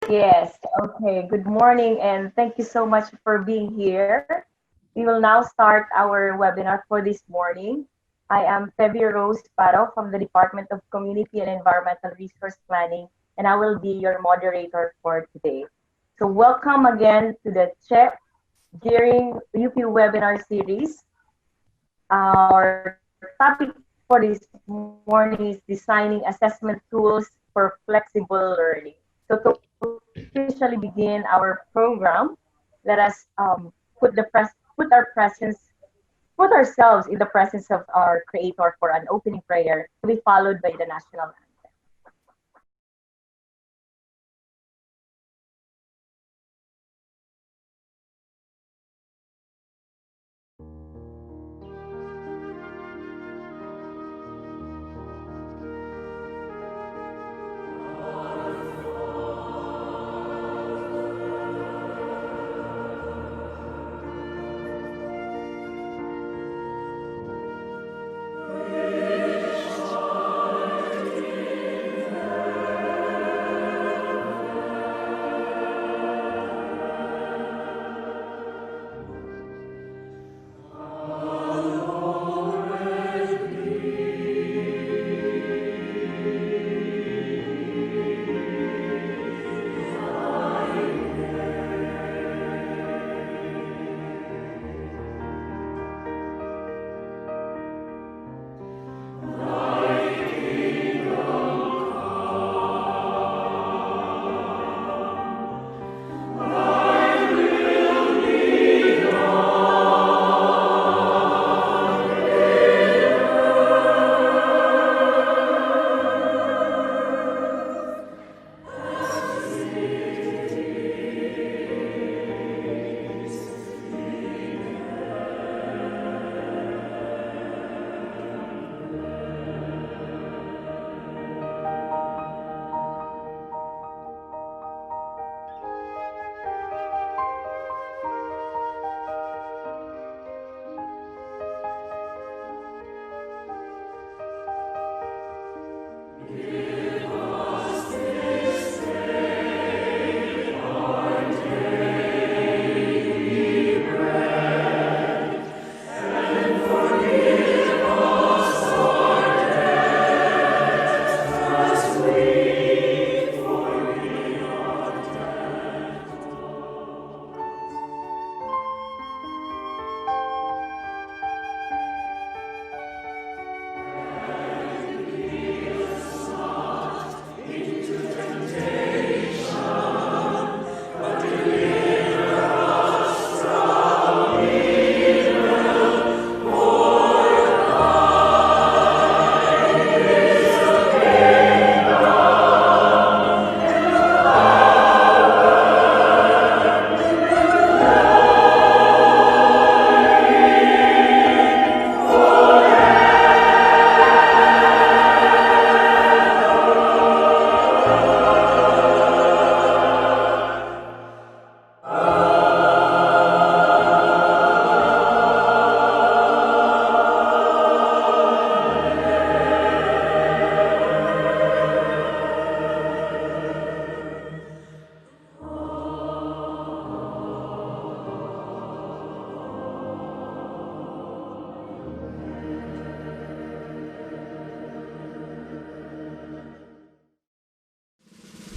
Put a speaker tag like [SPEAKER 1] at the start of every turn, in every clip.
[SPEAKER 1] Yes, okay. Good morning and thank you so much for being here. We will now start our webinar for this morning. I am Febby Rose Paro from the Department of Community and Environmental Resource Planning, and I will be your moderator for today. So welcome again to the CHEP during UP webinar series. Our topic for this morning is designing assessment tools for flexible learning. So to officially begin our program, let us put put ourselves in the presence of our Creator for an opening prayer to be followed by the national anthem.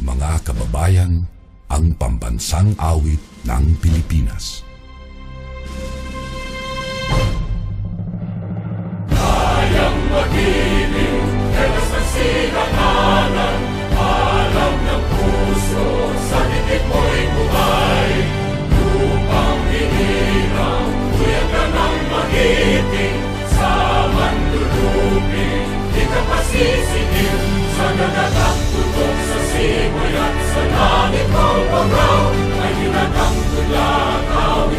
[SPEAKER 2] Mga kababayan, ang pambansang awit ng Pilipinas.
[SPEAKER 3] Kayang magiliw, helas ng sinakalan, alam ng puso, sa dikit mo'y buhay. Lupang hinirang, kuya ka ng magiting, sa manluluping, di ka pasisikin, sa nagatak tutok sa simoy at sa langit mong pagaw, ay hinagang tulakaw.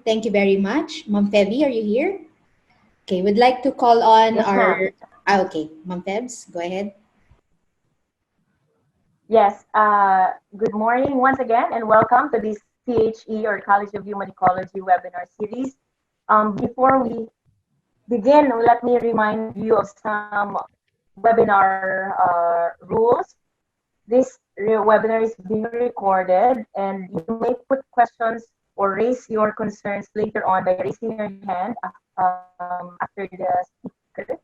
[SPEAKER 4] Thank you very much. Ma'am Feby, are you here? Okay, we'd like to call on
[SPEAKER 1] Yes, ma'am.
[SPEAKER 4] okay, Ma'am Febs, go ahead.
[SPEAKER 1] Yes, good morning once again, and welcome to this CHE or College of Human Ecology webinar series. Before we begin, let me remind you of some webinar rules. This webinar is being recorded, and you may put questions or raise your concerns later on by raising your hand after the speaker.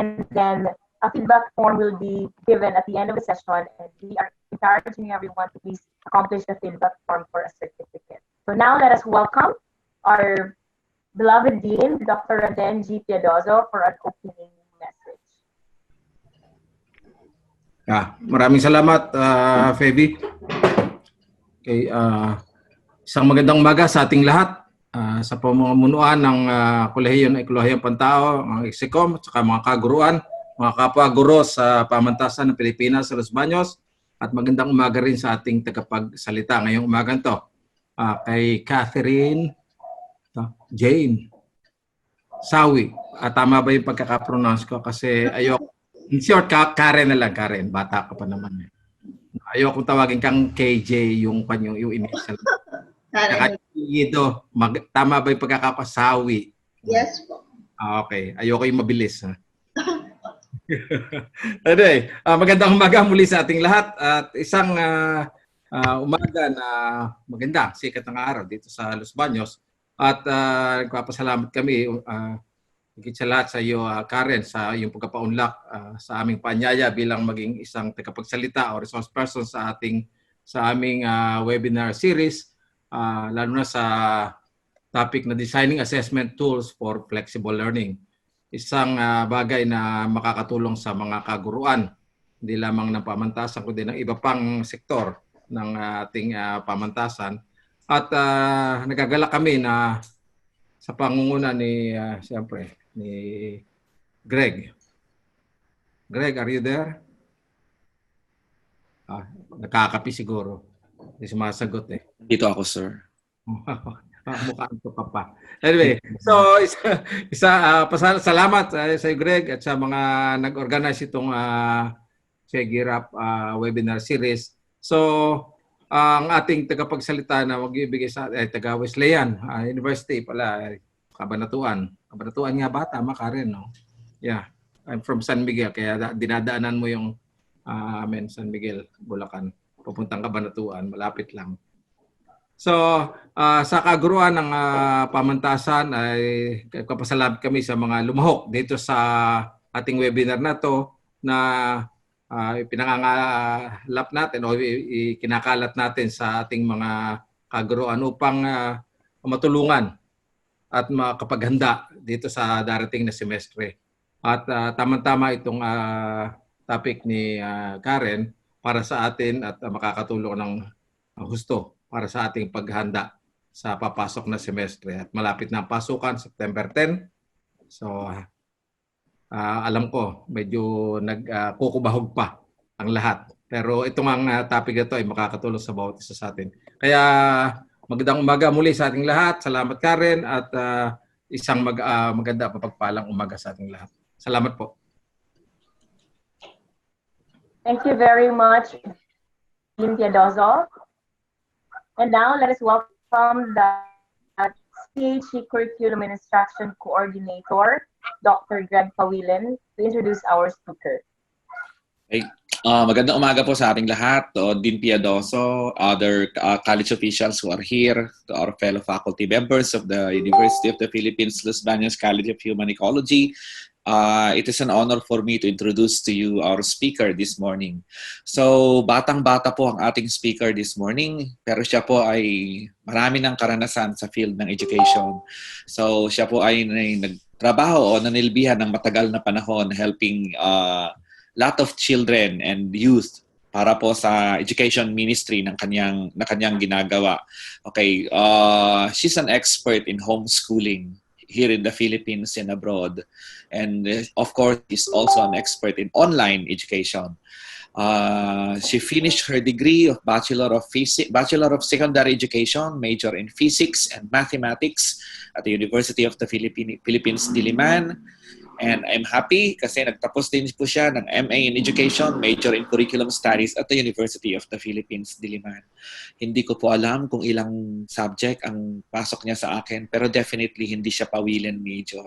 [SPEAKER 1] And then a feedback form will be given at the end of the session, and we are encouraging everyone to please accomplish the feedback form for a certificate. So now let us welcome our beloved Dean, Dr. Raden G. Piadoso, for an opening message.
[SPEAKER 5] Maraming salamat, Feby. Okay, isang magandang umaga sa ating lahat. Sa pamumunuan ng Kolehiyo ng Ekolohiyang Pantao, ang Execom, at saka mga kaguruan, mga kapwa-guro sa pamantasan ng Pilipinas sa Los Baños, at magandang umaga rin sa ating tagapagsalita ngayong umagang to. Kay Katherine, Jane, Sawi. Tama ba yung pagkakapronounce ko? Kasi ayoko, in short, Karen na lang, Karen. Bata ka pa naman. Ayoko tawagin kang KJ yung initial. Tama ba yung pagkakapasawi?
[SPEAKER 4] Yes po.
[SPEAKER 5] Okay. Ayoko yung mabilis. Anyway, magandang umaga muli sa ating lahat. At isang umaga na maganda, sikat ng araw dito sa Los Baños. At nagpapasalamat kami higit sa lahat sa iyo, Karen, sa iyong pagkapaunlak sa aming paanyaya bilang maging isang tagapagsalita o resource person sa aming webinar series. Lalo na sa topic na Designing Assessment Tools for Flexible Learning. Isang bagay na makakatulong sa mga kaguruan, hindi lamang ng pamantasan, kundi ng iba pang sektor ng ating pamantasan. At nagagala kami na sa pangunguna ni, siyempre, ni Greg. Greg, are you there? Nakakapi siguro. Hindi sumasagot eh.
[SPEAKER 6] Dito ako, sir.
[SPEAKER 5] Mukhaan ko ka pa. Anyway, so salamat sa Greg at sa mga nag-organize itong Segirap webinar series. So, ang ating tagapagsalita na mag-ibigay sa taga Wesleyan University pala, Kabanatuan. Kabanatuan nga ba? Tama ka rin, no? Yeah. I'm from San Miguel, kaya dinadaanan mo yung San Miguel, Bulacan. Pupuntang Kabanatuan, malapit lang. So, sa kaguruan ng pamantasan ay kapasalamat kami sa mga lumahok dito sa ating webinar na to na pinangangalap natin o ikinakalat natin sa ating mga kaguruan upang matulungan at makapaghanda dito sa darating na semestre. At tamang-tama itong topic ni Karen para sa atin at makakatulong ng husto para sa ating paghanda sa papasok na semestre. At malapit na ang pasukan, September 10. So, alam ko, medyo nagkukubahog pa ang lahat. Pero itong ang topic ito ay makakatulong sa bawat isa sa atin. Kaya magandang umaga muli sa ating lahat. Salamat, Karen. At isang maganda papagpalang umaga sa ating lahat. Salamat po.
[SPEAKER 1] Thank you very much, Dean Piadoso. And now let us welcome the CHE Curriculum and Instruction Coordinator, Dr. Greg Pawilen, to introduce our speaker.
[SPEAKER 6] Hey, magandang umaga po sa ating lahat. Dean Piadoso, other college officials who are here, to our fellow faculty members of the University of the Philippines, Los Baños College of Human Ecology. It is an honor for me to introduce to you our speaker this morning. So, batang-bata po ang ating speaker this morning, pero siya po ay marami ng karanasan sa field ng education. So, siya po ay nagtrabaho o nanilbihan ng matagal na panahon helping lot of children and youth para po sa education ministry ng kanyang ginagawa. Okay, she's an expert in homeschooling here in the Philippines and abroad. And of course, is also an expert in online education. She finished her degree of Bachelor of Secondary Education, major in Physics and Mathematics at the University of the Philippines, Diliman. And I'm happy kasi nagtapos din po siya ng M.A. in Education, major in Curriculum Studies at the University of the Philippines, Diliman. Hindi ko po alam kung ilang subject ang pasok niya sa akin, pero definitely hindi siya pawilen major.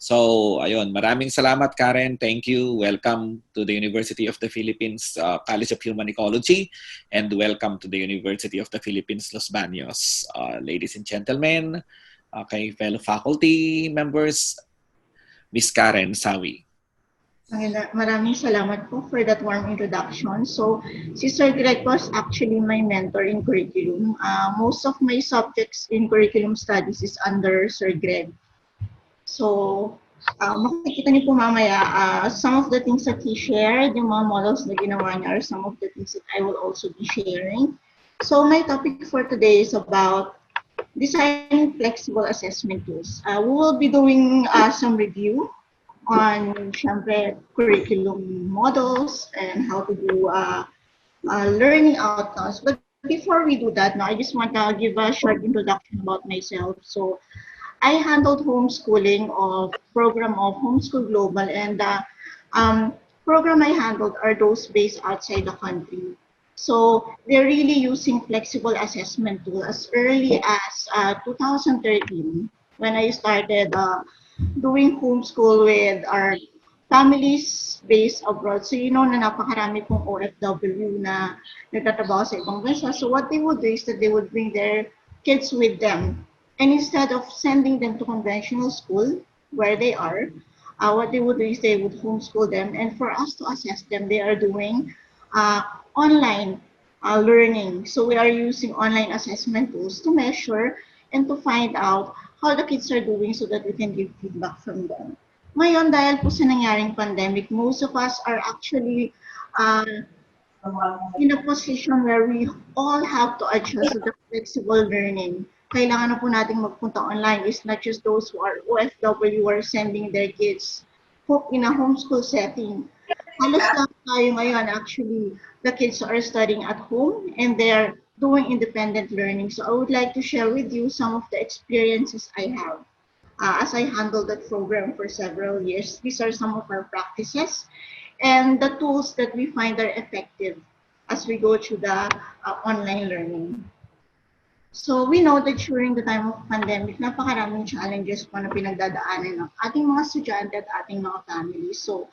[SPEAKER 6] So, ayun, maraming salamat Karen. Thank you. Welcome to the University of the Philippines College of Human Ecology and welcome to the University of the Philippines, Los Baños. Ladies and gentlemen, okay, fellow faculty members, Miss Karen Sawi.
[SPEAKER 7] Maraming salamat po for that warm introduction. So, si Sir Greg was actually my mentor in curriculum. Most of my subjects in curriculum studies is under Sir Greg. So, makikita niyo po mamaya, some of the things that he shared, yung mga models na ginawa niya are some of the things that I will also be sharing. So, my topic for today is about designing flexible assessment tools. We will be doing some review on syempre, curriculum models and how to do learning outcomes. But before we do that, I just want to give a short introduction about myself. So I handled homeschooling of program of Homeschool Global, and the program I handled are those based outside the country. So they're really using flexible assessment tool as early as 2013 when I started doing homeschool with our families based abroad. So you know na napakarami pong OFW na nagtatrabaho sa ibang bansa. So what they would do is that they would bring their kids with them. And instead of sending them to conventional school where they are, what they would do is they would homeschool them. And for us to assess them, they are doing online learning. So we are using online assessment tools to measure and to find out how the kids are doing so that we can give feedback from them. Ngayon, dahil po sa nangyaring pandemic, most of us are actually in a position where we all have to adjust to the flexible learning. Kailangan na po nating magpunta online. It's not just those who are OFW who are sending their kids in a homeschool setting. Halos lahat tayo ngayon, actually, the kids are studying at home and they're doing independent learning. So I would like to share with you some of the experiences I have as I handled that program for several years. These are some of our practices and the tools that we find are effective as we go through the online learning. So we know that during the time of pandemic, napakaraming challenges po na pinagdadaanan ng ating mga estudyante at ating mga families. So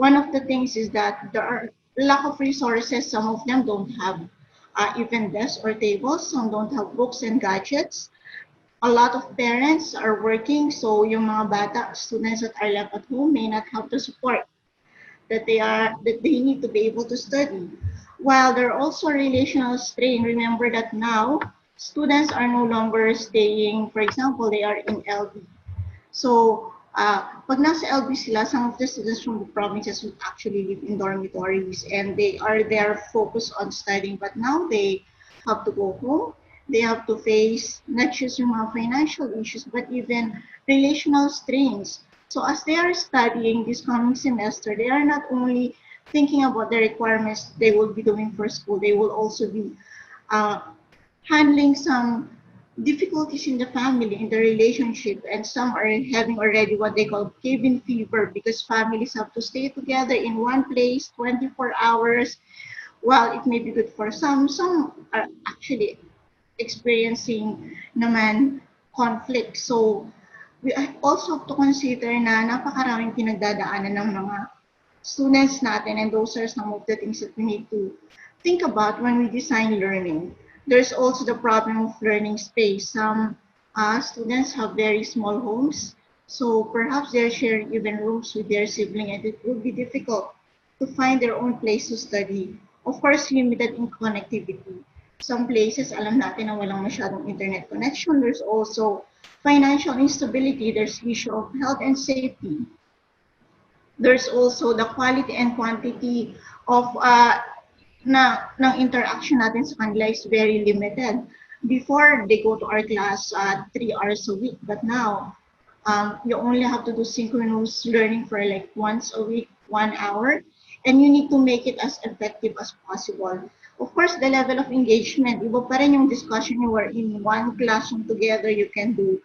[SPEAKER 7] one of the things is that there are lack of resources. Some of them don't have even desks or tables. Some don't have books and gadgets. A lot of parents are working, so yung mga bata, students that are left at home may not have the support that they need to be able to study. While there are also relational strain, remember that now students are no longer staying, for example, they are in LB. So pag nasa LB sila, some of the students from the provinces would actually live in dormitories and they are there focused on studying, but now they have to go home. They have to face not just yung mga financial issues, but even relational strains. So as they are studying this coming semester, they are not only thinking about the requirements they will be doing for school, they will also be handling some difficulties in the family, in the relationship, and some are having already what they call cabin fever because families have to stay together in one place 24 hours. While it may be good for some are actually experiencing naman conflict. So we also have to consider na napakaraming pinagdadaanan ng mga students natin, and those are some of the things that we need to think about when we design learning. There's also the problem of learning space. Some students have very small homes, so perhaps they're sharing even rooms with their sibling, and it would be difficult to find their own place to study. Of course, limited in connectivity. Some places, alam natin na walang masyadong internet connection. There's also financial instability. There's issue of health and safety. There's also the quality and quantity of ng interaction natin sa kanila is very limited. Before, they go to our class 3 hours a week, but now you only have to do synchronous learning for like once a week, 1 hour. and you need to make it as effective as possible. Of course, the level of engagement, iba pa rin yung discussion, you are in one classroom together, you can do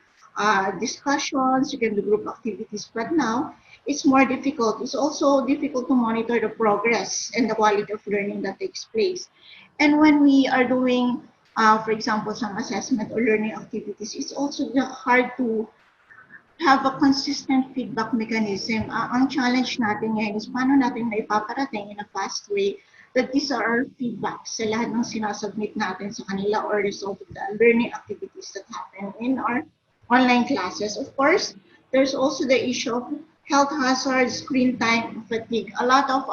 [SPEAKER 7] discussions, you can do group activities, but now it's more difficult. It's also difficult to monitor the progress and the quality of learning that takes place. And when we are doing, for example, some assessment or learning activities, it's also hard to have a consistent feedback mechanism. Ang challenge natin ngayon is paano natin maipaparating in a fast way that these are our feedbacks sa lahat ng sinasubmit natin sa kanila or result of the learning activities that happen in our online classes. Of course, there's also the issue of health hazards, screen time, fatigue. A lot of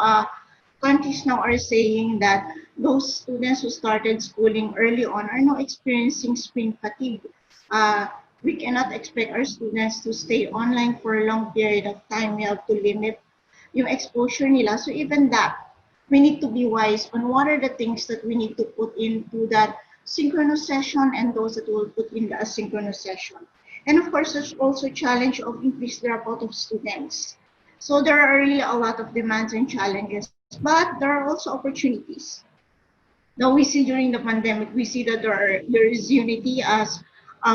[SPEAKER 7] countries now are saying that those students who started schooling early on are now experiencing screen fatigue. Uh, we cannot expect our students to stay online for a long period of time. We have to limit yung exposure nila. So even that, we need to be wise on what are the things that we need to put into that synchronous session and those that will put in the asynchronous session. And of course, there's also a challenge of increased dropout of students. So there are really a lot of demands and challenges, but there are also opportunities. Now we see during the pandemic, we see that there is unity as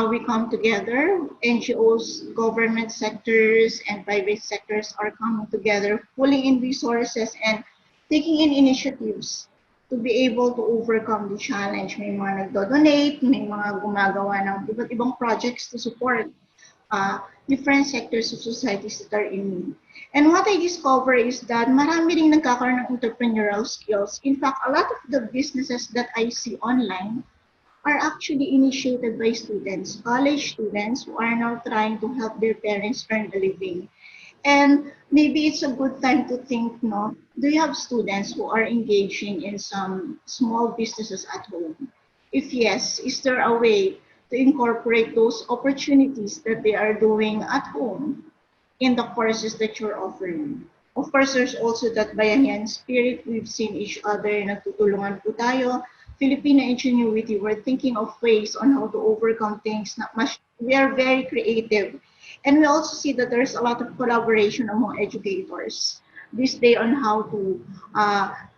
[SPEAKER 7] we come together. NGOs, government sectors, and private sectors are coming together, pulling in resources and taking in initiatives to be able to overcome the challenge. May mga nagdo-donate, may mga gumagawa ng iba't ibang projects to support different sectors of societies that are in need. And what I discover is that marami ring nagkakaroon ng entrepreneurial skills. In fact, a lot of the businesses that I see online are actually initiated by students, college students who are now trying to help their parents earn a living. And maybe it's a good time to think, no, do you have students who are engaging in some small businesses at home? If yes, is there a way to incorporate those opportunities that they are doing at home in the courses that you're offering? Of course, there's also that bayanihan spirit. We've seen each other, nagtutulungan po tayo. Filipino ingenuity, we're thinking of ways on how to overcome things. We are very creative. And we also see that there's a lot of collaboration among educators this day on how to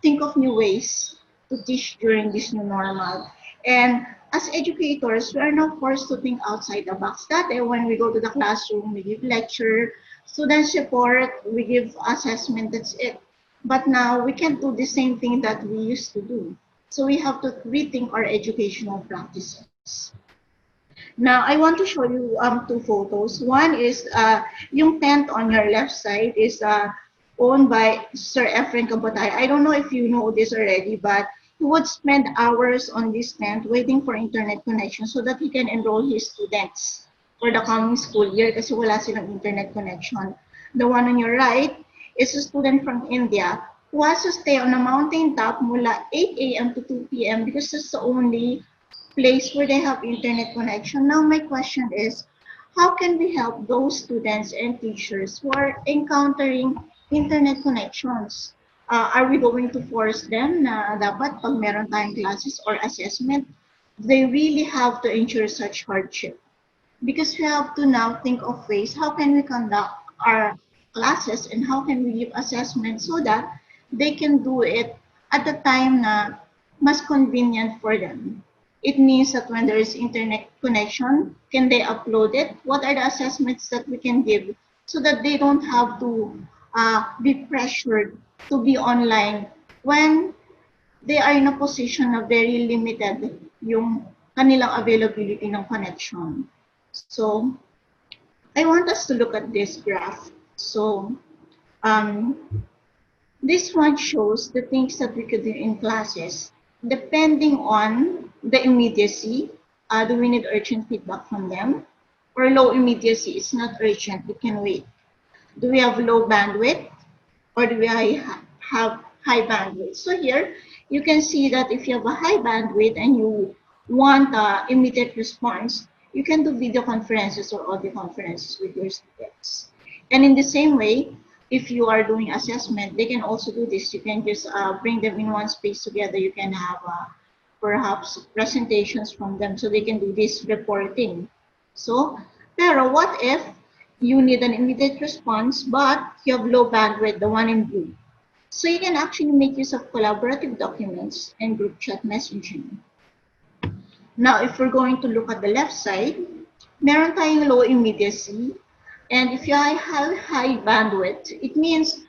[SPEAKER 7] think of new ways to teach during this new normal. And as educators, we are now forced to think outside the box. That when we go to the classroom, we give lecture, students report, we give assessment, that's it. But now we can't do the same thing that we used to do. So we have to rethink our educational practices. Now, I want to show you two photos. One is yung tent on your left side is owned by Sir Efren Kabatay. I don't know if you know this already, but he would spend hours on this tent waiting for internet connection so that he can enroll his students for the coming school year kasi wala silang internet connection. The one on your right is a student from India who has to stay on a mountain top mula 8 a.m. to 2 p.m. because that's the only place where they have internet connection. Now my question is, how can we help those students and teachers who are encountering internet connections? Are we going to force them na dapat pag meron tayong classes or assessment, they really have to endure such hardship? Because we have to now think of ways, how can we conduct our classes and how can we give assessments so that they can do it at the time na mas convenient for them. It means that when there is internet connection, can they upload it? What are the assessments that we can give so that they don't have to be pressured to be online when they are in a position na very limited yung kanilang availability ng connection. So, I want us to look at this graph. So, this one shows the things that we could do in classes depending on the immediacy. Do we need urgent feedback from them? Or low immediacy, it's not urgent, we can wait. Do we have low bandwidth or do we have high bandwidth? So here, you can see that if you have a high bandwidth and you want immediate response, you can do video conferences or audio conferences with your students. And in the same way, if you are doing assessment, they can also do this. You can just bring them in one space together. You can have perhaps presentations from them so they can do this reporting. So, pero what if you need an immediate response, but you have low bandwidth, the one in blue? So you can actually make use of collaborative documents and group chat messaging. Now, if we're going to look at the left side, meron tayong low immediacy. And if you have high bandwidth, it means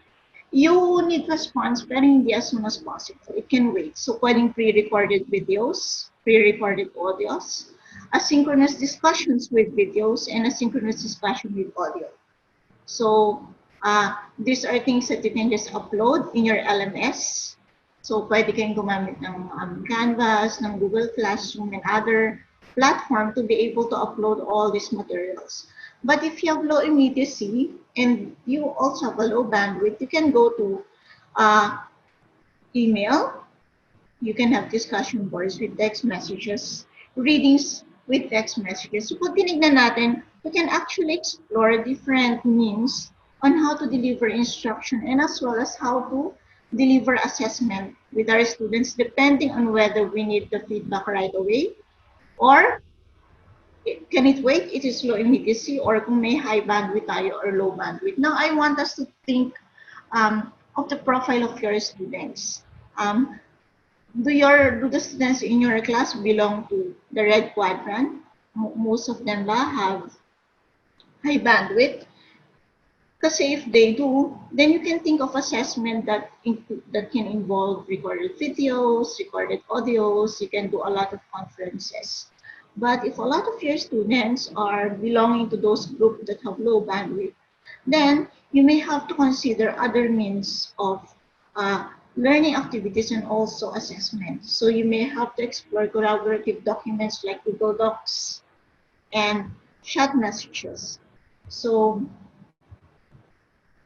[SPEAKER 7] you need response pero hindi as soon as possible. It can wait. So pwedeng pre-recorded videos, pre-recorded audios, asynchronous discussions with videos, and asynchronous discussion with audio. So these are things that you can just upload in your LMS. So pwede kayong gumamit ng Canvas, ng Google Classroom, and other platform to be able to upload all these materials. But if you have low immediacy and you also have a low bandwidth, you can go to email. You can have discussion boards with text messages, readings with text messages. So pag tinignan natin, we can actually explore different means on how to deliver instruction and as well as how to deliver assessment with our students depending on whether we need the feedback right away or can it wait? It is low immediacy or kung may high bandwidth tayo or low bandwidth. Now, I want us to think of the profile of your students. Do the students in your class belong to the red quadrant? Most of them have high bandwidth. Kasi if they do, then you can think of assessment that can involve recorded videos, recorded audios. You can do a lot of conferences. But if a lot of your students are belonging to those groups that have low bandwidth, then you may have to consider other means of learning activities and also assessment. So you may have to explore collaborative documents like Google Docs and chat messages. So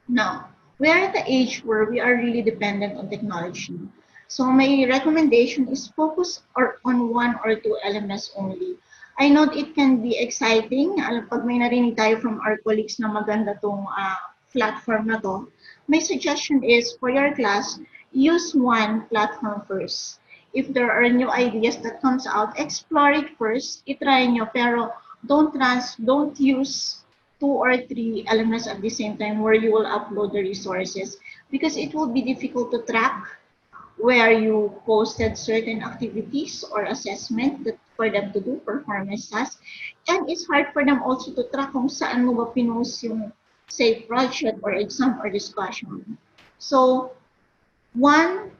[SPEAKER 7] now, we are at the age where we are really dependent on technology. So my recommendation is focus on one or two LMS only. I know it can be exciting. Pag may narinig tayo from our colleagues na maganda tong platform na to, my suggestion is for your class, use one platform first. If there are new ideas that comes out, explore it first, itry nyo, pero don't use 2 or 3 LMS at the same time where you will upload the resources because it will be difficult to track where you posted certain activities or assessment that for them to do performance tasks. And it's hard for them also to track kung saan mo ba pinost yung say project or exam or discussion. So one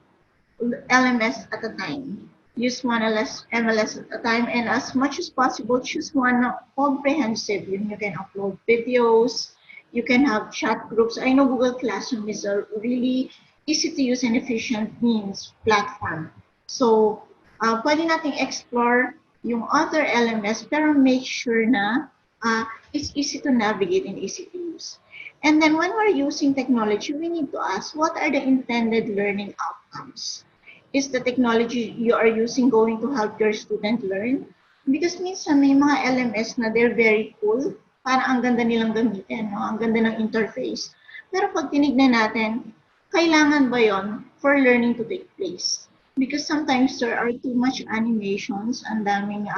[SPEAKER 7] LMS at a time. Use one MLS at a time, and as much as possible, choose one comprehensive. You can upload videos, you can have chat groups. I know Google Classroom is a really easy to use and efficient means platform. So, pwede nating explore yung other LMS, pero make sure na it's easy to navigate and easy to use. And then when we're using technology, we need to ask, what are the intended learning outcomes? Is the technology you are using going to help your student learn? Because minsan may mga LMS na they're very cool, parang ang ganda nilang gamitin, no? Ang ganda ng interface. Pero pag tinignan natin, kailangan ba yon for learning to take place? Because sometimes there are too much animations, ang daming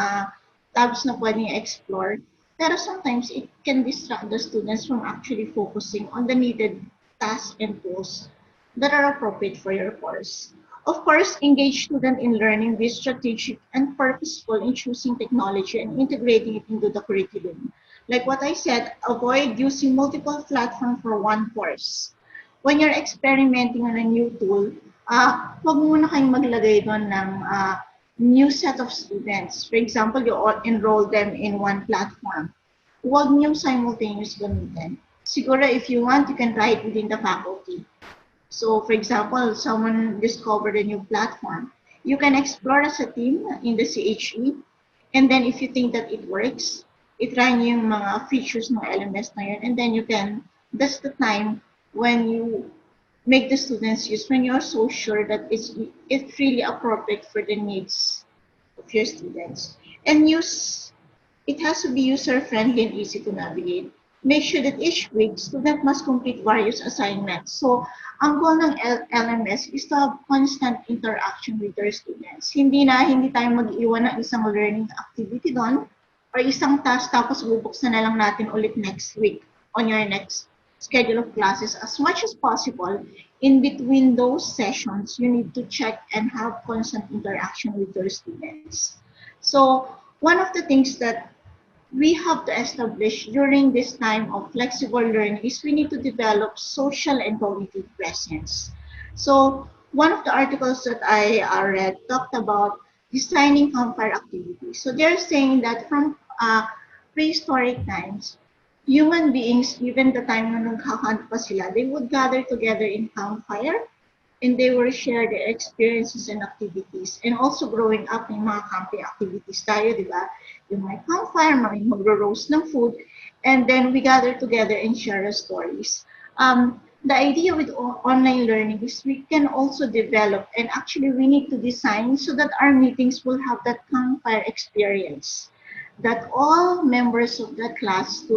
[SPEAKER 7] tabs na pwedeng explore. Pero sometimes it can distract the students from actually focusing on the needed tasks and tools that are appropriate for your course. Of course, engage student in learning, be strategic and purposeful in choosing technology and integrating it into the curriculum. Like what I said, avoid using multiple platforms for one course. When you're experimenting on a new tool, huwag muna kayong maglagay doon ng new set of students. For example, you all enroll them in one platform. Huwag niyong simultaneous gamitin. Siguro if you want, you can try it within the faculty. So, for example, someone discovered a new platform. You can explore as a team in the CHE, and then if you think that it works, itry niyo yung mga features ng LMS na yun, and then that's the time when you make the students use, when you're so sure that it's really appropriate for the needs of your students. And it has to be user-friendly and easy to navigate. Make sure that each week, student must complete various assignments. So, ang goal ng LMS is to have constant interaction with their students. Hindi tayo mag-iwan ng isang learning activity doon or isang task tapos bubuksan na lang natin ulit next week on your next schedule of classes. As much as possible, in between those sessions, you need to check and have constant interaction with your students. So one of the things that we have to establish during this time of flexible learning is we need to develop social and cognitive presence. So one of the articles that I read talked about designing campfire activities. So they're saying that from prehistoric times, human beings, even the time na naghahunt pa sila, they would gather together in campfire and they will share their experiences and activities. And also growing up in mga camping activities tayo, di ba? Yung may campfire, may magro-roast ng food, and then we gather together and share our stories. The idea with online learning is we can also develop, and actually we need to design so that our meetings will have that campfire experience, that all members of the class,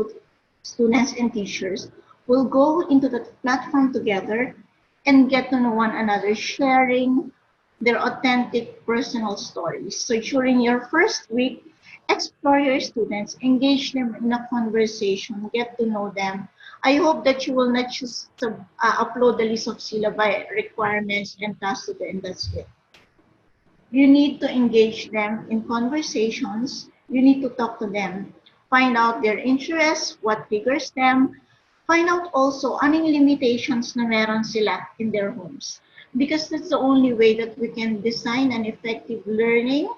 [SPEAKER 7] students and teachers, will go into the platform together and get to know one another, sharing their authentic personal stories. So during your first week, explore your students, engage them in a conversation, get to know them. I hope that you will not just upload the list of syllabi requirements and tasks to them, and that's it. You need to engage them in conversations. You need to talk to them, find out their interests, what triggers them, find out also anong limitations na meron sila in their homes. Because that's the only way that we can design an effective learning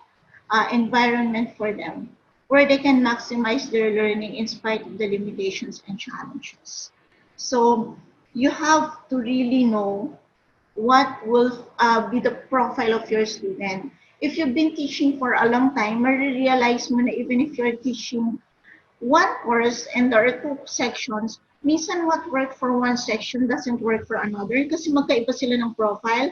[SPEAKER 7] environment for them, where they can maximize their learning in spite of the limitations and challenges. So you have to really know what will be the profile of your student. If you've been teaching for a long time, ma-realize mo na even if you're teaching one course and there are two sections, minsan what worked for one section doesn't work for another kasi magkaiba sila ng profile.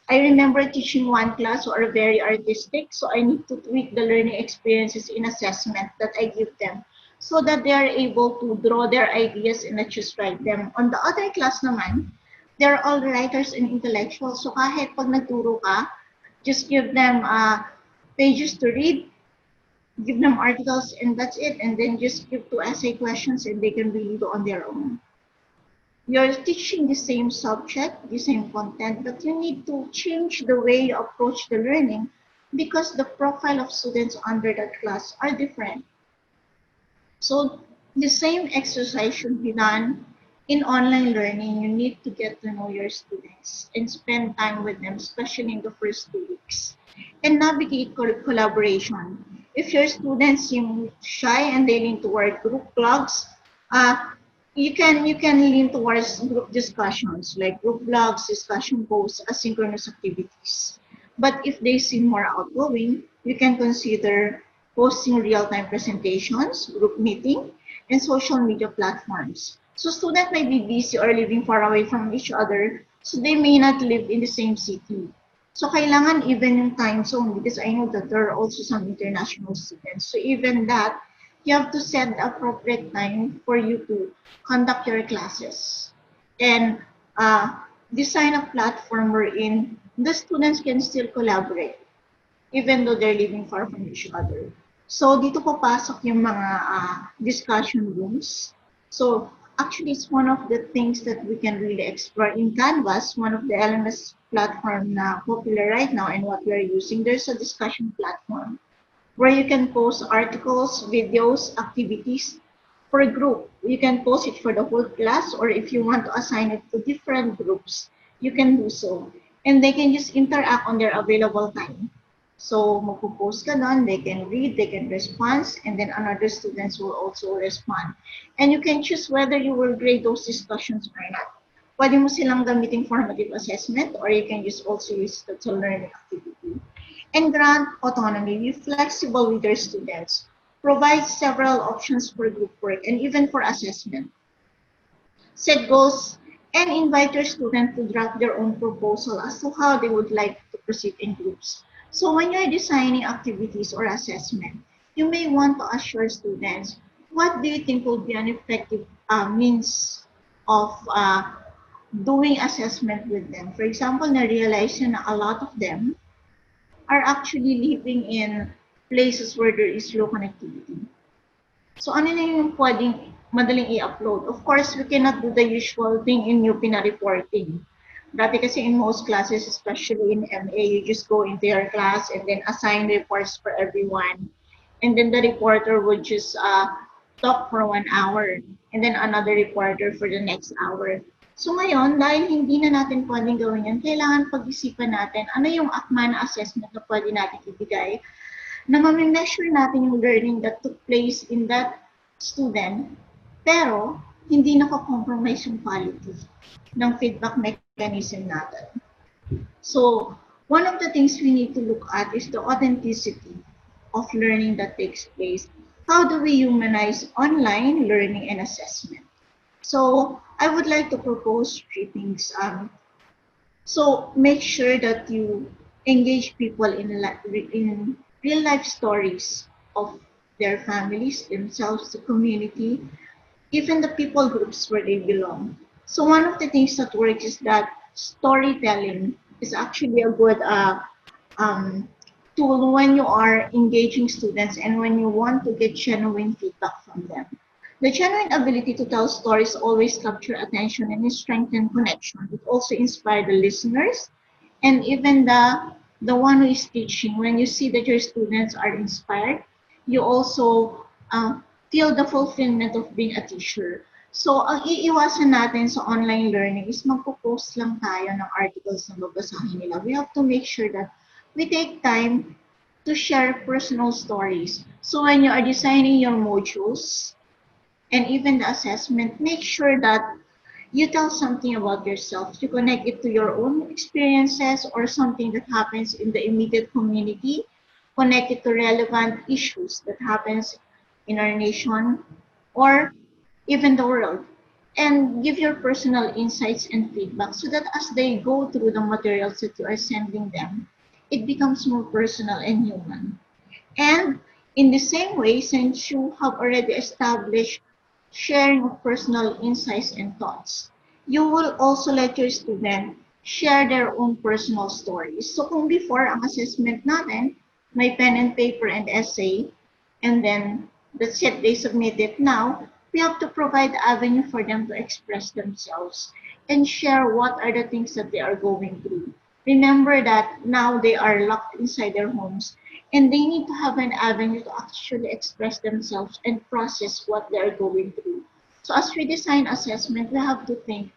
[SPEAKER 7] I remember teaching one class who are very artistic, so I need to tweak the learning experiences in assessment that I give them so that they are able to draw their ideas and not just write them. On the other class naman, they're all writers and intellectuals, so kahit pag nagturo ka, just give them pages to read, give them articles, and that's it. And then just give two essay questions and they can really do on their own. You're teaching the same subject, the same content, but you need to change the way you approach the learning because the profile of students under that class are different. So the same exercise should be done in online learning. You need to get to know your students and spend time with them, especially in the first 2 weeks. And navigate collaboration. If your students seem shy and they lean toward group blogs, you can lean towards group discussions like group blogs, discussion posts, asynchronous activities. But if they seem more outgoing, you can consider posting real-time presentations, group meeting, and social media platforms. So students may be busy or living far away from each other, so they may not live in the same city. So kailangan even yung time zone because I know that there are also some international students. So even that, you have to set the appropriate time for you to conduct your classes and design a platform wherein the students can still collaborate even though they're living far from each other. So dito papasok yung mga discussion rooms. So actually, it's one of the things that we can really explore in Canvas, one of the LMS platform na popular right now and what we are using. There's a discussion platform where you can post articles, videos, activities for a group. You can post it for the whole class, or if you want to assign it to different groups, you can do so. And they can just interact on their available time. So magpo-post ka doon, they can read, they can respond, and then another students will also respond. And you can choose whether you will grade those discussions or not. Pwede mo silang gamitin formative assessment, or you can just also use it as a learning activity. And grant autonomy, be flexible with your students. Provide several options for group work and even for assessment. Set goals and invite your student to draft their own proposal as to how they would like to proceed in groups. So when you're designing activities or assessment, you may want to ask your students, what do you think will be an effective means of doing assessment with them? For example, na-realize na a lot of them are actually living in places where there is low connectivity. So ano na yung pwedeng madaling i-upload? Of course, we cannot do the usual thing in UP na reporting. Dati kasi in most classes, especially in MA, you just go into your class and then assign reports for everyone. And then the reporter would just talk for 1 hour and then another reporter for the next hour. So ngayon, dahil hindi na natin pwedeng gawin yan, kailangan pag-isipan natin ano yung akma na assessment na pwede natin ibigay na ma-measure natin yung learning that took place in that student, pero hindi nako-compromise yung quality ng feedback mechanism natin. So, one of the things we need to look at is the authenticity of learning that takes place. How do we humanize online learning and assessment? So, I would like to propose 3 things. So, make sure that you engage people in real life stories of their families, themselves, the community, even the people groups where they belong. So one of the things that works is that storytelling is actually a good um, tool when you are engaging students and when you want to get genuine feedback from them. The genuine ability to tell stories always capture attention and strengthen connection. It also inspires the listeners and even the one who is teaching. When you see that your students are inspired, you also feel the fulfillment of being a teacher. So, ang iiwasan natin sa online learning is magpo-post lang tayo ng articles na babasahin nila. We have to make sure that we take time to share personal stories. So, when you are designing your modules and even the assessment, make sure that you tell something about yourself. You connect it to your own experiences or something that happens in the immediate community. Connect it to relevant issues that happens in our nation or even the world. And give your personal insights and feedback so that as they go through the materials that you are sending them, it becomes more personal and human. And in the same way, since you have already established sharing of personal insights and thoughts, you will also let your student share their own personal stories. So kung before ang assessment natin, may pen and paper and essay, and then that's it, they submit it. Now, we have to provide avenue for them to express themselves and share what are the things that they are going through. Remember that now they are locked inside their homes and they need to have an avenue to actually express themselves and process what they're going through. So as we design assessment, we have to think,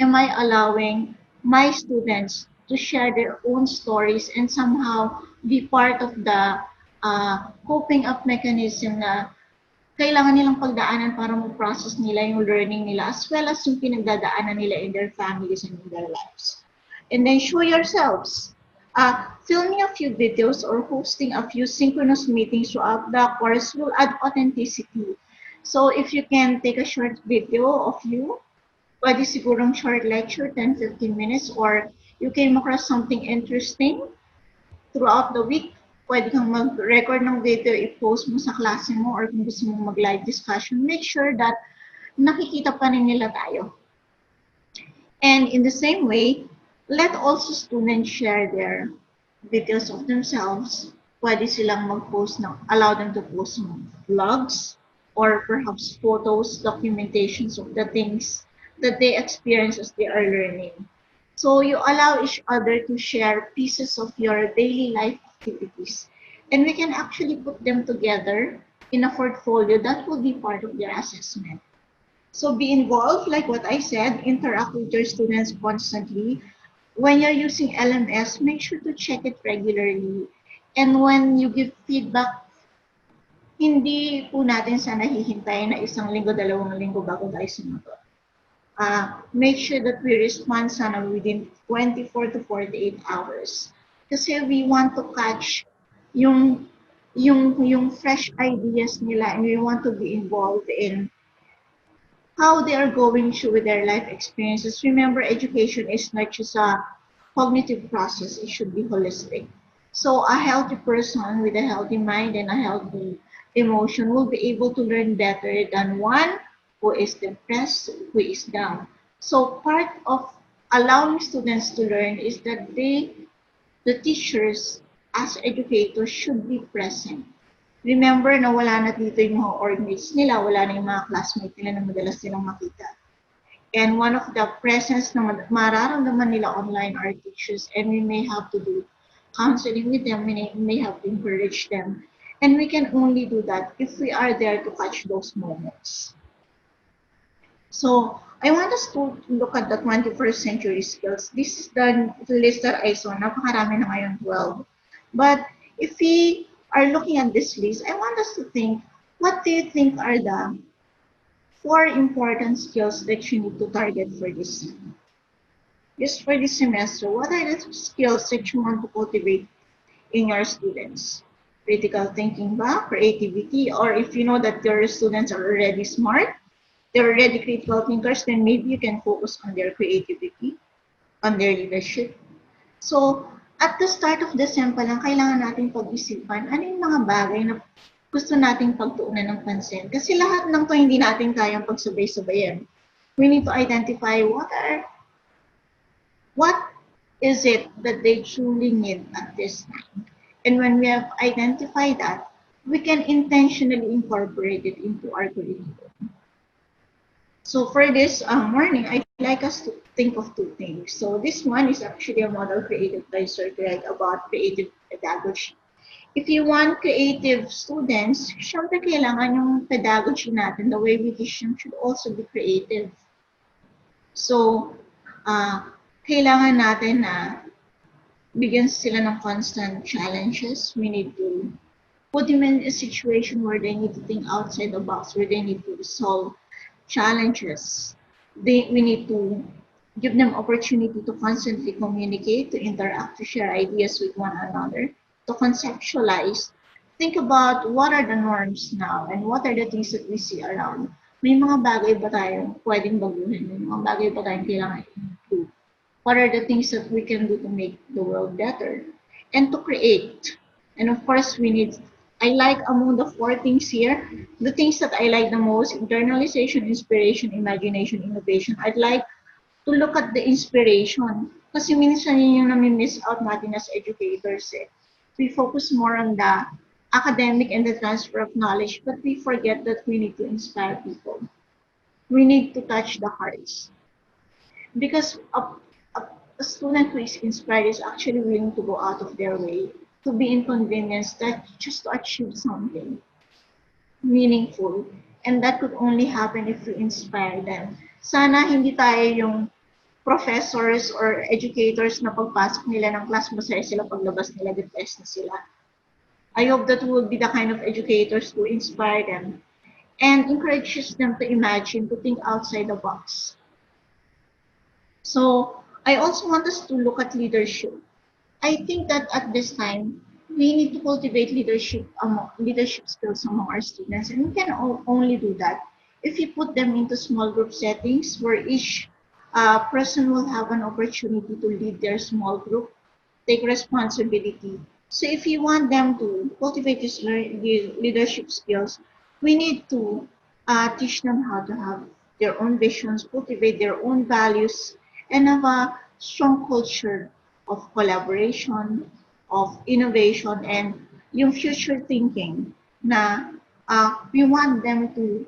[SPEAKER 7] am I allowing my students to share their own stories and somehow be part of the coping up mechanism na kailangan nilang pagdaanan para ma-process nila yung learning nila as well as yung pinagdadaanan nila in their families and in their lives. And then show yourselves. Filming a few videos or hosting a few synchronous meetings throughout the course will add authenticity. So if you can take a short video of you, pwede sigurong short lecture, 10-15 minutes, or you came across something interesting throughout the week, pwede kang mag-record ng video, i-post mo sa klase mo, or kung gusto mo mag-live discussion, make sure that nakikita pa rin nila tayo. And in the same way, let also students share their videos of themselves. Pwede silang mag-post ng, allow them to post ng vlogs or perhaps photos, documentations of the things that they experience as they are learning. So you allow each other to share pieces of your daily life activities. And we can actually put them together in a portfolio that will be part of their assessment. So be involved, like what I said, interact with your students constantly. When you're using LMS, make sure to check it regularly. And when you give feedback, hindi po natin sana hihintayin na isang linggo, 2 linggo bago tayo sumagot. Make sure that we respond sana within 24 to 48 hours. Kasi we want to catch yung fresh ideas nila and we want to be involved in how they are going through with their life experiences. Remember, education is not just a cognitive process, it should be holistic. So a healthy person with a healthy mind and a healthy emotion will be able to learn better than one who is depressed, who is down. So part of allowing students to learn is that the teachers as educators should be present. Remember na wala na dito yung mga org mates nila, wala na yung mga classmates nila na madalas nilang makita. And one of the presence na mararamdaman nila online are teachers, and we may have to do counseling with them, we may have to encourage them. And we can only do that if we are there to catch those moments. So I want us to look at the 21st century skills. This is the list that I saw. Napakarami na ngayon, 12. But if we are looking at this list, I want us to think, what do you think are the 4 important skills that you need to target for this? Just for this semester, what are the skills that you want to cultivate in your students? Critical thinking ba? Creativity? Or if you know that your students are already smart, they're already critical thinkers, then maybe you can focus on their creativity, on their leadership. So, at the start of the SEM pa lang, kailangan natin pag-isipan ano yung mga bagay na gusto nating pagtuunan ng pansin. Kasi lahat ng to hindi natin kayang pagsabay-sabayan. We need to identify what is it that they truly need at this time. And when we have identified that, we can intentionally incorporate it into our curriculum. So for this morning, I'd like us to think of 2 things. So this one is actually a model created by Sir Greg about creative pedagogy. If you want creative students, syempre kailangan yung pedagogy natin, the way we teach them should also be creative. So, kailangan natin na bigyan sila ng constant challenges. We need to put them in a situation where they need to think outside the box, where they need to solve challenges. We need to give them opportunity to constantly communicate, to interact, to share ideas with one another, to conceptualize. Think about what are the norms now and what are the things that we see around. May mga bagay ba tayong pwedeng baguhin? May mga bagay ba tayong kailangan improve? What are the things that we can do to make the world better? And to create. And of course, I like among the 4 things here, the things that I like the most, internalization, inspiration, imagination, innovation. I'd like to look at the inspiration. Kasi minsan yun yung nami-miss out natin as educators. We focus more on the academic and the transfer of knowledge, but we forget that we need to inspire people. We need to touch the hearts. Because a student who is inspired is actually willing to go out of their way to be inconvenienced that just to achieve something meaningful. And that could only happen if we inspire them. Sana hindi tayo yung professors or educators na pagpasok nila ng class, masaya sila, paglabas nila, depressed na sila. I hope that we will be the kind of educators who inspire them and encourages them to imagine, to think outside the box. So I also want us to look at leadership. I think that at this time, we need to cultivate leadership skills among our students, and we can only do that if you put them into small group settings where each person will have an opportunity to lead their small group, take responsibility. So if you want them to cultivate these leadership skills, we need to teach them how to have their own visions, cultivate their own values, and have a strong culture of collaboration, of innovation, and yung future thinking na we want them to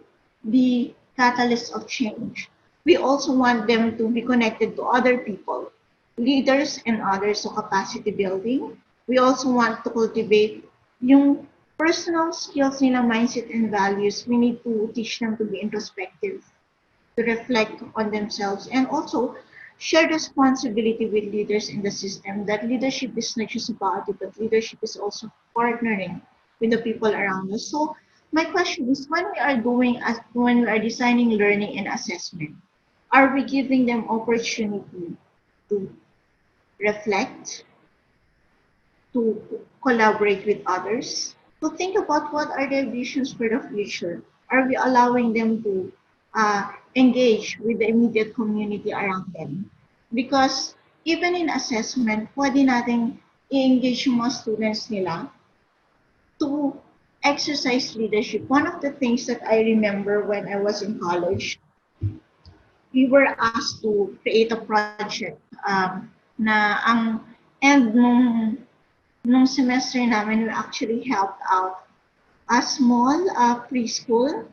[SPEAKER 7] be catalysts of change. We also want them to be connected to other people, leaders and others, so capacity building. We also want to cultivate yung personal skills nila, mindset and values. We need to teach them to be introspective, to reflect on themselves, and also share responsibility with leaders in the system, that leadership is not just about it, but leadership is also partnering with the people around us. So my question is, when we are designing learning and assessment, are we giving them opportunity to reflect, to collaborate with others, to think about what are their visions for the future? Are we allowing them to engage with the immediate community around them? Because even in assessment, pwede nating i-engage yung mga students nila to exercise leadership. One of the things that I remember when I was in college, we were asked to create a project na ang end nung semester namin, we actually helped out a small preschool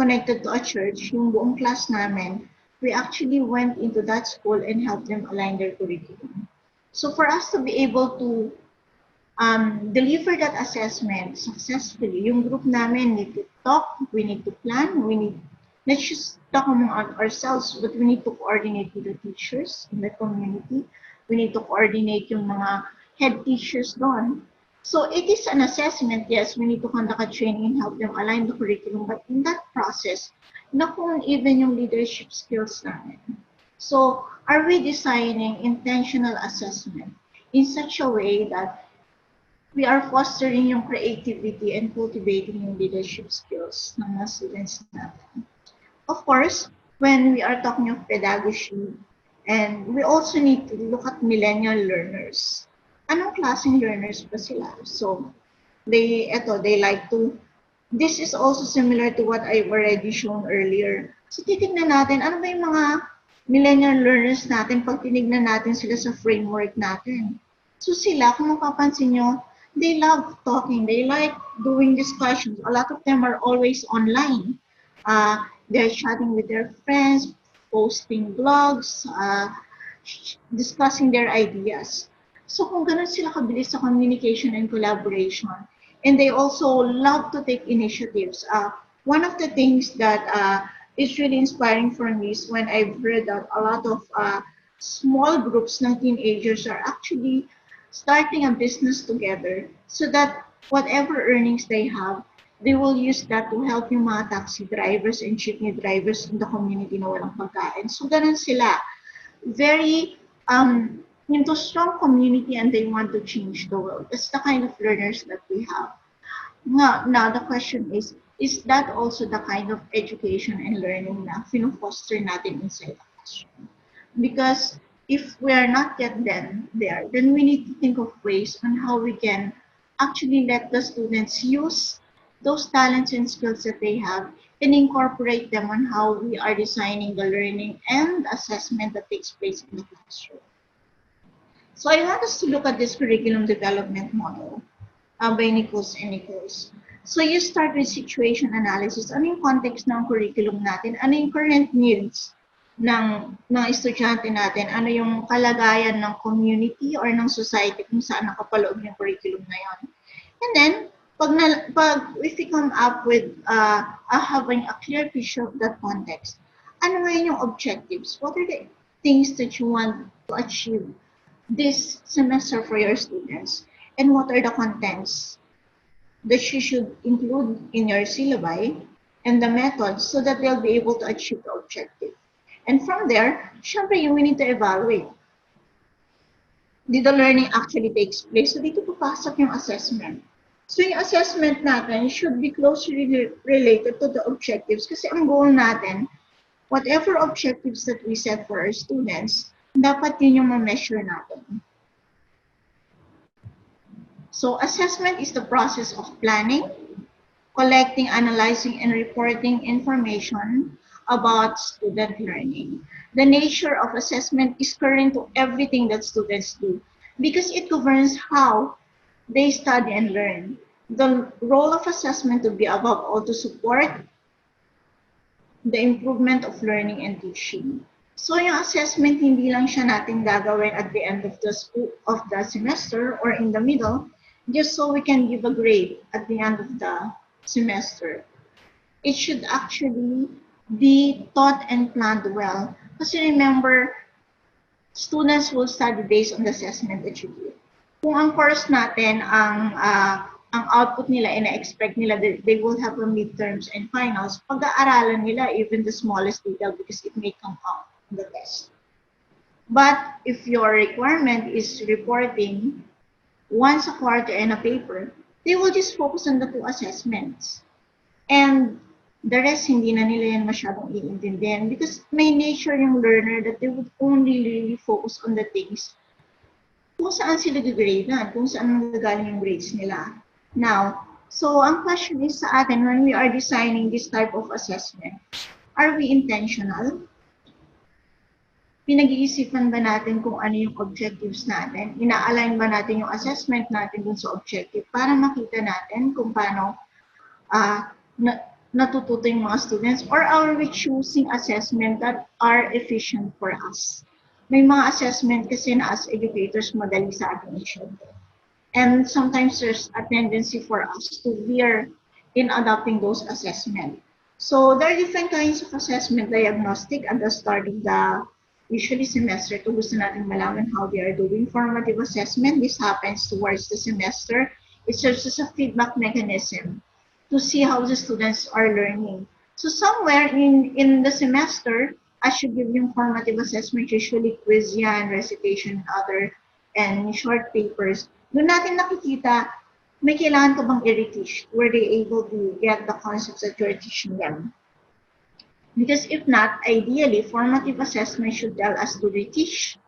[SPEAKER 7] connected to a church. Yung buong class namin we actually went into that school and helped them align their curriculum. So for us to be able to deliver that assessment successfully, yung group namin need to talk, we need to plan, we need not just talk among ourselves, but we need to coordinate with the teachers in the community. We need to coordinate yung mga head teachers doon. So it is an assessment, yes, we need to conduct a training and help them align the curriculum, but in that process, nakuha even yung leadership skills namin. So are we designing intentional assessment in such a way that we are fostering yung creativity and cultivating yung leadership skills ng mga students natin? Of course, when we are talking of pedagogy, and we also need to look at millennial learners. Anong klaseng learners ba sila? So, they like to, this is also similar to what I've already shown earlier. So, titignan natin, ano ba yung mga millennial learners natin pag tinignan natin sila sa framework natin? So, sila, kung mapapansin nyo, they love talking, they like doing discussions. A lot of them are always online. They're chatting with their friends, posting blogs, discussing their ideas. So kung ganun sila kabilis sa communication and collaboration, and they also love to take initiatives. One of the things that is really inspiring for me is when I've read that a lot of small groups ng teenagers are actually starting a business together so that whatever earnings they have, they will use that to help yung mga taxi drivers and jeepney drivers in the community na walang pagkain. So ganun sila. Very into strong community and they want to change the world. That's the kind of learners that we have. Now the question is that also the kind of education and learning na fino-foster natin inside the classroom? Because if we are not yet there, then we need to think of ways on how we can actually let the students use those talents and skills that they have and incorporate them on how we are designing the learning and assessment that takes place in the classroom. So I want us to look at this curriculum development model by Nichols and Nichols. So you start with situation analysis. Ano yung context ng curriculum natin? Ano yung current needs ng mga estudyante natin? Ano yung kalagayan ng community or ng society kung saan nakapaloob yung curriculum na yun? And then, if we come up with having a clear picture of that context, ano nga yung objectives? What are the things that you want to achieve this semester for your students? And what are the contents that you should include in your syllabi and the methods so that they'll be able to achieve the objective? And from there, syempre, we need to evaluate. Did the learning actually takes place? So dito papasok yung assessment. So yung assessment natin should be closely related to the objectives kasi ang goal natin, whatever objectives that we set for our students, dapat yun yung ma-measure natin. So assessment is the process of planning, collecting, analyzing, and reporting information about student learning. The nature of assessment is current to everything that students do because it governs how they study and learn. The role of assessment to be above all to support the improvement of learning and teaching. So yung assessment, hindi lang siya natin gagawin at the end of the semester or in the middle, just so we can give a grade at the end of the semester. It should actually be taught and planned well. Kasi remember, students will study based on the assessment that you give. Kung ang course natin, ang output nila, ina-expect nila that they will have a midterms and finals, pag-aaralan nila even the smallest detail because it may come out in the test. But if your requirement is reporting once a quarter in a paper, they will just focus on the two assessments. And the rest, hindi na nila yan masyadong iintindihan because may nature yung learner that they would only really focus on the things kung saan sila gigradean, kung saan magagaling yung grades nila. Now, so ang question is sa atin when we are designing this type of assessment, are we intentional? Pinag-iisipan ba natin kung ano yung objectives natin? Ina-align ba natin yung assessment natin dun sa objective para makita natin kung paano natututo yung mga students, or are we choosing assessment that are efficient for us? May mga assessment kasi na as educators madali sa ating issue. And sometimes there's a tendency for us to veer in adopting those assessments. So there are different kinds of assessment diagnostic at the start of the usually semester to gusto natin malaman how they are doing. Formative assessment, this happens towards the semester. It serves as a feedback mechanism to see how the students are learning. So somewhere in the semester, as you give yung formative assessment, usually quiz yan, recitation, and other, and short papers, doon natin nakikita, may kailangan ka bang i-reteach? Were they able to get the concepts that you're teaching them? Because if not, ideally, formative assessment should tell us to reteach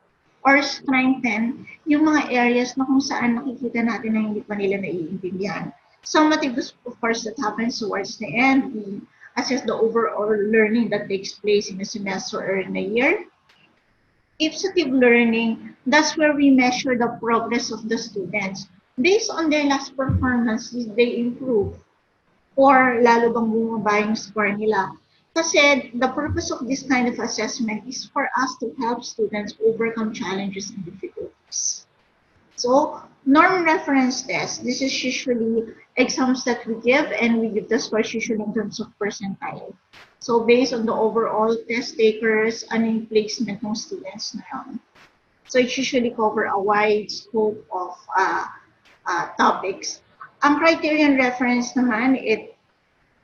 [SPEAKER 7] or strengthen yung mga areas na kung saan nakikita natin na hindi pa nila naiintindihan. Summative, of course, that happens towards the end. We assess the overall learning that takes place in a semester or in a year. Ipsative learning, that's where we measure the progress of the students. Based on their last performance, did they improve? Or lalo bang bumaba yung score nila? Kasi the purpose of this kind of assessment is for us to help students overcome challenges and difficulties. So, norm reference test, this is usually exams that we give, and we give the scores usually in terms of percentile. So, based on the overall test takers, ano yung placement ng students na yun. So, it usually cover a wide scope of topics. Ang criterion reference naman, it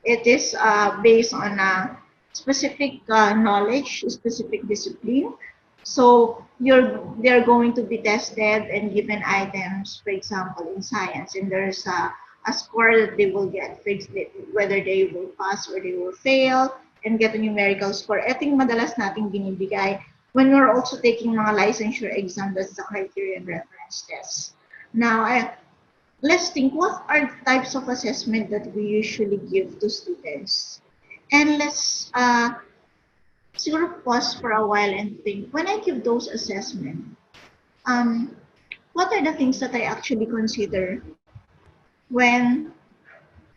[SPEAKER 7] is based on specific knowledge, specific discipline. So they're going to be tested and given items, for example, in science, and there's a score that they will get, whether they will pass or they will fail, and get a numerical score. Ito yung madalas nating binibigay when we're also taking mga licensure exam, that's the criterion reference test. Now, let's think, what are the types of assessment that we usually give to students? And let's sort of pause for a while and think, when I give those assessments, what are the things that I actually consider when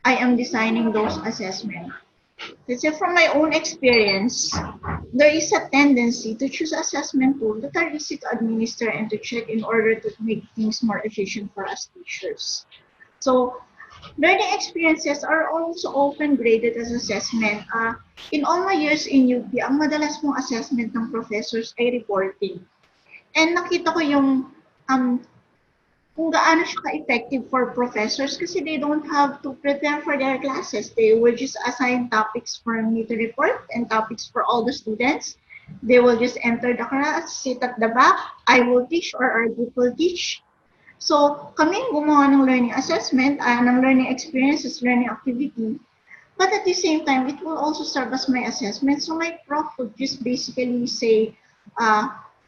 [SPEAKER 7] I am designing those assessments? Let's say from my own experience, there is a tendency to choose assessment tools that are easy to administer and to check in order to make things more efficient for us teachers. So learning experiences are also often graded as assessment. In all my years in UP, ang madalas mong assessment ng professors ay reporting. And nakita ko yung kung gaano siya ka-effective for professors kasi they don't have to prepare for their classes. They will just assign topics for me to report and topics for all the students. They will just enter the class, sit at the back, I will teach or our group will teach. So, kami gumawa ng learning assessment, ng learning experiences, learning activity. But at the same time, it will also serve as my assessment. So, my prof would just basically say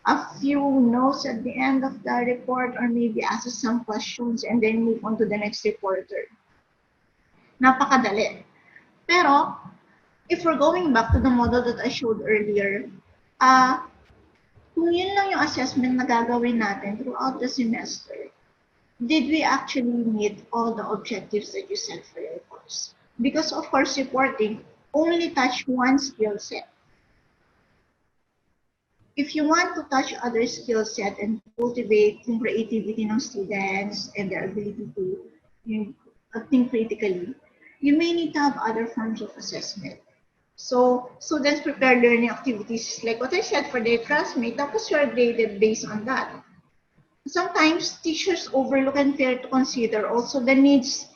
[SPEAKER 7] a few notes at the end of the report, or maybe ask us some questions and then move on to the next reporter. Napakadali. Pero, if we're going back to the model that I showed earlier, kung yun lang yung assessment na gagawin natin throughout the semester, did we actually meet all the objectives that you set for your course? Because of course, reporting only touch one skill set. If you want to touch other skill set and cultivate yung creativity ng students and their ability to think critically, you may need to have other forms of assessment. So students prepare learning activities like what I said for their classmate, tapos you are graded based on that. Sometimes teachers overlook and fail to consider also the needs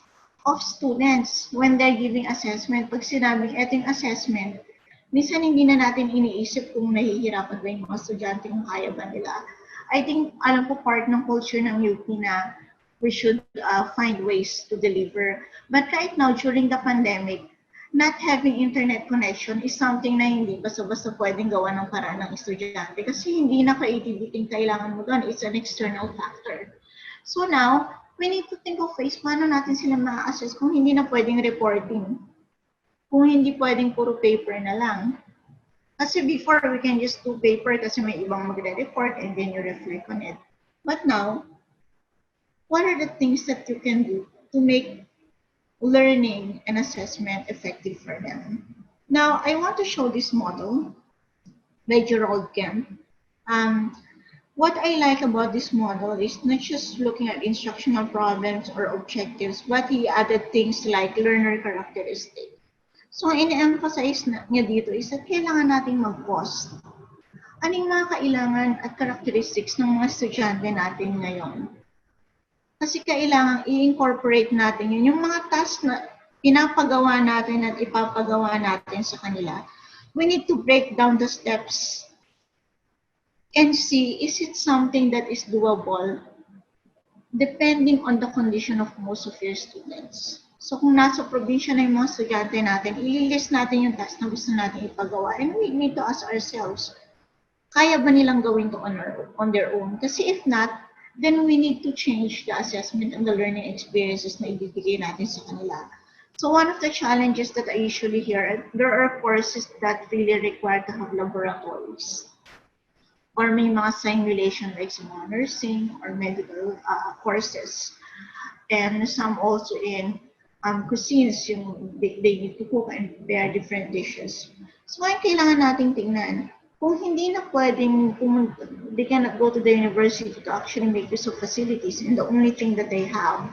[SPEAKER 7] of students when they're giving assessment. Pag sinabing eto yung assessment, minsan hindi na natin iniisip kung nahihirapan ba yung mga estudyante kung kaya ba nila. I think alam ko part ng culture ng UP na we should find ways to deliver. But right now, during the pandemic, not having internet connection is something na hindi basta-basta pwedeng gawa ng paraan ng estudyante kasi hindi na creativity kailangan mo doon. It's an external factor. So now, we need to think of ways paano natin sila ma-assess kung hindi na pwedeng reporting. Kung hindi pwedeng puro paper na lang. Kasi before, we can just do paper kasi may ibang magre-report and then you reflect on it. But now, what are the things that you can do to make learning and assessment effective for them. Now, I want to show this model by Gerald Kemp. What I like about this model is not just looking at instructional problems or objectives, but he added things like learner characteristics. So, ang in-emphasize niya dito is that kailangan nating mag-pause. Ano yung mga kailangan at characteristics ng mga estudyante natin ngayon? Kasi kailangan i-incorporate natin yun. Yung mga tasks na pinapagawa natin at ipapagawa natin sa kanila, we need to break down the steps and see, is it something that is doable depending on the condition of most of your students. So kung nasa probinsya na yung mga estudyante natin, i-list natin yung task na gusto natin ipagawa. And we need to ask ourselves, kaya ba nilang gawin to on their own? Kasi if not, then we need to change the assessment and the learning experiences na ibibigay natin sa kanila. So one of the challenges that I usually hear, there are courses that really require to have laboratories. Or may mga simulation like sa mga nursing or medical courses. And some also in cuisines, yung they need to cook and prepare different dishes. So ay kailangan nating tingnan. Kung hindi na pwedeng, they cannot go to the university to actually make use of facilities and the only thing that they have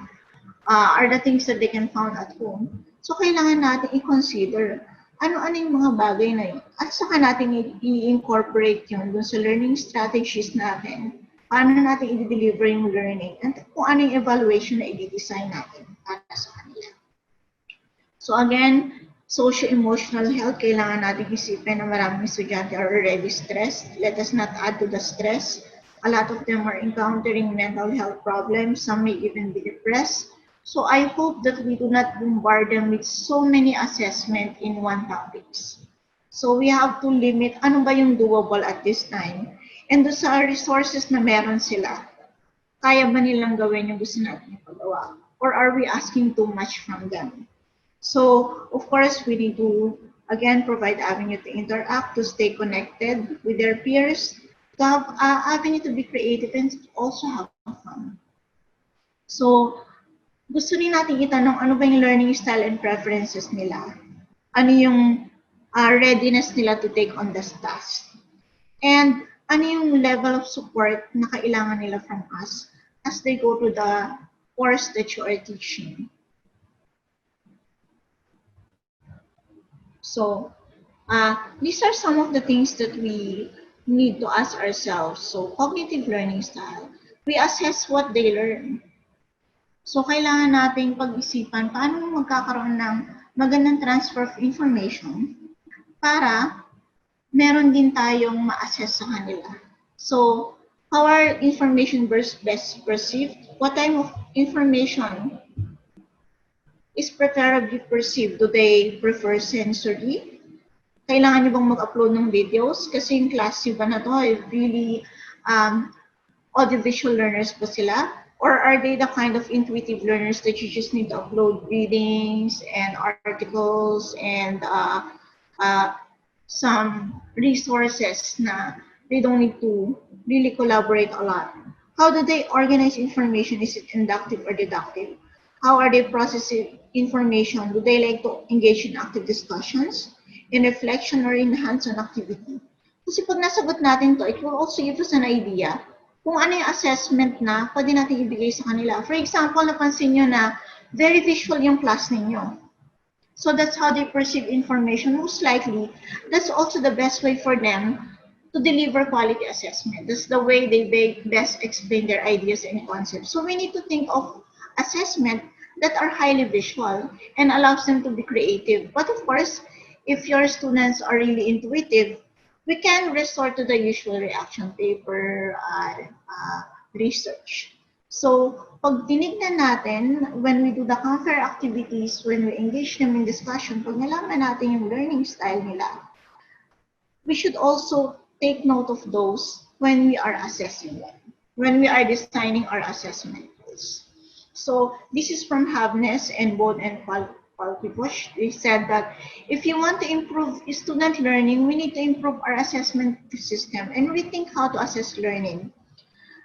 [SPEAKER 7] are the things that they can find at home. So kailangan natin i-consider ano-ano yung mga bagay na yun. At saka natin i-incorporate yun dun sa learning strategies natin. Paano natin i-deliver yung learning and kung ano yung evaluation na i-design natin para sa kanila. So again, socio-emotional health, kailangan natin isipin na maraming estudyante are already stressed. Let us not add to the stress. A lot of them are encountering mental health problems. Some may even be depressed. So I hope that we do not bombard them with so many assessments in one topics. So we have to limit ano ba yung doable at this time. And do sa resources na meron sila, kaya ba nilang gawin yung gusto natin ipagawa? Or are we asking too much from them? So of course, we need to, again, provide avenue to interact, to stay connected with their peers, to have avenue to be creative and also have fun. So gusto rin natin itanong ano ba yung learning style and preferences nila. Ano yung readiness nila to take on this task. And ano yung level of support na kailangan nila from us as they go to the course that you are teaching. So these are some of the things that we need to ask ourselves. So cognitive learning style, we assess what they learn. So, kailangan nating pag-isipan paano magkakaroon ng magandang transfer of information para meron din tayong ma-assess sa kanila. So, how are information best perceived? What type of information is preferably perceived? Do they prefer sensory? Kailangan nyo bang mag-upload ng videos? Kasi yung class ba na to, really audiovisual learners ba sila? Or are they the kind of intuitive learners that you just need to upload readings and articles and some resources na they don't need to really collaborate a lot? How do they organize information? Is it inductive or deductive? How are they processing information? Do they like to engage in active discussions, in reflection, or in hands-on activity? Kasi pag nasagot natin to, it will also give us an idea kung ano yung assessment na pwede natin ibigay sa kanila. For example, napansin nyo na very visual yung class ninyo. So that's how they perceive information. Most likely, that's also the best way for them to deliver quality assessment. That's the way they best explain their ideas and concepts. So we need to think of assessment that are highly visual and allows them to be creative. But of course, if your students are really intuitive, we can resort to the usual reaction paper research. So, pag tinignan natin, when we do the counter activities, when we engage them in discussion, pag nalaman natin yung learning style nila, we should also take note of those when we are assessing them, when we are designing our assessment tools. So, this is from Havnes and Bode and Push. They said that if you want to improve student learning, we need to improve our assessment system and rethink how to assess learning.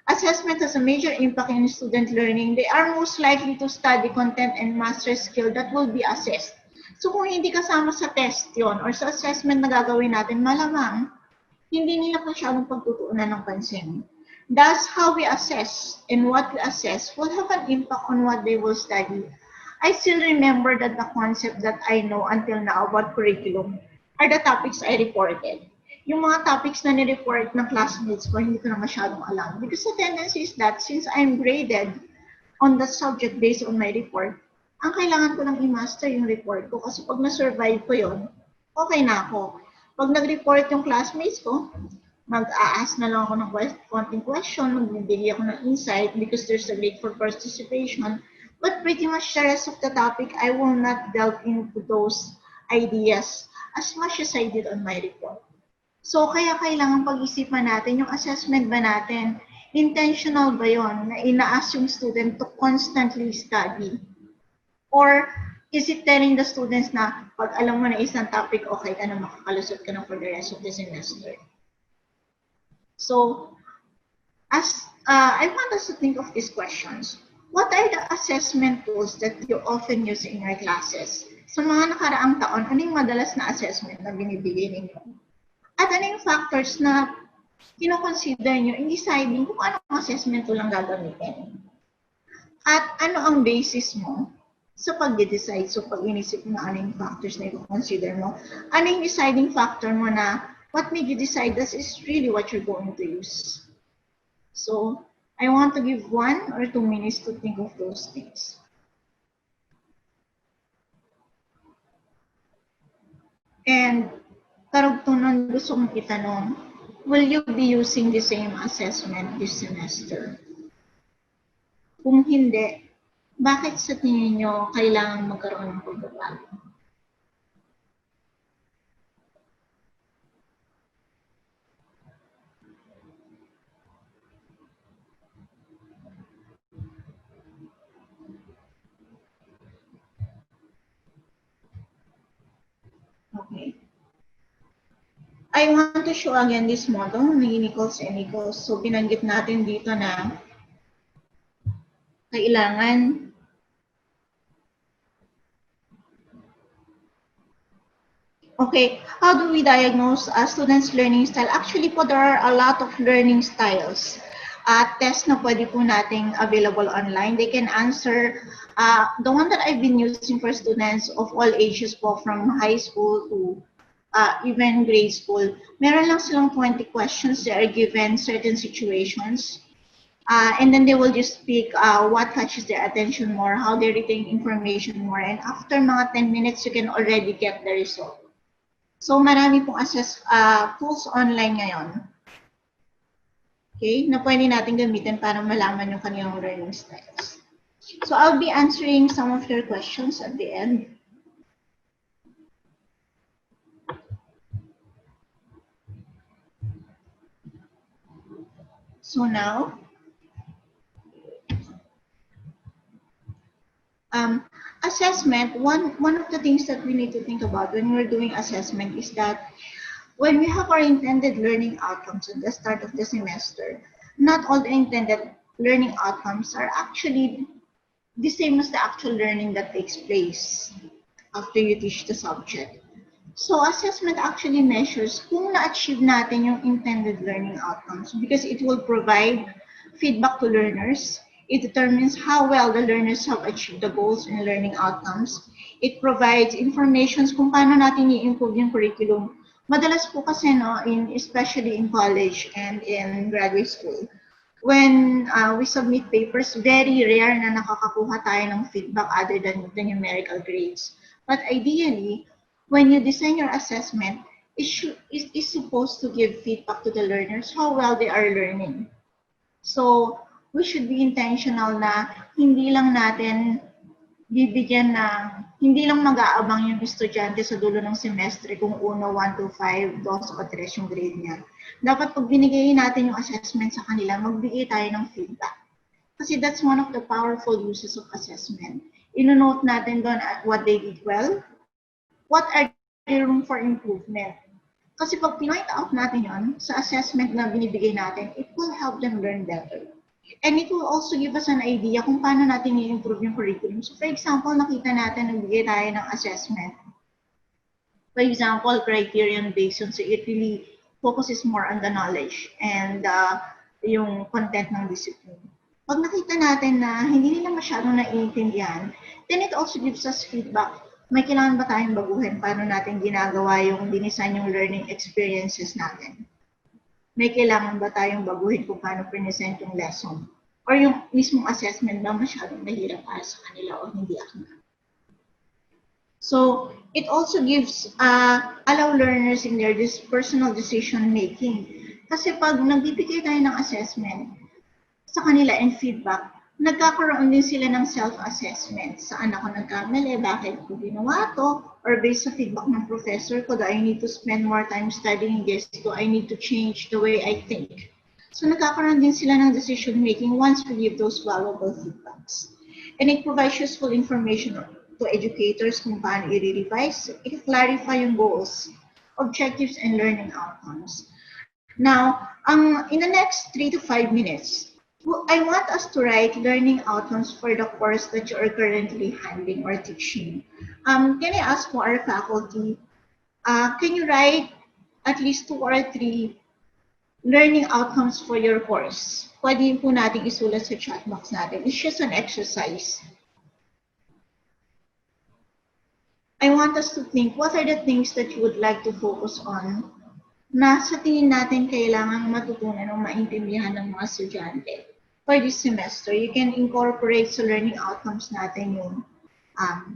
[SPEAKER 7] Assessment has a major impact in student learning. They are most likely to study content and master skill that will be assessed. So kung hindi kasama sa test yon or sa assessment na gagawin natin, malamang hindi nila masyadong pagtutuunan ng pansin. Thus, how we assess and what we assess will have an impact on what they will study. I still remember that the concept that I know until now about curriculum are the topics I reported. Yung mga topics na ni-report ng classmates ko, hindi ko na masyadong alam. Because the tendency is that since I'm graded on that subject based on my report, ang kailangan ko lang i-master yung report ko. Kasi pag na-survive ko yun, okay na ako. Pag nag-report yung classmates ko, mag-a-ask na lang ako ng konting question, magbibigay ako ng insight because there's a rate for participation. But pretty much the rest of the topic, I will not delve into those ideas as much as I did on my report. So, kaya kailangan pag-isipan natin yung assessment ba natin, intentional ba yon na ina-ask yung student to constantly study? Or is it telling the students na pag alam mo na isang topic, okay ka na makakalusot ka na for the rest of the semester? So, as I want us to think of these questions. What are the assessment tools that you often use in your classes? Sa mga nakaraang taon, ano yung madalas na assessment na binibigay ninyo? At ano yung factors na kinoconsider nyo in deciding kung anong assessment tool lang gagamitin? At ano ang basis mo sa pag-decide? So pag inisip mo ano yung factors na i-consider mo, ano yung deciding factor mo na what made you decide this is really what you're going to use? So I want to give 1 or 2 minutes to think of those things. And karugtungan gusto kong itanong, will you be using the same assessment this semester? Kung hindi, bakit sa tingin nyo kailangan magkaroon ng pagbabago? Okay. I want to show again this model ng Nichols and Nichols. So, binanggit natin dito na kailangan okay, how do we diagnose a student's learning style? Actually po, there are a lot of learning styles. Test na pwede po nating available online. They can answer, the one that I've been using for students of all ages po, from high school to even grade school, meron lang silang 20 questions. They are given certain situations. And then they will just pick what catches their attention more, how they retain information more. And after mga 10 minutes, you can already get the result. So marami pong tools online ngayon. Okay, na pwede natin gamitin para malaman yung kanilang learning styles. So I'll be answering some of your questions at the end. So now, assessment, one of the things that we need to think about when we're doing assessment is that when we have our intended learning outcomes at the start of the semester, not all the intended learning outcomes are actually the same as the actual learning that takes place after you teach the subject. So assessment actually measures kung na-achieve natin yung intended learning outcomes because it will provide feedback to learners. It determines how well the learners have achieved the goals and learning outcomes. It provides information kung paano natin i-improve yung curriculum. Madalas po kasi, no, especially in college and in graduate school, when we submit papers, very rare na nakakakuha tayo ng feedback other than the numerical grades. But ideally, when you design your assessment, it is supposed to give feedback to the learners how well they are learning. So we should be intentional na hindi lang natin bibigyan ng, hindi lang mag-aabang yung estudyante sa dulo ng semestre kung 1, 1, 2, 5, 2, o 3 yung grade niya. Dapat pag binigay natin yung assessment sa kanila, magbigay tayo ng feedback. Kasi that's one of the powerful uses of assessment. Ino-note natin doon at what they did well, what are the room for improvement. Kasi pag pinpoint out natin yon sa assessment na binibigay natin, it will help them learn better. And it will also give us an idea kung paano natin i-improve yung curriculum. So for example, nakita natin nagbigay tayo ng assessment. For example, criterion based on, so it really focuses more on the knowledge and yung content ng discipline. Pag nakita natin na hindi nila masyadong naiintindihan, then it also gives us feedback. May kailangan ba tayong baguhin? Paano natin ginagawa yung dinisign yung learning experiences natin? May kailangan ba tayong baguhin kung paano present yung lesson? Or yung mismong assessment ba masyadong mahirap para sa kanila o hindi ako? So it also gives, allow learners in their personal decision making. Kasi pag nagbibigay tayo ng assessment sa kanila and feedback, nagkakaroon din sila ng self-assessment. Saan ako nagkamali, bakit ko ginawa to, or based sa feedback ng professor ko, do I need to spend more time studying this, do I need to change the way I think. So nagkakaroon din sila ng decision making once we give those valuable feedbacks. And it provides useful information to educators kung paano i-revise, i-clarify yung goals, objectives, and learning outcomes. Now, in the next 3 to 5 minutes, I want us to write learning outcomes for the course that you are currently handling or teaching. Can I ask for our faculty, can you write at least 2 or 3 learning outcomes for your course? Pwede po natin isulat sa chat box natin. It's just an exercise. I want us to think, what are the things that you would like to focus on na sa tingin natin kailangang matutunan o maintindihan ng mga estudyante for this semester? You can incorporate sa learning outcomes natin yung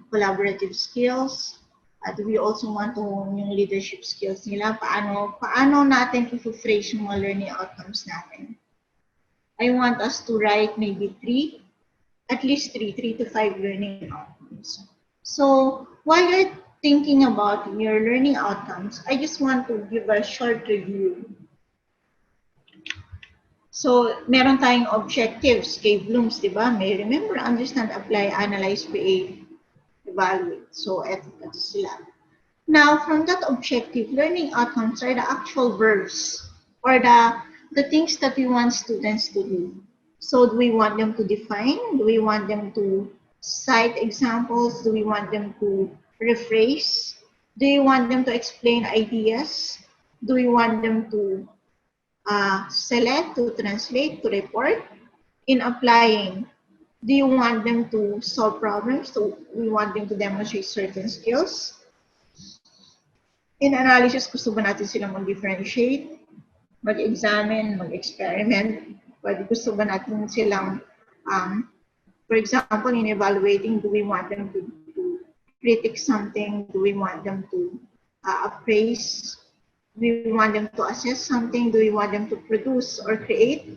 [SPEAKER 7] collaborative skills. Do we also want to hone yung leadership skills nila? Paano natin i-phrase yung mga learning outcomes natin? I want us to write maybe 3, at least 3 to 5 learning outcomes. So while you're thinking about your learning outcomes, I just want to give a short review. So meron tayong objectives, kay Bloom's, di ba? May remember, understand, apply, analyze, create, evaluate. So ito sila. Now, from that objective, learning outcomes are the actual verbs or the things that we want students to do. So do we want them to define? Do we want them to cite examples? Do we want them to rephrase? Do you want them to explain ideas? Do we want them to select, to translate, to report? In applying, do you want them to solve problems? Do we want them to demonstrate certain skills? In analysis, gusto ba natin silang mag-differentiate, mag-examine, mag-experiment? Pwede gusto ba natin silang, for example, in evaluating, do we want them to critique something? Do we want them to appraise? Do we want them to assess something? Do we want them to produce or create?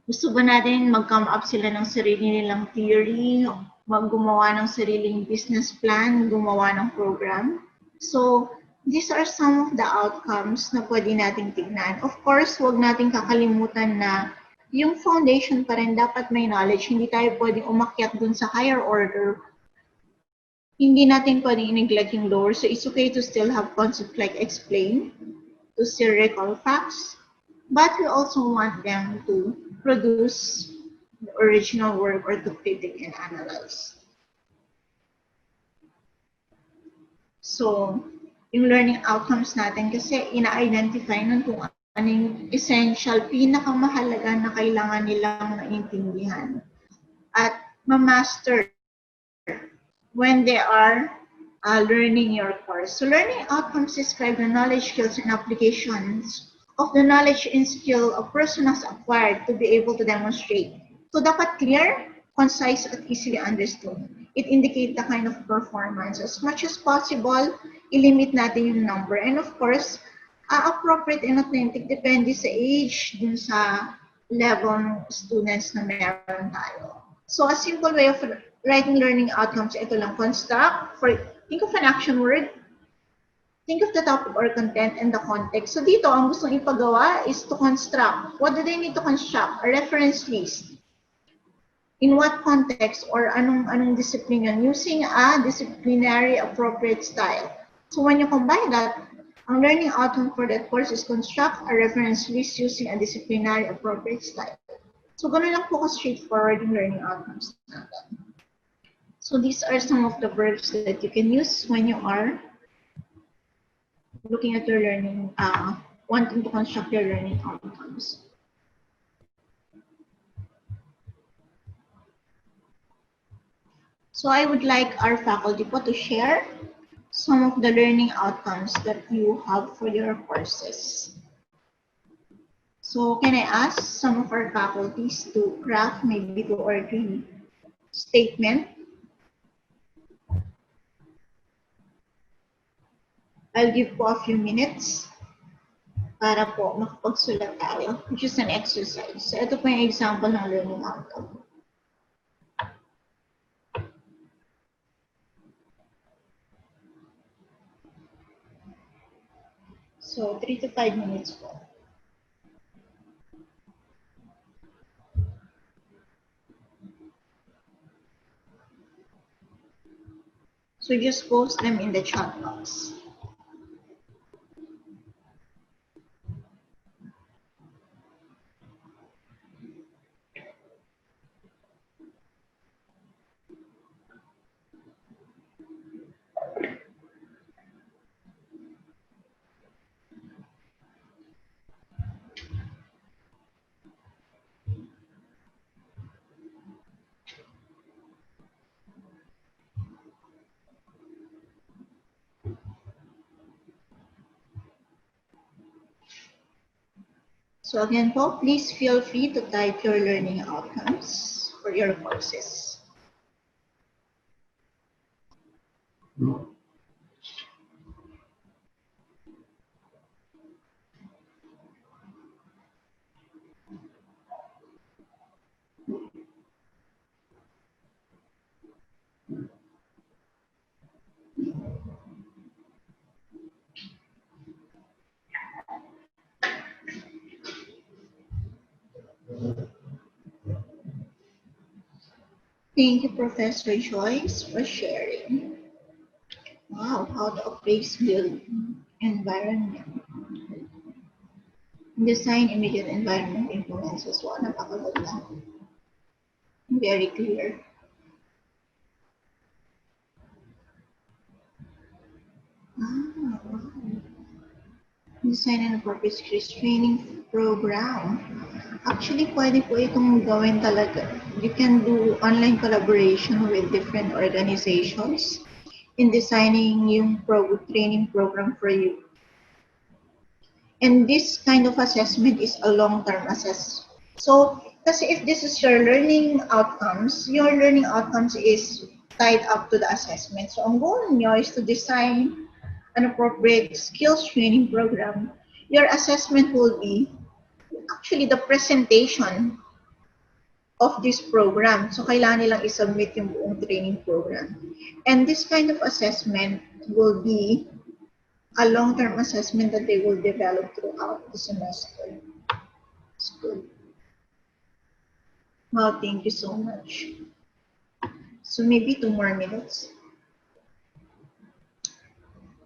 [SPEAKER 7] Gusto ba natin mag-come up sila ng sarili nilang theory, gumawa ng sariling business plan, gumawa ng program? So, these are some of the outcomes na pwede nating tignan. Of course, huwag nating kakalimutan na yung foundation pa rin dapat may knowledge. Hindi tayo pwedeng umakyat dun sa higher order. Hindi natin pwedeng i-neglect yung lower. So, it's okay to still have concepts like explain, to still recall facts, but we also want them to produce the original work or to critique and analyze. So, yung learning outcomes natin kasi ina-identify nun kung anong essential, pinakamahalaga na kailangan nilang maintindihan at ma-master when they are learning your course. So learning outcomes describe the knowledge, skills, and applications of the knowledge and skill a person has acquired to be able to demonstrate. So dapat clear, concise, at easily understood. It indicates the kind of performance. As much as possible, ilimit natin yung number. And of course, appropriate and authentic depende sa age, dun sa level ng students na meron tayo. So a simple way of writing learning outcomes, ito lang, construct. Think of an action word, think of the topic or content and the context. So dito, ang gustong ipagawa is to construct. What do they need to construct? A reference list. In what context or anong discipline yun? Using a disciplinary appropriate style. So when you combine that, ang learning outcome for that course is construct a reference list using a disciplinary appropriate style. So, ganun lang po ka-straightforward yung learning outcomes natin. So, these are some of the verbs that you can use when you are looking at your learning, wanting to construct your learning outcomes. So I would like our faculty po to share some of the learning outcomes that you have for your courses. So can I ask some of our faculties to craft maybe 2 or 3 statement? I'll give po a few minutes para po makapagsulat tayo, which is an exercise. So ito po yung example ng learning outcome. So 3 to 5 minutes po. So just post them in the chat box. So again po, please feel free to type your learning outcomes for your courses. Thank you, Professor Joyce, for sharing. Wow, how to appraise build environment. Design immediate environment influences. Wow, napakaganda. Very clear. Wow. Design and appropriate skills training program. Actually, pwede po itong gawin talaga. You can do online collaboration with different organizations in designing yung training program for you. And this kind of assessment is a long-term assessment. So, kasi if this is your learning outcomes is tied up to the assessment. So, ang goal nyo is to design an appropriate skills training program. Your assessment will be actually the presentation of this program. So, kailangan nilang isubmit yung buong training program. And this kind of assessment will be a long-term assessment that they will develop throughout the semester. It's good. Wow, thank you so much. So, maybe 2 more minutes.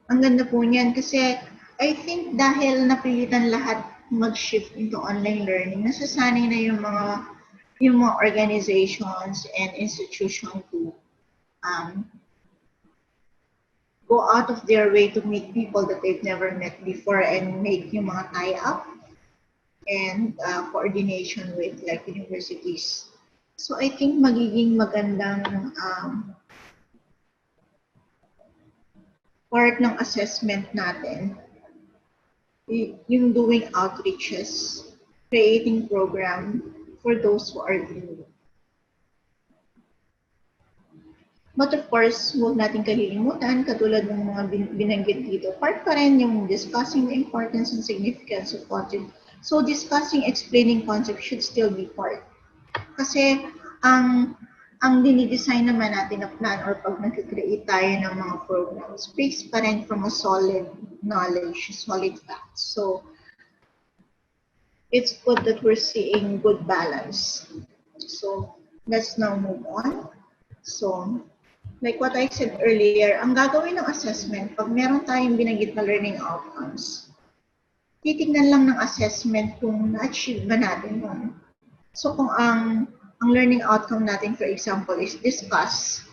[SPEAKER 7] Ang ganda po niyan kasi I think dahil napilitan lahat mag-shift into online learning, nasasanay na yung mga organizations and institutions to go out of their way to meet people that they've never met before and make yung mga tie-up and coordination with like universities. So I think magiging magandang part ng assessment natin yung doing outreaches, creating program for those who are new. But of course, huwag natin kalilimutan, katulad ng mga binanggit dito, part pa rin yung discussing the importance and significance of concept. So discussing, explaining concept should still be part. Kasi ang dinidesign naman natin na plan or pag nag-create tayo ng mga programs, based pa rin from a solid knowledge, solid facts. So it's good that we're seeing good balance. So let's now move on. So like what I said earlier, ang gagawin ng assessment, pag meron tayong binanggit na learning outcomes, titignan lang ng assessment kung na-achieve ba natin yun. So kung ang learning outcome natin, for example, is discuss,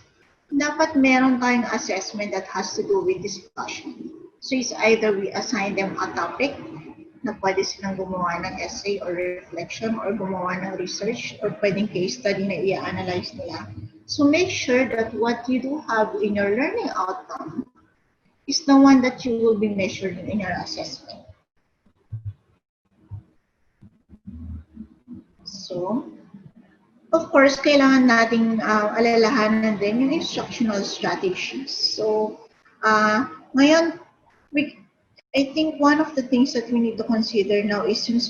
[SPEAKER 7] dapat meron tayong assessment that has to do with discussion. So it's either we assign them a topic na pwede silang gumawa ng essay or reflection or gumawa ng research or pwedeng case study na i-analyze nila. So make sure that what you do have in your learning outcome is the one that you will be measuring in your assessment. So, of course, kailangan nating alalahanan din yung instructional strategies. So, ngayon, I think one of the things that we need to consider now is yung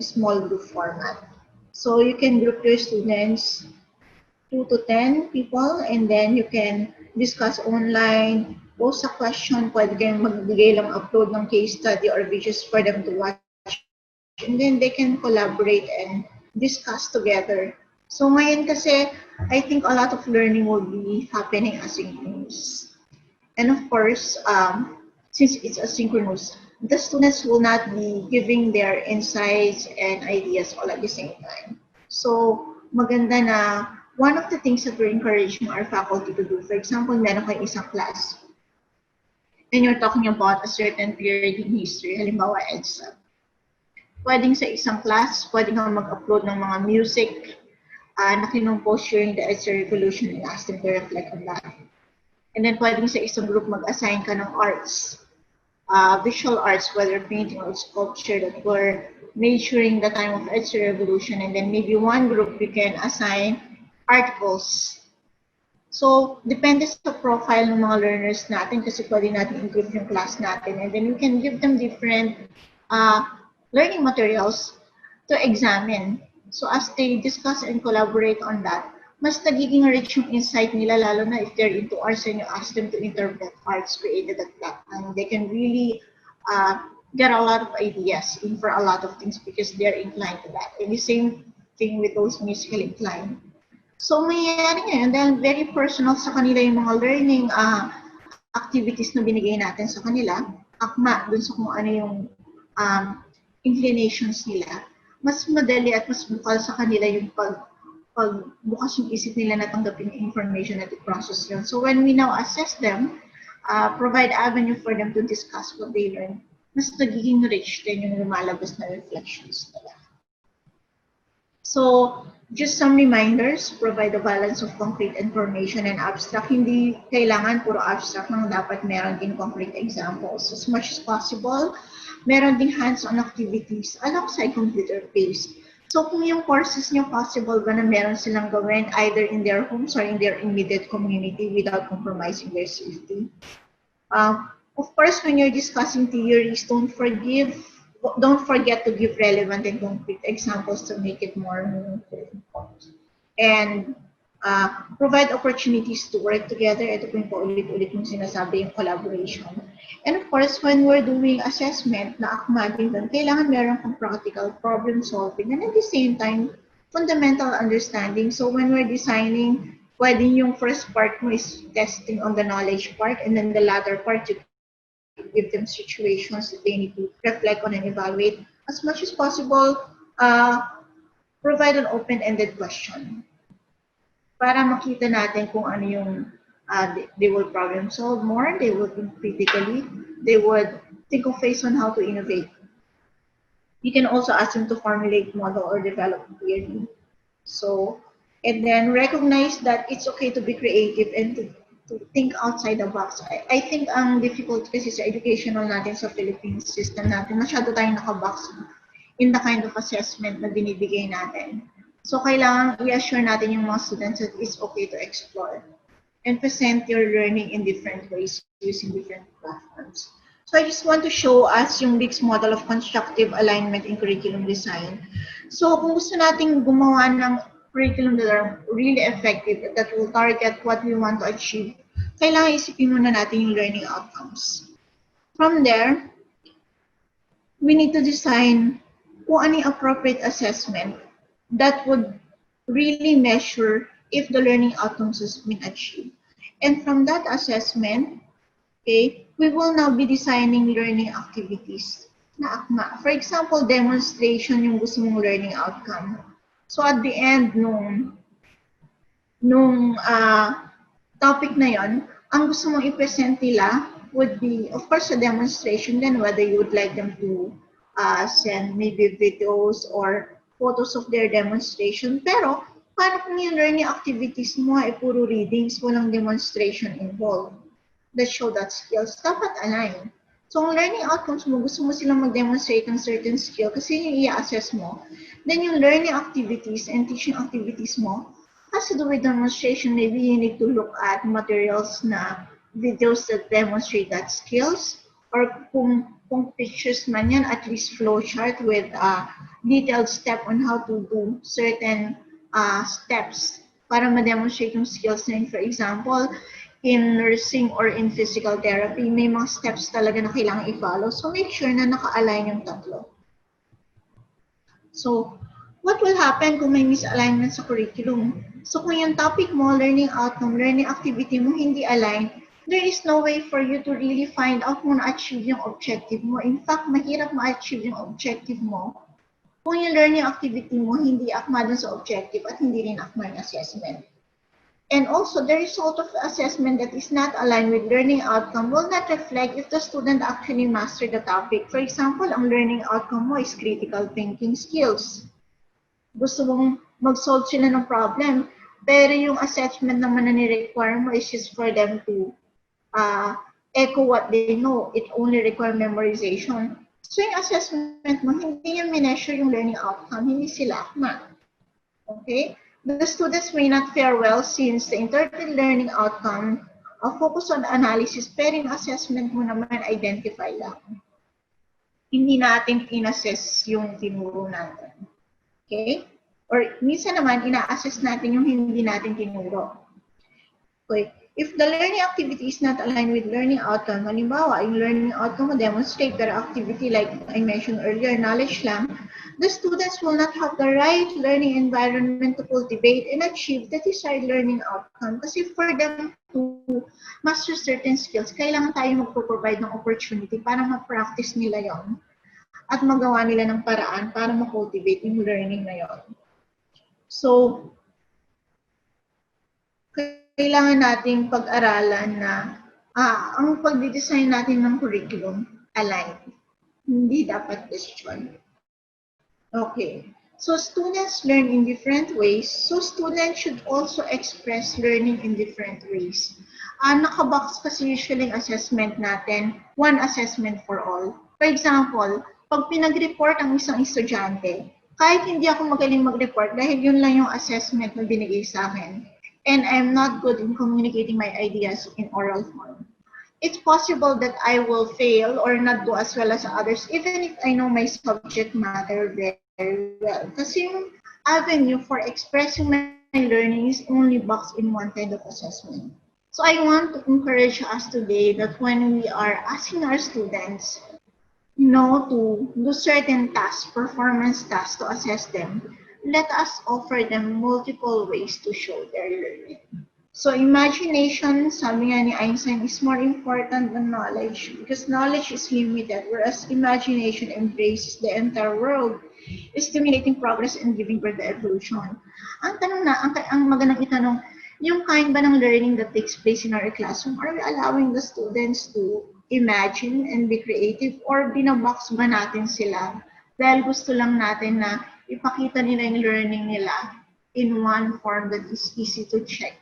[SPEAKER 7] small group format. So, you can group your students 2 to 10 people and then you can discuss online, post a question, pwede kayong magbigay lang upload ng case study or videos for them to watch. And then they can collaborate and discuss together. So ngayon kasi, I think a lot of learning will be happening asynchronous. And of course, since it's asynchronous, the students will not be giving their insights and ideas all at the same time. So maganda na one of the things that we're encouraging our faculty to do, for example, meron kayong isang class, and you're talking about a certain period in history, halimbawa EDSA. Pwedeng sa isang class, pwedeng kang mag-upload ng mga music na kinumpose during the EDSA revolution and ask them to reflect on that. And then pwedeng sa isang group mag-assign ka ng arts, visual arts, whether painting or sculpture that were made during the time of EDSA revolution. And then maybe one group you can assign articles. So, depende sa profile ng mga learners natin kasi pwede natin i-group yung class natin. And then we can give them different learning materials to examine. So as they discuss and collaborate on that, mas nagiging rich yung insight nila, lalo na if they're into arts and you ask them to interpret arts created at that time. They can really get a lot of ideas in for a lot of things because they're inclined to that. And the same thing with those musical inclined. So mayroon ngayon, dahil very personal sa kanila yung mga learning activities na binigay natin sa kanila, akma dun sa kung ano yung inclinations nila, mas madali at mas bukal sa kanila yung pagbukas yung isip nila na tanggapin yung information at i-process yun. So when we now assess them, provide avenue for them to discuss what they learn, mas nagiging rich din yung lumalabas na reflections nila. So, just some reminders, provide a balance of concrete information and abstract. Hindi kailangan puro abstract nang dapat meron din concrete examples. As much as possible, meron din hands-on activities alongside computer-based. So kung yung courses nyo possible ba na meron silang gawin either in their homes or in their immediate community without compromising their safety. Of course, when you're discussing theories, don't forget to give relevant and concrete examples to make it more meaningful. And provide opportunities to work together. Ito po yung paulit-ulit yung sinasabi, yung collaboration. And of course, when we're doing assessment na akma din doon, kailangan meron kang practical problem solving and at the same time, fundamental understanding. So when we're designing, pwedeng yung first part mo is testing on the knowledge part and then the latter part, you give them situations that they need to reflect on and evaluate. As much as possible, provide an open-ended question para makita natin kung ano yung they will problem solve more, they will think critically, they would think of ways on how to innovate. You can also ask them to formulate model or develop theory. So, and then recognize that it's okay to be creative and to think outside the box. I think ang difficult kasi sa educational natin sa Philippine system natin, masyado tayong nakabox in the kind of assessment na binibigay natin. So, kailangan i-assure natin yung mga students that it's okay to explore and present your learning in different ways using different platforms. So, I just want to show us yung mixed model of constructive alignment in curriculum design. So, kung gusto nating gumawa ng curriculum that are really effective, that will target what we want to achieve, kailangan isipin muna natin yung learning outcomes. From there, we need to design kung ano yung appropriate assessment that would really measure if the learning outcomes has been achieved. And from that assessment, okay, we will now be designing learning activities na akma. For example, demonstration yung gusto mong learning outcome. So at the end nung topic na yon, ang gusto mong i-present nila would be, of course, a demonstration then whether you would like them to send maybe videos or photos of their demonstration. Pero, paano kung yung learning activities mo ay puro readings, walang demonstration involved? That show that skills, dapat align. So, ang learning outcomes mo, gusto mo silang mag-demonstrate ng certain skill kasi yun yung i-assess mo. Then, yung learning activities and teaching activities mo has to do with demonstration. Maybe you need to look at materials na videos that demonstrate that skills, or kung pictures man yan, at least flowchart with a detailed step on how to do certain steps para ma-demonstrate yung skills na yun. For example, in nursing or in physical therapy, may mga steps talaga na kailangan i-follow. So make sure na naka-align yung tatlo. So, what will happen kung may misalignment sa curriculum? So kung yung topic mo, learning outcome, learning activity mo hindi align, there is no way for you to really find out kung na-achieve yung objective mo. In fact, mahirap ma-achieve yung objective mo kung yung learning activity mo hindi akma dun sa objective at hindi rin akma yung assessment. And also, the result of the assessment that is not aligned with learning outcome will not reflect if the student actually mastered the topic. For example, ang learning outcome mo is critical thinking skills. Gusto mong mag-solve sila ng problem, pero yung assessment naman na ni-require mo is just for them to echo what they know. It only require memorization. So yung assessment mo, hindi yung measure yung learning outcome, hindi sila akma. Okay? The students may not fare well since the intended learning outcome focus on analysis, pero yung assessment mo naman identify lang. Hindi natin in-assess yung tinuro natin. Okay? Or minsan naman, ina-assess natin yung hindi natin tinuro. Okay. If the learning activity is not aligned with learning outcome, halimbawa, yung learning outcome mo demonstrate their activity like I mentioned earlier, knowledge lang, the students will not have the right learning environment to cultivate and achieve the desired learning outcome. Kasi for them to master certain skills, kailangan tayo magpo-provide ng opportunity para ma-practice nila yon at magawa nila ng paraan para ma-cultivate yung learning na yon. So, kailangan nating pag-aralan na ang pag-design natin ng curriculum aligned. Hindi dapat question. Okay. So students learn in different ways. So students should also express learning in different ways. Nakabox kasi usually ang assessment natin, one assessment for all. For example, pag pinag-report ang isang estudyante, kahit hindi ako magaling mag-report dahil yun lang yung assessment na binigay sa akin, and I'm not good in communicating my ideas in oral form, it's possible that I will fail or not do as well as others, even if I know my subject matter very well. Kasi yung avenue for expressing my learning is only boxed in one kind of assessment. So I want to encourage us today that when we are asking our students, to do certain tasks, performance tasks to assess them, let us offer them multiple ways to show their learning. So imagination, sabi nga ni Einstein, is more important than knowledge because knowledge is limited, whereas imagination embraces the entire world, stimulating progress and giving birth to evolution. Ang tanong na, ang magandang itanong, yung kind ba ng learning that takes place in our classroom, are we allowing the students to imagine and be creative, or binabox ba natin sila dahil gusto lang natin na ipakita nila yung learning nila in one form that is easy to check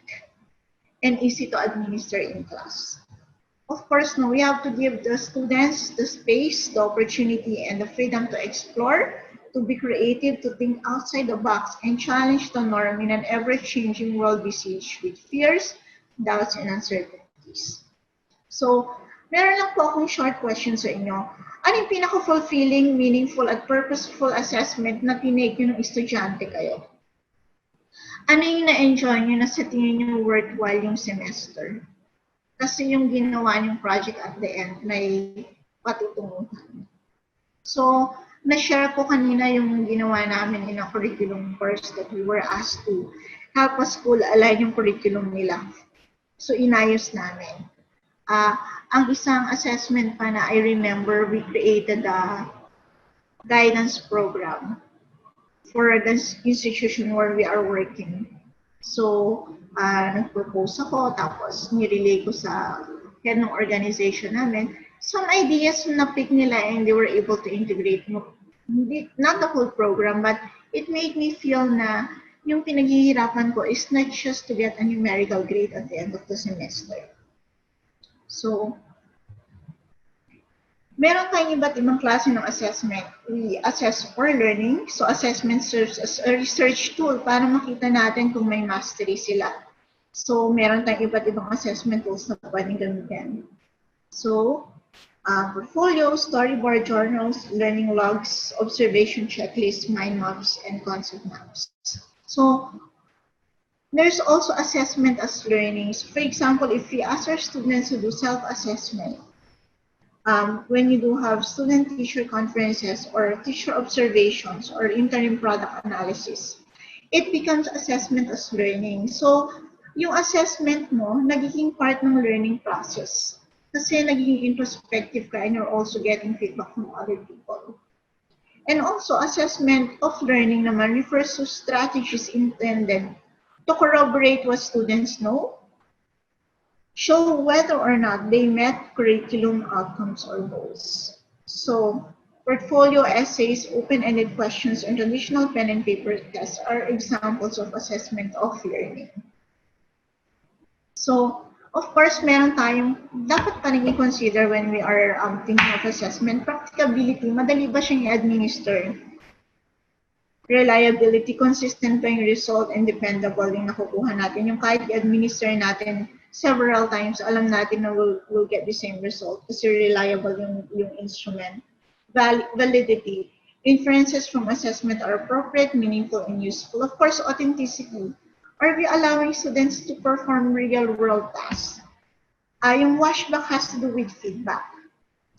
[SPEAKER 7] and easy to administer in class. Of course, no, we have to give the students the space, the opportunity, and the freedom to explore, to be creative, to think outside the box, and challenge the norm in an ever-changing world besieged with fears, doubts, and uncertainties. So, meron lang po akong short question sa inyo. Ano yung pinaka-fulfilling, meaningful, at purposeful assessment na tinake nyo ng estudyante kayo? Ano yung na-enjoy nyo na sa tingin nyo worthwhile yung semester? Kasi yung ginawa yung project at the end may patutunguhan. So, na-share ko kanina yung ginawa namin in a curriculum course that we were asked to help a school align yung curriculum nila. So, inayos namin. Ang isang assessment pa na I remember, we created a guidance program for the institution where we are working. So, nag-propose ako, tapos nirelay ko sa head ng organization namin. Some ideas na pick nila and they were able to integrate, not the whole program, but it made me feel na yung pinaghihirapan ko is not just to get a numerical grade at the end of the semester. So, meron tayong iba't ibang klase ng assessment. We assess for learning. So, assessment serves as a research tool para makita natin kung may mastery sila. So, meron tayong iba't ibang assessment tools na pwedeng gamitin. So, portfolio, storyboard journals, learning logs, observation checklists, mind maps, and concept maps. So, there's also assessment as learnings. For example, if we ask our students to do self-assessment, when you do have student-teacher conferences or teacher observations or interim product analysis, it becomes assessment as learning. So, yung assessment mo, nagiging part ng learning process. Kasi nagiging introspective ka and you're also getting feedback from other people. And also, assessment of learning naman refers to strategies intended to corroborate what students know, show whether or not they met curriculum outcomes or goals. So, portfolio essays, open-ended questions, and traditional pen and paper tests are examples of assessment of learning. So, of course, meron tayong dapat pa rin i-consider when we are thinking of assessment. Practicability, madali ba siyang i-administer? Reliability, consistent ba yung result, and dependable yung nakukuha natin. Yung kahit i-administer natin several times, alam natin na we'll get the same result kasi reliable yung instrument. Validity, inferences from assessment are appropriate, meaningful, and useful. Of course, authenticity. Are we allowing students to perform real-world tasks? Yung washback has to do with feedback.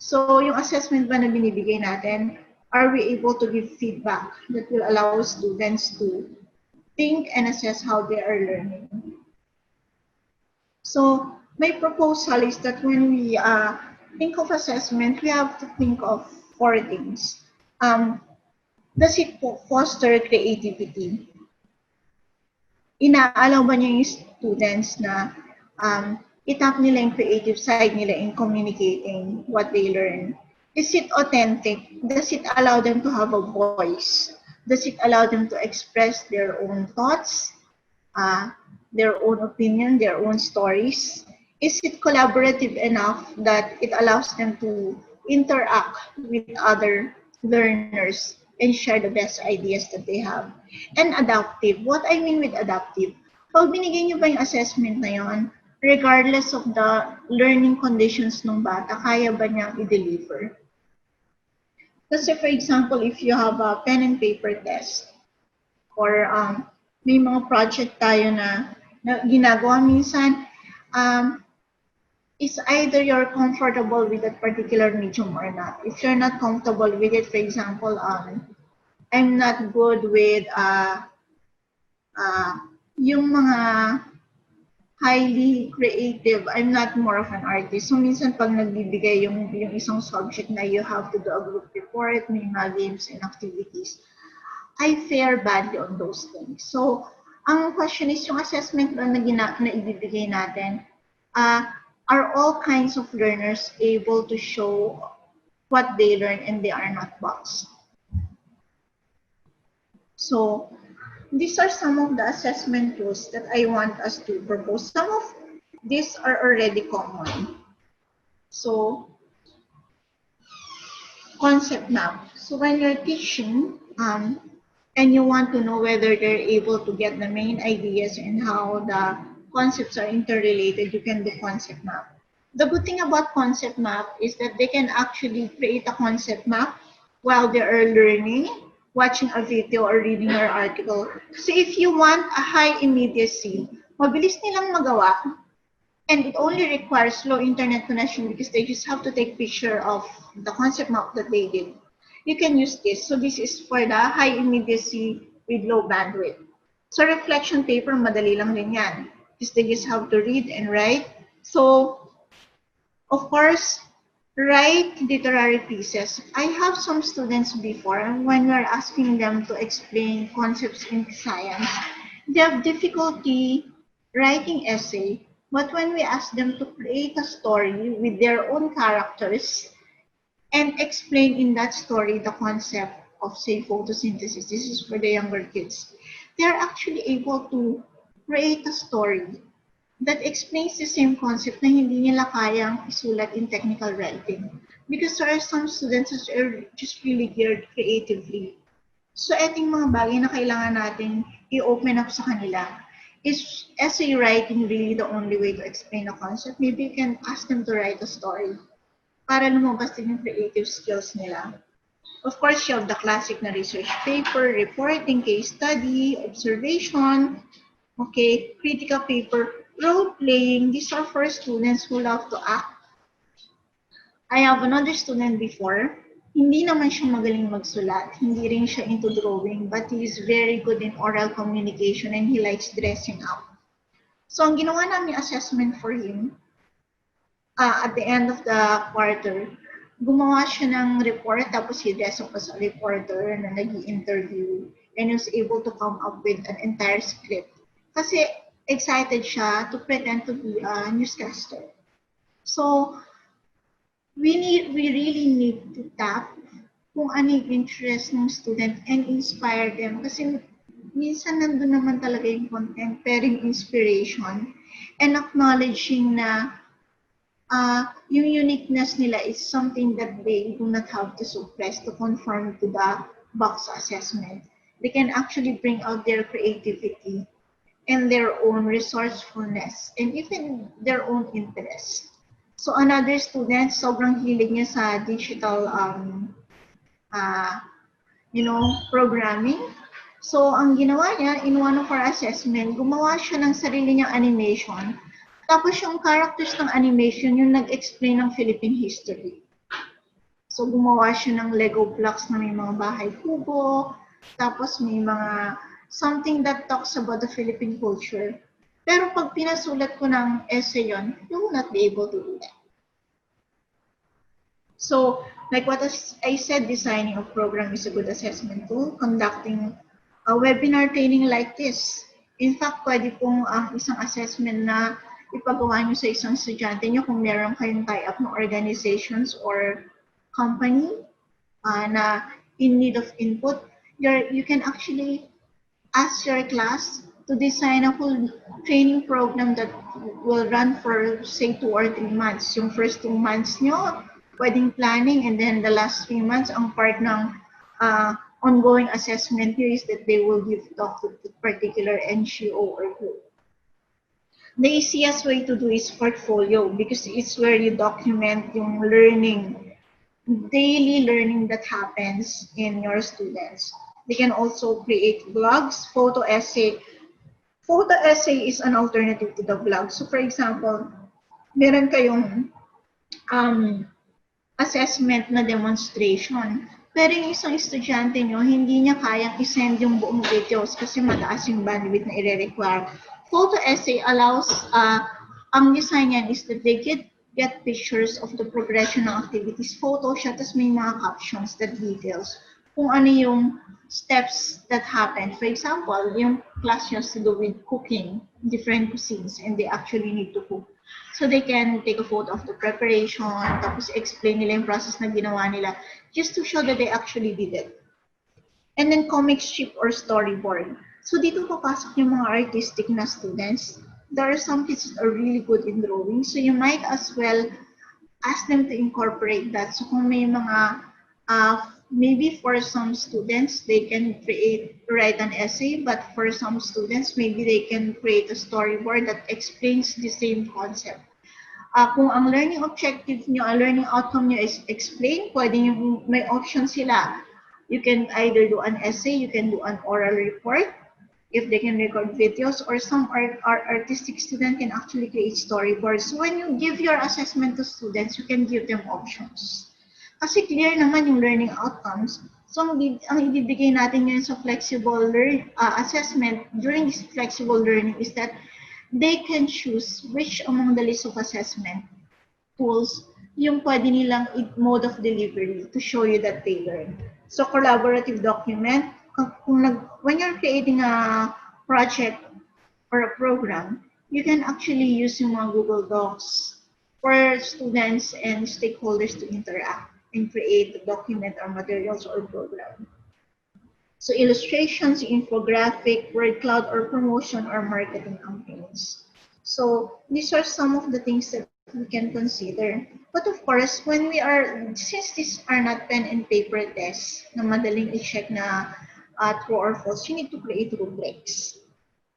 [SPEAKER 7] So, yung assessment ba na binibigay natin, are we able to give feedback that will allow students to think and assess how they are learning? So, my proposal is that when we think of assessment, we have to think of 4 things. Does it foster creativity? Inaalaw ba niya yung students na itap nila yung creative side nila in communicating what they learn? Is it authentic? Does it allow them to have a voice? Does it allow them to express their own thoughts, their own opinion, their own stories? Is it collaborative enough that it allows them to interact with other learners and share the best ideas that they have? And adaptive. What I mean with adaptive, pag binigay niyo ba yung assessment na yon, regardless of the learning conditions ng bata, kaya ba niya i-deliver? Kasi for example, if you have a pen and paper test, or may mga project tayo na ginagawa minsan, is either you're comfortable with that particular medium or not. If you're not comfortable with it, for example, I'm not good with yung mga highly creative. I'm not more of an artist. So, minsan pag nagbibigay yung isang subject na you have to do a group report, may mga games and activities, I fare badly on those things. So, ang question is, yung assessment na ibibigay natin, are all kinds of learners able to show what they learn and they are not boxed? So, these are some of the assessment tools that I want us to propose. Some of these are already common. So, concept map. So, when you're teaching and you want to know whether they're able to get the main ideas and how the concepts are interrelated, you can do concept map. The good thing about concept map is that they can actually create a concept map while they are learning, watching a video or reading an article. So if you want a high immediacy, mabilis nilang magawa, and it only requires low internet connection because they just have to take picture of the concept map that they did. You can use this. So this is for the high immediacy with low bandwidth. So reflection paper, madali lang din yan, because they just have to read and write. So, of course, write literary pieces. I have some students before, when we're asking them to explain concepts in science, they have difficulty writing essay, but when we ask them to create a story with their own characters and explain in that story the concept of, say, photosynthesis, this is for the younger kids, they're actually able to create a story that explains the same concept na hindi nila kayang isulat in technical writing. Because there are some students that are just really geared creatively. So, eting mga bagay na kailangan natin i-open up sa kanila. Is essay writing really the only way to explain a concept? Maybe you can ask them to write a story para lumabas din yung creative skills nila. Of course, you have the classic na research paper, reporting, case study, observation, okay, critical paper, role-playing. These are for students who love to act. I have another student before, hindi naman siya magaling magsulat, hindi rin siya into drawing, but he is very good in oral communication and he likes dressing up. So, ang ginawa namin assessment for him, at the end of the quarter, gumawa siya ng report, tapos he dressed up as a reporter na nag-i-interview and was able to come up with an entire script. Kasi excited siya to pretend to be a newscaster. So, we really need to tap kung ano yung interest ng student and inspire them. Kasi minsan nandun naman talaga yung content, pairing inspiration and acknowledging na yung uniqueness nila is something that they do not have to suppress to conform to the box assessment. They can actually bring out their creativity and their own resourcefulness and even their own interest. So another student, sobrang hilig niya sa digital programming. So ang ginawa niya, in one of our assessment, gumawa siya ng sarili niyang animation. Tapos yung characters ng animation, yung nag-explain ng Philippine history. So gumawa siya ng Lego blocks na may mga bahay kubo, tapos may mga something that talks about the Philippine culture. Pero pag pinasulat ko ng essay yun, you will not be able to do that. So, like what I said, designing a program is a good assessment tool. Conducting a webinar training like this. In fact, pwede pong isang assessment na ipagawa nyo sa isang estudyante nyo kung meron kayong tie-up ng organizations or company na in need of input. You can actually ask your class to design a full training program that will run for, say, 2 or 3 months. Yung first 2 months nyo, pwedeng planning, and then the last 3 months, ang part ng ongoing assessment here is that they will give talk to the particular NGO or group. The easiest way to do is portfolio because it's where you document yung learning, daily learning that happens in your students. They can also create blogs, photo essay. Photo essay is an alternative to the blog. So for example, meron kayong assessment na demonstration. Pero yung isang estudyante nyo, hindi niya kayang isend yung buong videos kasi mataas yung bandwidth na i-require. Photo essay allows, ang design yan is that they get pictures of the progression ng activities. Photo siya, tapos may mga captions that details kung ano yung steps that happen. For example, yung class has to do with cooking, different cuisines, and they actually need to cook. So they can take a photo of the preparation, tapos explain nila yung process na ginawa nila, just to show that they actually did it. And then comic strip or storyboard. So dito papasok yung mga artistic na students. There are some kids that are really good in drawing, so you might as well ask them to incorporate that. So kung may mga, maybe for some students, they can write an essay, but for some students, maybe they can create a storyboard that explains the same concept. Kung ang learning objective nyo, ang learning outcome nyo is explain, pwede nyo, may option sila. You can either do an essay, you can do an oral report, if they can record videos, or some artistic student can actually create storyboards. So when you give your assessment to students, you can give them options. Kasi clear naman yung learning outcomes. So ang ibibigay natin yun sa flexible assessment during this flexible learning is that they can choose which among the list of assessment tools yung pwede nilang mode of delivery to show you that they learn. So collaborative document, when you're creating a project or a program, you can actually use yung mga Google Docs for students and stakeholders to interact and create the document or materials or program. So illustrations, infographic, word cloud, or promotion or marketing campaigns. So these are some of the things that we can consider. But of course, when we are, since these are not pen and paper tests na madaling i-check na true or false, you need to create rubrics.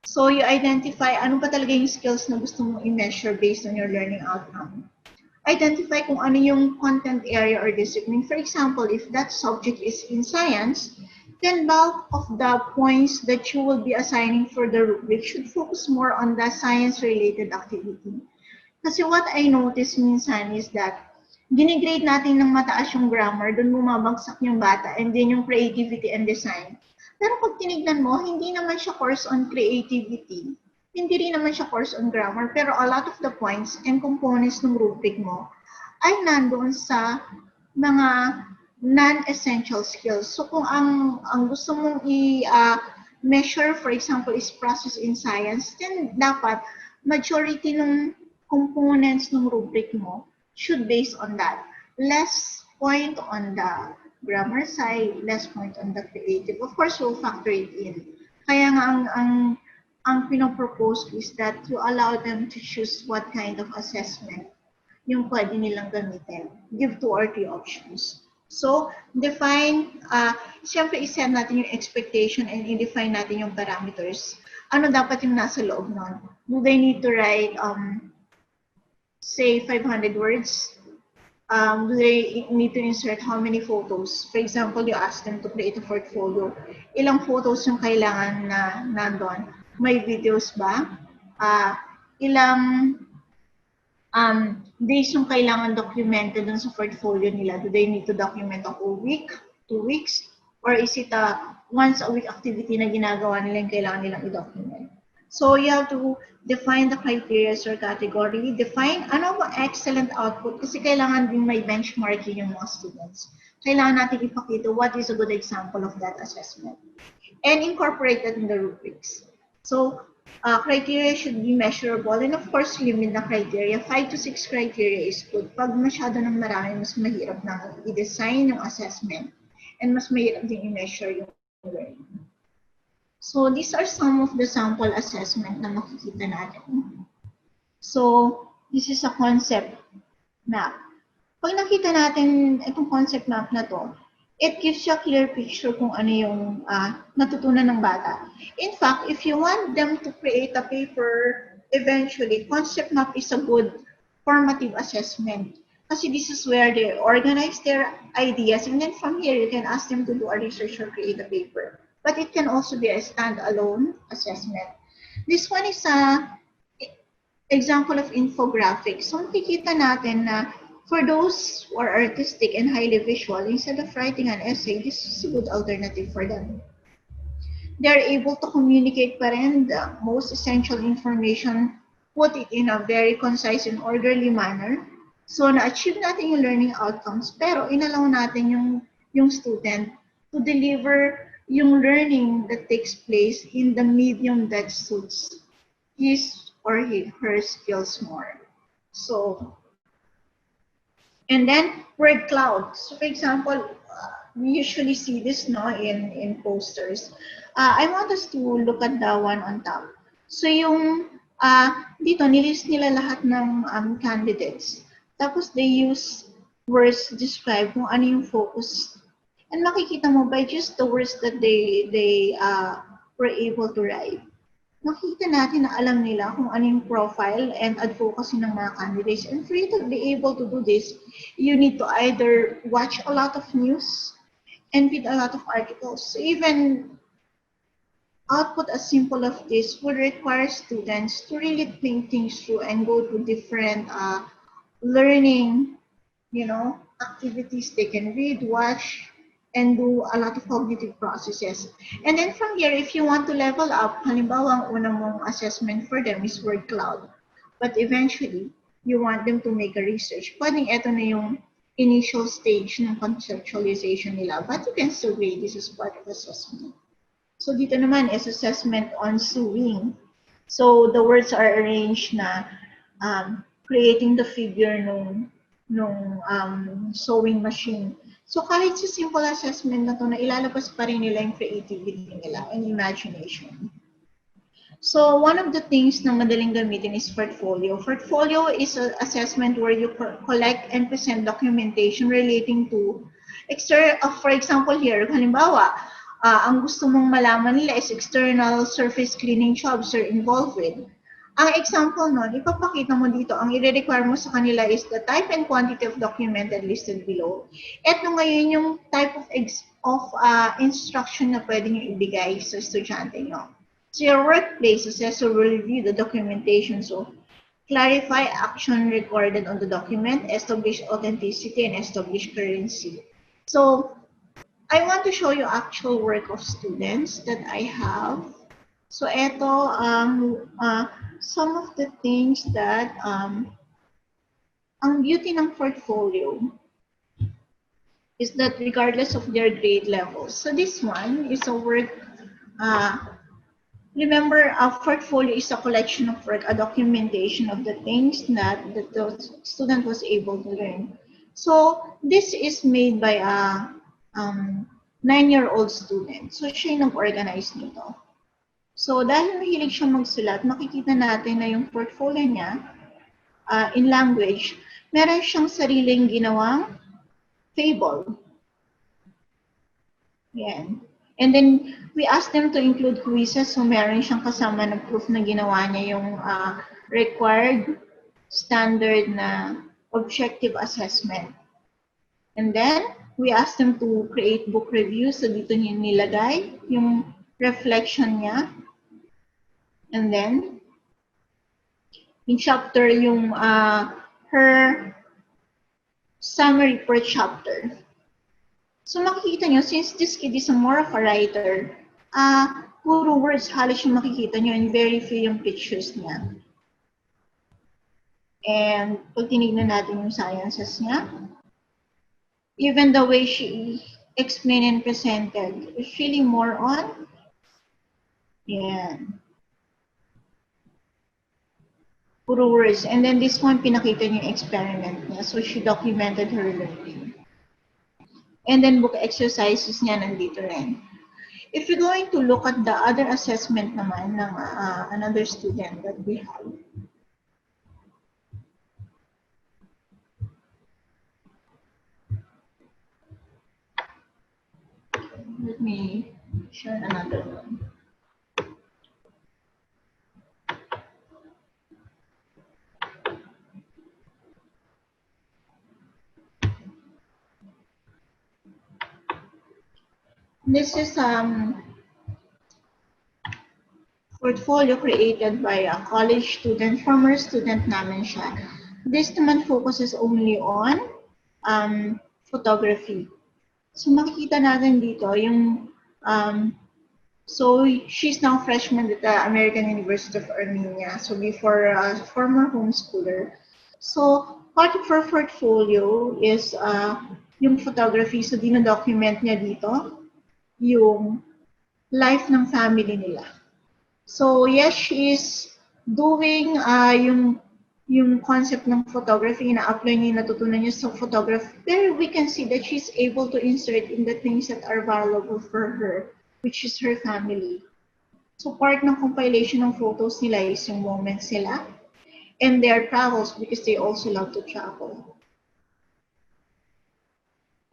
[SPEAKER 7] So you identify ano pa talaga yung skills na gusto mong i-measure based on your learning outcome. Identify kung ano yung content area or discipline. For example, if that subject is in science, then bulk of the points that you will be assigning for the rubric should focus more on the science-related activity. Kasi what I notice minsan is that dinigrade natin ng mataas yung grammar, dun bumabagsak yung bata, and then yung creativity and design. Pero pag tinignan mo, hindi naman siya course on creativity. Hindi rin naman siya course on grammar, pero a lot of the points and components ng rubric mo ay nandoon sa mga non-essential skills. So kung ang gusto mong i-measure, for example, is process in science, then dapat majority ng components ng rubric mo should base on that. Less point on the grammar side, less point on the creative. Of course, we'll factor it in. Kaya nga ang pinopropose is that to allow them to choose what kind of assessment yung pwede nilang gamitin. Give 2 or 3 options. So, define, siyempre iset natin yung expectation and i-define natin yung parameters. Ano dapat yung nasa loob nun? Do they need to write, say, 500 words? Do they need to insert how many photos? For example, you ask them to create a portfolio. Ilang photos yung kailangan na nandun? May videos ba? Ilang days yung kailangan documented dun sa portfolio nila? Do they need to document a whole week, 2 weeks? Or is it a once a week activity na ginagawa nila yung kailangan nilang i-document? So you have to define the criteria or category, define ano ba excellent output kasi kailangan din may benchmarking yung mga students. Kailangan natin ipakita what is a good example of that assessment and incorporate that in the rubrics. So criteria should be measurable and of course limit na criteria. 5 to 6 criteria is good. Pag masyado ng marami, mas mahirap na i-design yung assessment and mas mahirap din i-measure yung learning. So these are some of the sample assessment na makikita natin. So this is a concept map. Pag nakita natin itong concept map na to, it gives you a clear picture kung ano yung natutunan ng bata. In fact, if you want them to create a paper eventually, concept map is a good formative assessment. Kasi this is where they organize their ideas and then from here you can ask them to do a research or create a paper. But it can also be a standalone assessment. This one is an example of infographics. So makikita natin na for those who are artistic and highly visual, instead of writing an essay, this is a good alternative for them. They're able to communicate pa rin the most essential information, put it in a very concise and orderly manner. So na-achieve natin yung learning outcomes, pero inalaw natin yung student to deliver yung learning that takes place in the medium that suits his or her skills more. So, and then word cloud. So for example, we usually see this in posters. I want us to look at the one on top. So yung dito nilist nila lahat ng candidates. Tapos they use words to describe kung ano yung focus. And makikita mo by just the words that they were able to write. Makikita natin na alam nila kung ano yung profile and advocacy ng mga candidates. And for you to be able to do this, you need to either watch a lot of news and read a lot of articles. So even output as simple as this would require students to really think things through and go to different learning, activities. They can read, watch, and do a lot of cognitive processes. And then from here, if you want to level up, halimbawa ang unang mong assessment for them is word cloud. But eventually, you want them to make a research, pwedeng ito na yung initial stage ng conceptualization nila. But you can still grade this as part of assessment. So dito naman is assessment on sewing. So the words are arranged na creating the figure nung sewing machine. So kahit sa simple assessment na to, na ilalabas pa rin nila yung creativity nila and imagination. So one of the things na madaling gamitin is portfolio. Portfolio is an assessment where you collect and present documentation relating to, for example here, halimbawa, ang gusto mong malaman nila is external surface cleaning jobs you're involved with. Ang example nun, ipapakita mo dito, ang i-require mo sa kanila is the type and quantity of document that listed below. Ito ngayon yung type of instruction na pwede nyo ibigay sa estudyante nyo. So your workplace assessor will review the documentation. So clarify action recorded on the document, establish authenticity, and establish currency. So I want to show you actual work of students that I have. So ito, some of the things that, ang beauty ng portfolio is that regardless of their grade levels. So this one is a work, remember, a portfolio is a collection of work, a documentation of the things that the student was able to learn. So this is made by a 9-year-old student. So siya yung nag-organize nito. So dahil mahilig siya magsulat, makikita natin na yung portfolio niya in language, meron siyang sariling ginawang fable. Yan. And then, we asked them to include quizzes. So, meron siyang kasama na proof na ginawa niya yung required standard na objective assessment. And then, we asked them to create book reviews. So, dito niya nilagay yung reflection niya. And then, in chapter, yung her summary per chapter. So makikita nyo, since this kid is more of a writer, puro words halos yung makikita nyo and very few yung pictures niya. And pag tinignan natin yung sciences niya, even the way she explained and presented, is really more on, yan. Puro words. And then this one, pinakita niya yung experiment niya. So she documented her learning. And then book exercises niya nandito rin. If you're going to look at the other assessment naman ng another student that we have. Let me share another one. This is portfolio created by a college student, former student namin siya. This naman focuses only on photography. So makikita natin dito yung, so she's now freshman at the American University of Armenia. So before a former homeschooler. So part of her portfolio is yung photography. So dino-document niya dito yung life ng family nila. So yes, she is doing yung concept ng photography, na-apply niya, natutunan niya sa photography. Pero we can see that she's able to insert in the things that are valuable for her, which is her family. So part ng compilation ng photos nila is yung moments nila and their travels because they also love to travel.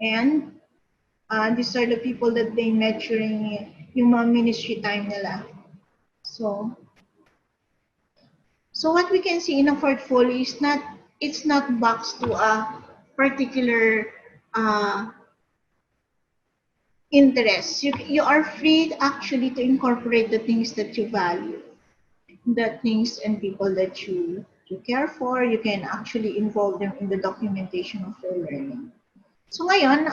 [SPEAKER 7] And these are the people that they met during yung mga ministry time nila. So what we can see in a portfolio is it's not boxed to a particular interest. You are free actually to incorporate the things that you value, the things and people that you care for. You can actually involve them in the documentation of your learning. So ngayon,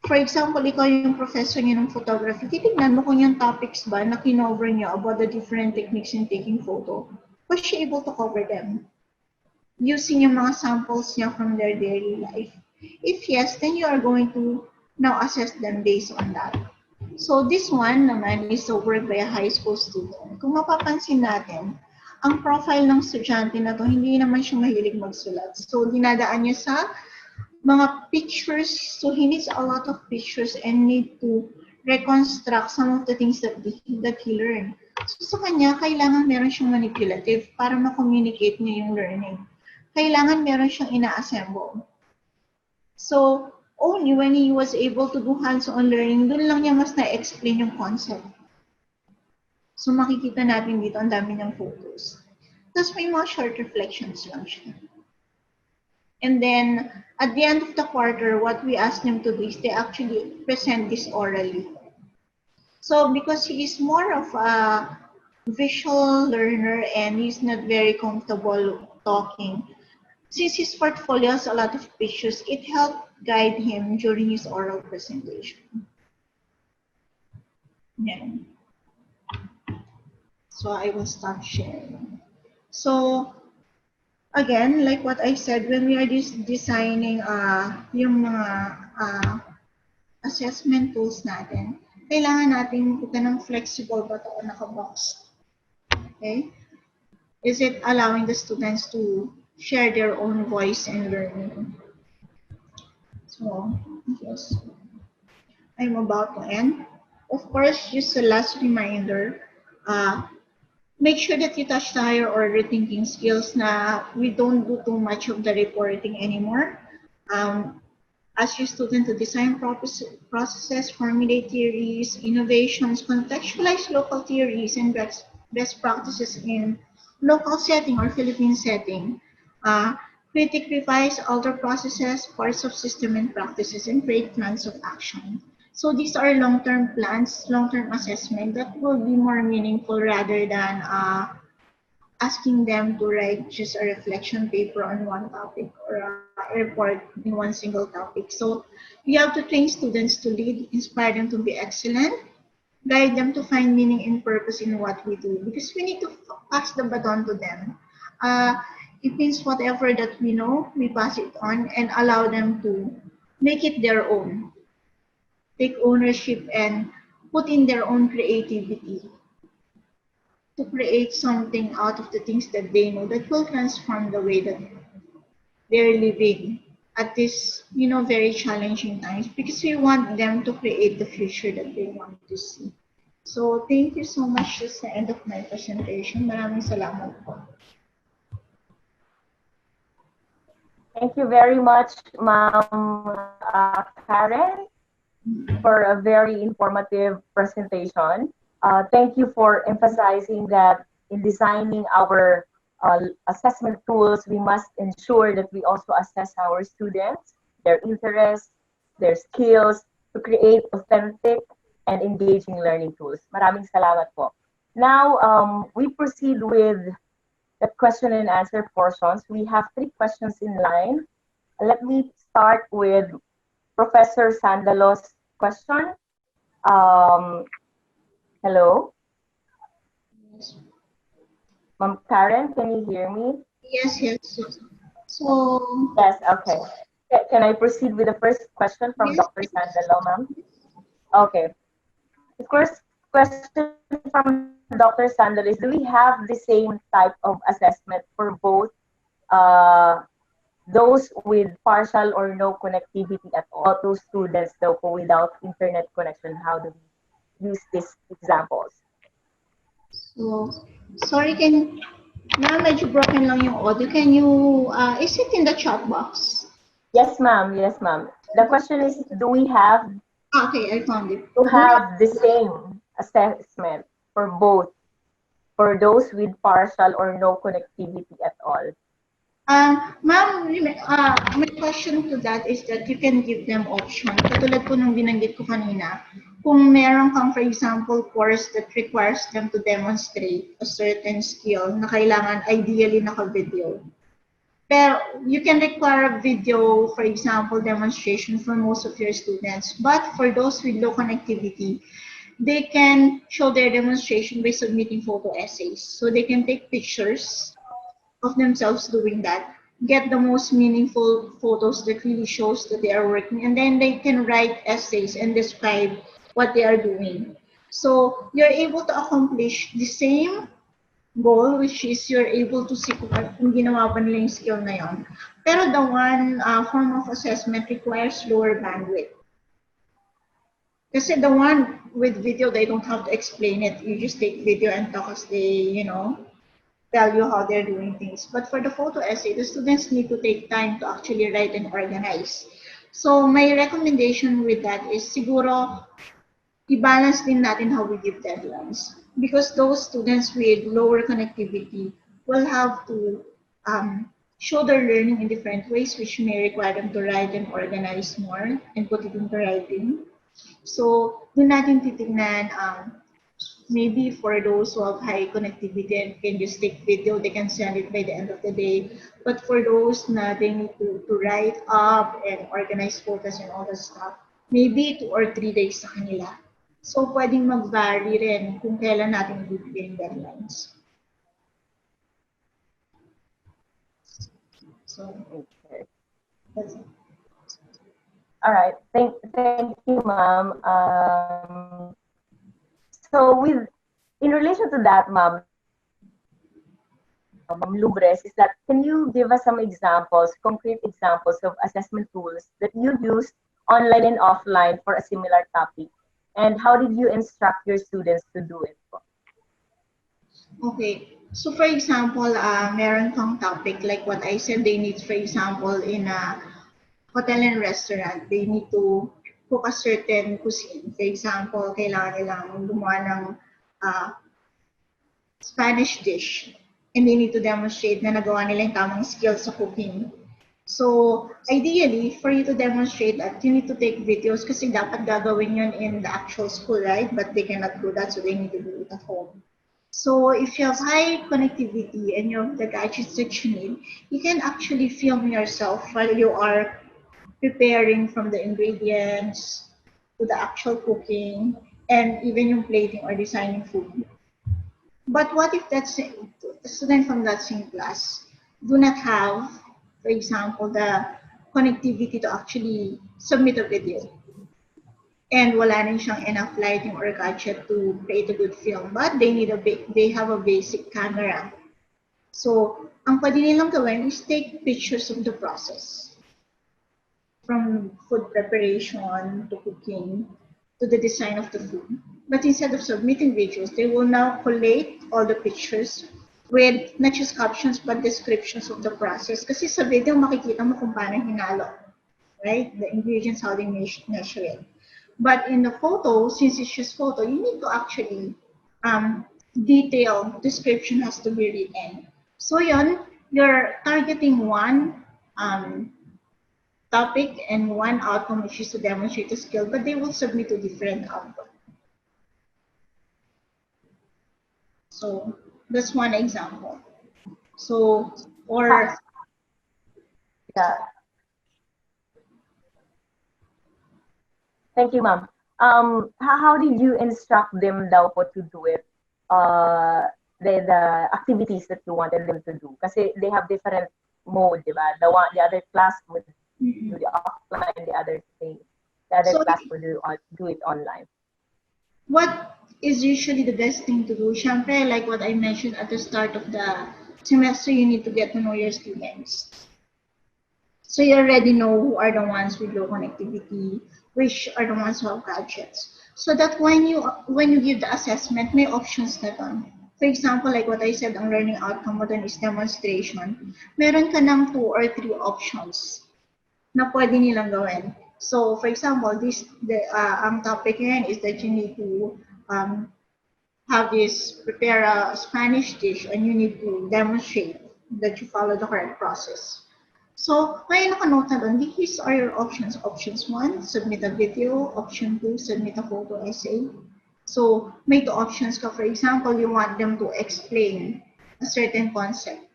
[SPEAKER 7] for example, ikaw yung professor niyo ng photography, titignan mo kung yung topics ba na kinover niyo about the different techniques in taking photo. Was she able to cover them? using yung mga samples niya from their daily life? If yes, then you are going to now assess them based on that. So this one naman is a work by a high school student. Kung mapapansin natin, ang profile ng estudyante na to, hindi naman siya mahilig magsulat. So dinadaan niya sa mga pictures. So he needs a lot of pictures and need to reconstruct some of the things that he learned. So sa kanya, kailangan meron siyang manipulative para ma-communicate niya yung learning. Kailangan meron siyang ina-assemble. So, only when he was able to do hands-on learning, dun lang niya mas na-explain yung concept. So, makikita natin dito, ang dami niyang photos. Tapos may mga short reflections lang siya. And then, at the end of the quarter, what we asked them to do is they actually present this orally. So, because he is more of a visual learner and he's not very comfortable talking, since his portfolio has a lot of pictures, it helped guide him during his oral presentation. Yeah. So I will stop sharing. So again, like what I said, when we are designing yung mga assessment tools natin, kailangan natin kita ng flexible ba ito o naka-box. Okay? Is it allowing the students to share their own voice and learning? So, yes. I'm about to end. Of course, just a last reminder, make sure that you touch the higher order thinking skills na we don't do too much of the reporting anymore. Ask your student to design processes, formulate theories, innovations, contextualize local theories and best practices in local setting or Philippine setting. Critic revise older processes, parts of system and practices, and create plans of action. So these are long-term plans, long-term assessment that will be more meaningful rather than asking them to write just a reflection paper on one topic or a report in one single topic. So you have to train students to lead, inspire them to be excellent, guide them to find meaning and purpose in what we do, because we need to pass the baton to them. It means whatever that we know, we pass it on and allow them to make it their own. Take ownership and put in their own creativity to create something out of the things that they know that will transform the way that they're living at this, very challenging times, because we want them to create the future that they want to see. So thank you so much. This is the end of my presentation. Maraming salamat po.
[SPEAKER 1] Thank you very much, Ma'am Karen, for a very informative presentation. Thank you for emphasizing that in designing our assessment tools, we must ensure that we also assess our students, their interests, their skills, to create authentic and engaging learning tools. Maraming salamat po. Now, we proceed with the question and answer portions. We have 3 questions in line. Let me start with Professor Sandalo's question. Hello? Ma'am Karen, can you hear me?
[SPEAKER 7] Yes. So
[SPEAKER 1] yes, okay. Can I proceed with the first question from
[SPEAKER 7] yes,
[SPEAKER 1] Dr. Sandalo, ma'am? Okay. The first question from Dr. Sandalo is, do we have the same type of assessment for both those with partial or no connectivity at all, those students though without internet connection? How do we use these examples?
[SPEAKER 7] So, sorry, medyo broken lang yung audio. Can you, is it in the chat box?
[SPEAKER 1] Yes, ma'am. Yes, ma'am. The question is, do we have
[SPEAKER 7] okay, I found it.
[SPEAKER 1] To have the same assessment for both, for those with partial or no connectivity at all?
[SPEAKER 7] Ma'am, my question to that is that you can give them option. Katulad po nung binanggit ko kanina, kung meron kang, for example, course that requires them to demonstrate a certain skill na kailangan ideally naka-video. Pero you can require a video, for example, demonstration for most of your students. But for those with low connectivity, they can show their demonstration by submitting photo essays. So they can take pictures of themselves doing that. get the most meaningful photos that really shows that they are working, and then they can write essays and describe what they are doing. So you're able to accomplish the same goal, which is you're able to see kung ginawa pa nila yung skill na yun. Pero the one form of assessment requires lower bandwidth. Kasi the one with video, they don't have to explain it. You just take video and talk as they, tell you how they're doing things. But for the photo essay, the students need to take time to actually write and organize. So my recommendation with that is siguro i-balance din natin how we give deadlines. Because those students with lower connectivity will have to show their learning in different ways, which may require them to write and organize more and put it into writing. So, dun natin titignan, maybe for those who have high connectivity and can just take video, they can send it by the end of the day. But for those na they need to write up and organize photos and all that stuff, maybe 2 or 3 days sa kanila. So, pwedeng mag-vary rin kung kailan natin ibibigay yung deadlines. So,
[SPEAKER 1] Okay.
[SPEAKER 7] that's it.
[SPEAKER 1] All right. Thank you, ma'am. So in relation to that, ma'am, Lubres, is that can you give us some examples, concrete examples of assessment tools that you used online and offline for a similar topic? And how did you instruct your students to do it?
[SPEAKER 7] Okay. So for example, meron kang topic like what I said, they need, for example, in a hotel and restaurant, they need to cook a certain cuisine. For example, kailangan nilang gumawa ng Spanish dish. And they need to demonstrate na nagawa nila yung tamang skills sa cooking. So, ideally, for you to demonstrate that, you need to take videos kasi dapat gagawin yun in the actual school, right? But they cannot do that, so they need to do it at home. So, if you have high connectivity and you have the gadgets that you need, you can actually film yourself while you are preparing from the ingredients to the actual cooking and even yung plating or designing food. But what if that student from that same class do not have, for example, the connectivity to actually submit a video? And wala rin siyang enough lighting or gadget to create a good film. But they have a basic camera. So, ang pwede nilang gawin is take pictures of the process. From food preparation to cooking to the design of the food. But instead of submitting videos, they will now collate all the pictures with not just captions but descriptions of the process. Kasi sa video, makikita mo kung paano hinalo, right? The ingredients, how they measure it. But in the photo, since it's just photo, you need to actually detailed description has to be written. So yun, you're targeting one topic and one outcome, which is to demonstrate a skill, but they will submit a different output. So that's one example. So, or
[SPEAKER 1] Yeah. Thank you, ma'am. How did you instruct them daw po to do it? The activities that you wanted them to do. Kasi they have different mode, di ba? The other class would do the offline, the other class would do it online.
[SPEAKER 7] What is usually the best thing to do? Syempre, like what I mentioned at the start of the semester, you need to get to know your students. So you already know who are the ones with low connectivity, which are the ones who have gadgets. So that when you give the assessment, may options na doon. For example, like what I said, ang learning outcome mo doon is demonstration. Meron ka ng 2 or 3 options na pwede nilang gawin. So, for example, ang topic ngayon is that you need to prepare a Spanish dish and you need to demonstrate that you follow the correct process. So, may nakanote na doon, these are your options. Options 1, submit a video. Option 2, submit a photo essay. So, may 2 options ka. For example, you want them to explain a certain concept.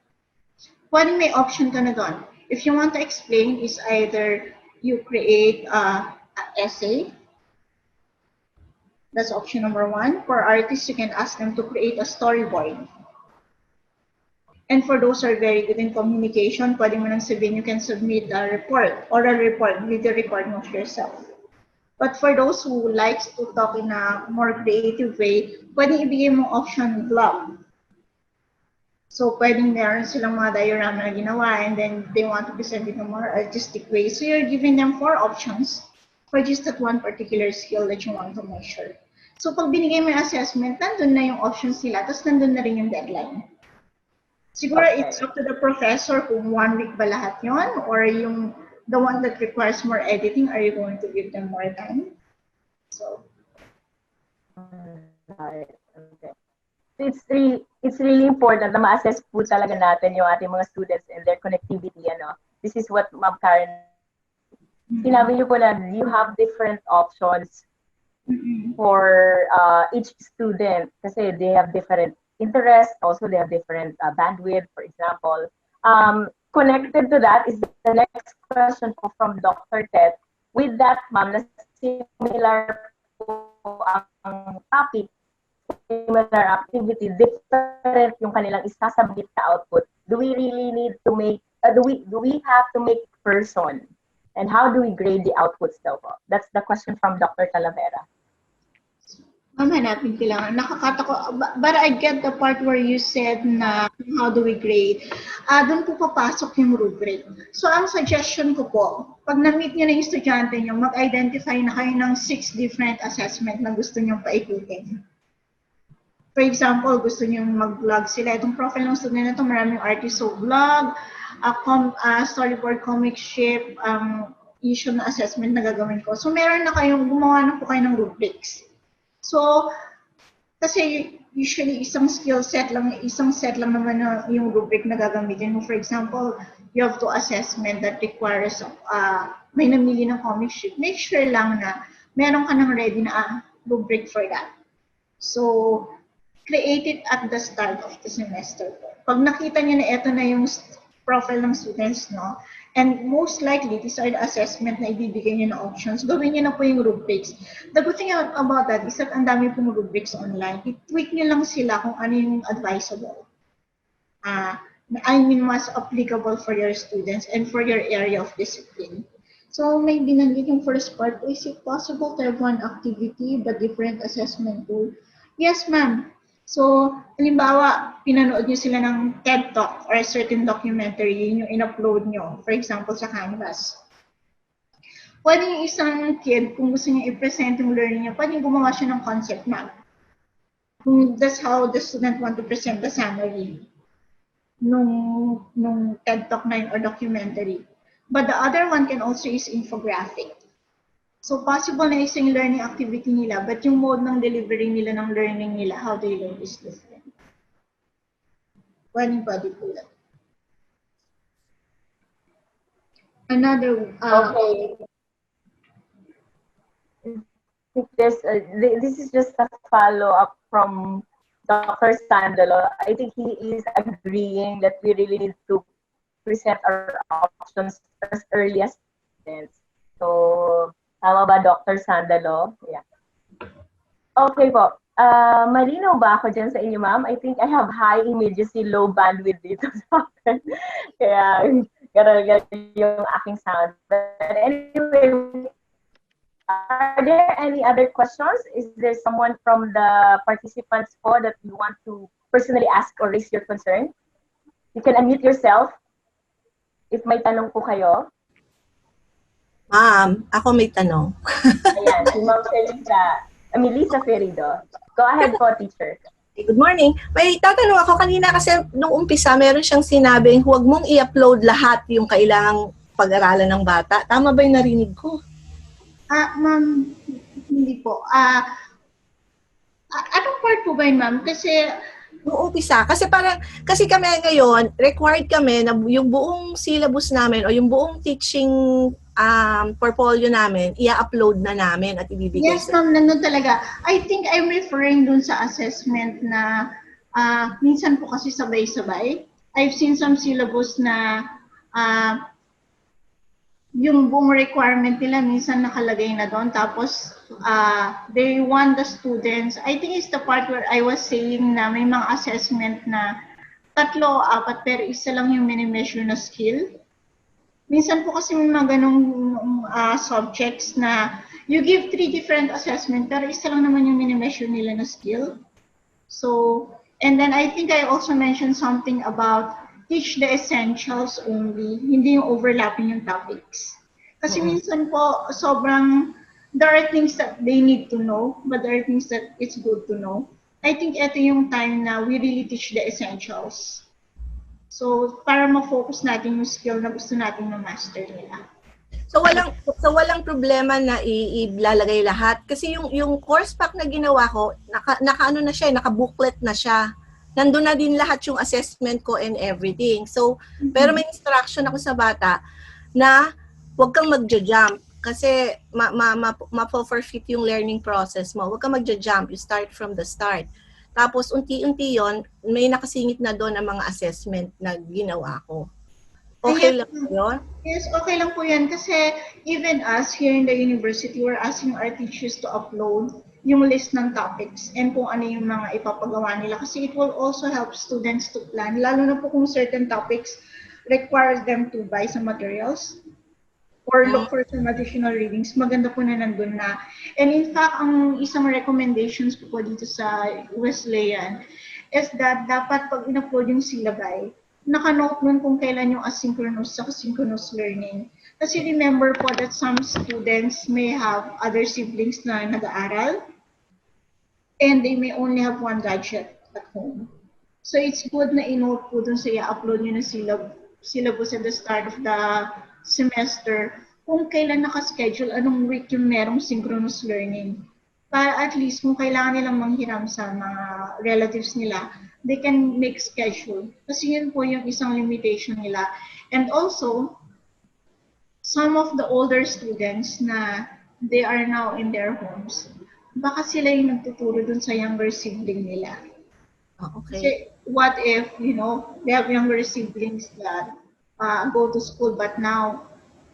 [SPEAKER 7] Pwede may option ka na doon. If you want to explain, is either you create an essay. That's option number 1. For artists, you can ask them to create a storyboard. And for those who are very good in communication, pwede mo nang sabihin, you can submit a report, oral report, video recording of yourself. But for those who likes to talk in a more creative way, pwede ibigay mo option vlog. So pwedeng meron silang mga diorama na ginawa and then they want to present it in a more artistic way. So you're giving them 4 options for just that one particular skill that you want to measure. So pag binigay mo yung assessment, nandun na yung options nila, tapos nandun na rin yung deadline. Siguro it's up to the professor kung 1 week ba lahat yon, or yung the one that requires more editing, are you going to give them more time? So.
[SPEAKER 1] Okay. It's really important na ma-assess po talaga natin yung ating mga students and their connectivity. This is what Ma'am Karen, sinabi niyo po na you have different options for each student kasi they have different interests, also they have different bandwidth, for example. Connected to that is the next question po from Dr. Ted. With that, ma'am, na similar po ang topic, similar activity, different yung kanilang isasubmit na output. Do we really need to make, do we have to make person? And how do we grade the outputs daw po? That's the question from Dr. Talavera.
[SPEAKER 7] Ma'am, hanapin kailangan. Nakakata ko. But I get the part where you said na how do we grade. Doon po papasok yung rubric. So, ang suggestion ko po, pag na-meet nyo na yung estudyante nyo, mag-identify na kayo ng 6 different assessment na gusto nyo paikutin. For example, gusto nyo mag-vlog sila. Itong profile ng student na ito, maraming artist so vlog, storyboard comic strip, issue na assessment na gagawin ko. So, meron na kayong, gumawa na po kayo ng rubrics. So, kasi usually isang set lang naman na yung rubric na gagamitin mo. For example, you have 2 assessment that requires may namili ng comic strip. Make sure lang na meron ka nang ready na rubric for that. So, create it at the start of the semester. Pag nakita niyo na ito na yung profile ng students, no? And most likely, these are the assessment na ibibigay niyo na options. Gawin niyo na po yung rubrics. The good thing about that is that ang dami pong rubrics online. I-tweak niyo lang sila kung ano yung advisable. I mean, mas applicable for your students and for your area of discipline. So, may binanggit yung first part. Is it possible to have one activity but different assessment tool? Yes, ma'am. So, halimbawa, pinanood nyo sila ng TED Talk or a certain documentary, yun yung in-upload nyo, for example, sa Canvas. Pwede yung isang kid, kung gusto niya i-present yung learning niya, pwede gumawa siya ng concept map. That's how the student want to present the summary nung TED Talk na yun or documentary. But the other one can also use infographic. So, possible na isang learning activity nila, but yung mode ng delivery nila ng learning nila, how they learn is different. Pwede po lang. Another,
[SPEAKER 1] okay. This is just a follow-up from Dr. Sandalo. I think he is agreeing that we really need to present our options as early as students. So, tama ba, Dr. Sandalo? Yeah. Okay po. Malinaw ba ako dyan sa inyo, ma'am? I think I have high immediacy, low bandwidth dito sa akin. Kaya, ganun yung aking sound. But anyway, are there any other questions? Is there someone from the participants po that you want to personally ask or raise your concern? You can unmute yourself if may tanong po kayo.
[SPEAKER 8] Ma'am, ako may tanong.
[SPEAKER 1] Ayan, si Ma'am Melissa Ferido. Go ahead po, teacher.
[SPEAKER 8] Good morning. May tatanong ako kanina kasi nung umpisa, meron siyang sinabing huwag mong i-upload lahat yung kailangang pag-aralan ng bata. Tama ba yung narinig ko?
[SPEAKER 7] Ma'am, hindi po. Anong part po ba yun, ma'am? Kasi
[SPEAKER 8] Nung umpisa. Kasi kami ngayon, required kami na yung buong syllabus namin o yung buong teaching portfolio namin, i-upload na namin at ibibigay.
[SPEAKER 7] Yes, ma'am, nandun talaga. I think I'm referring dun sa assessment na minsan po kasi sabay-sabay. I've seen some syllabus na yung buong requirement nila minsan nakalagay na doon. Tapos, they want the students, I think it's the part where I was saying na may mga assessment na tatlo, apat, pero isa lang yung mini-measure na skill. Minsan po kasi may mga ganong subjects na you give 3 different assessment, pero isa lang naman yung mini-measure nila na skill. So, and then I think I also mentioned something about teach the essentials only, hindi yung overlapping yung topics. Kasi minsan po, there are things that they need to know, but there are things that it's good to know. I think ito yung time na we really teach the essentials. So, para ma-focus natin yung skill na gusto natin ma-master nila.
[SPEAKER 8] So walang problema na ilalagay lahat kasi yung course pack na ginawa ko, naka-ano na siya, naka-booklet na siya. Nandun na din lahat yung assessment ko and everything. So, pero may instruction ako sa bata na huwag kang magja-jump kasi ma-forfeit yung learning process mo. Huwag kang magja-jump, you start from the start. Tapos unti-unti yon, may nakasingit na doon ang mga assessment na ginawa ko. Okay lang po yun?
[SPEAKER 7] Yes, okay lang po yan kasi even us here in the university, we're asking our teachers to upload yung list ng topics and kung ano yung mga ipapagawa nila kasi it will also help students to plan, lalo na po kung certain topics requires them to buy some materials or look for some additional readings. Maganda po na nandun na. And in fact, ang isang recommendations ko po dito sa Wesleyan is that dapat pag in-upload yung syllabi, naka-note nun kung kailan yung asynchronous sa synchronous learning. Kasi remember po that some students may have other siblings na nag-aaral and they may only have one gadget at home. So it's good na in-note po dun sa i-upload nyo na syllabus at the start of the semester kung kailan naka-schedule, anong week yung merong synchronous learning. Para at least kung kailangan nilang manghiram sa mga relatives nila, they can make schedule. Kasi yun po yung isang limitation nila. And also, some of the older students na they are now in their homes, baka sila yung nagtuturo dun sa younger sibling nila.
[SPEAKER 8] Okay.
[SPEAKER 7] Kasi what if, they have younger siblings that go to school but now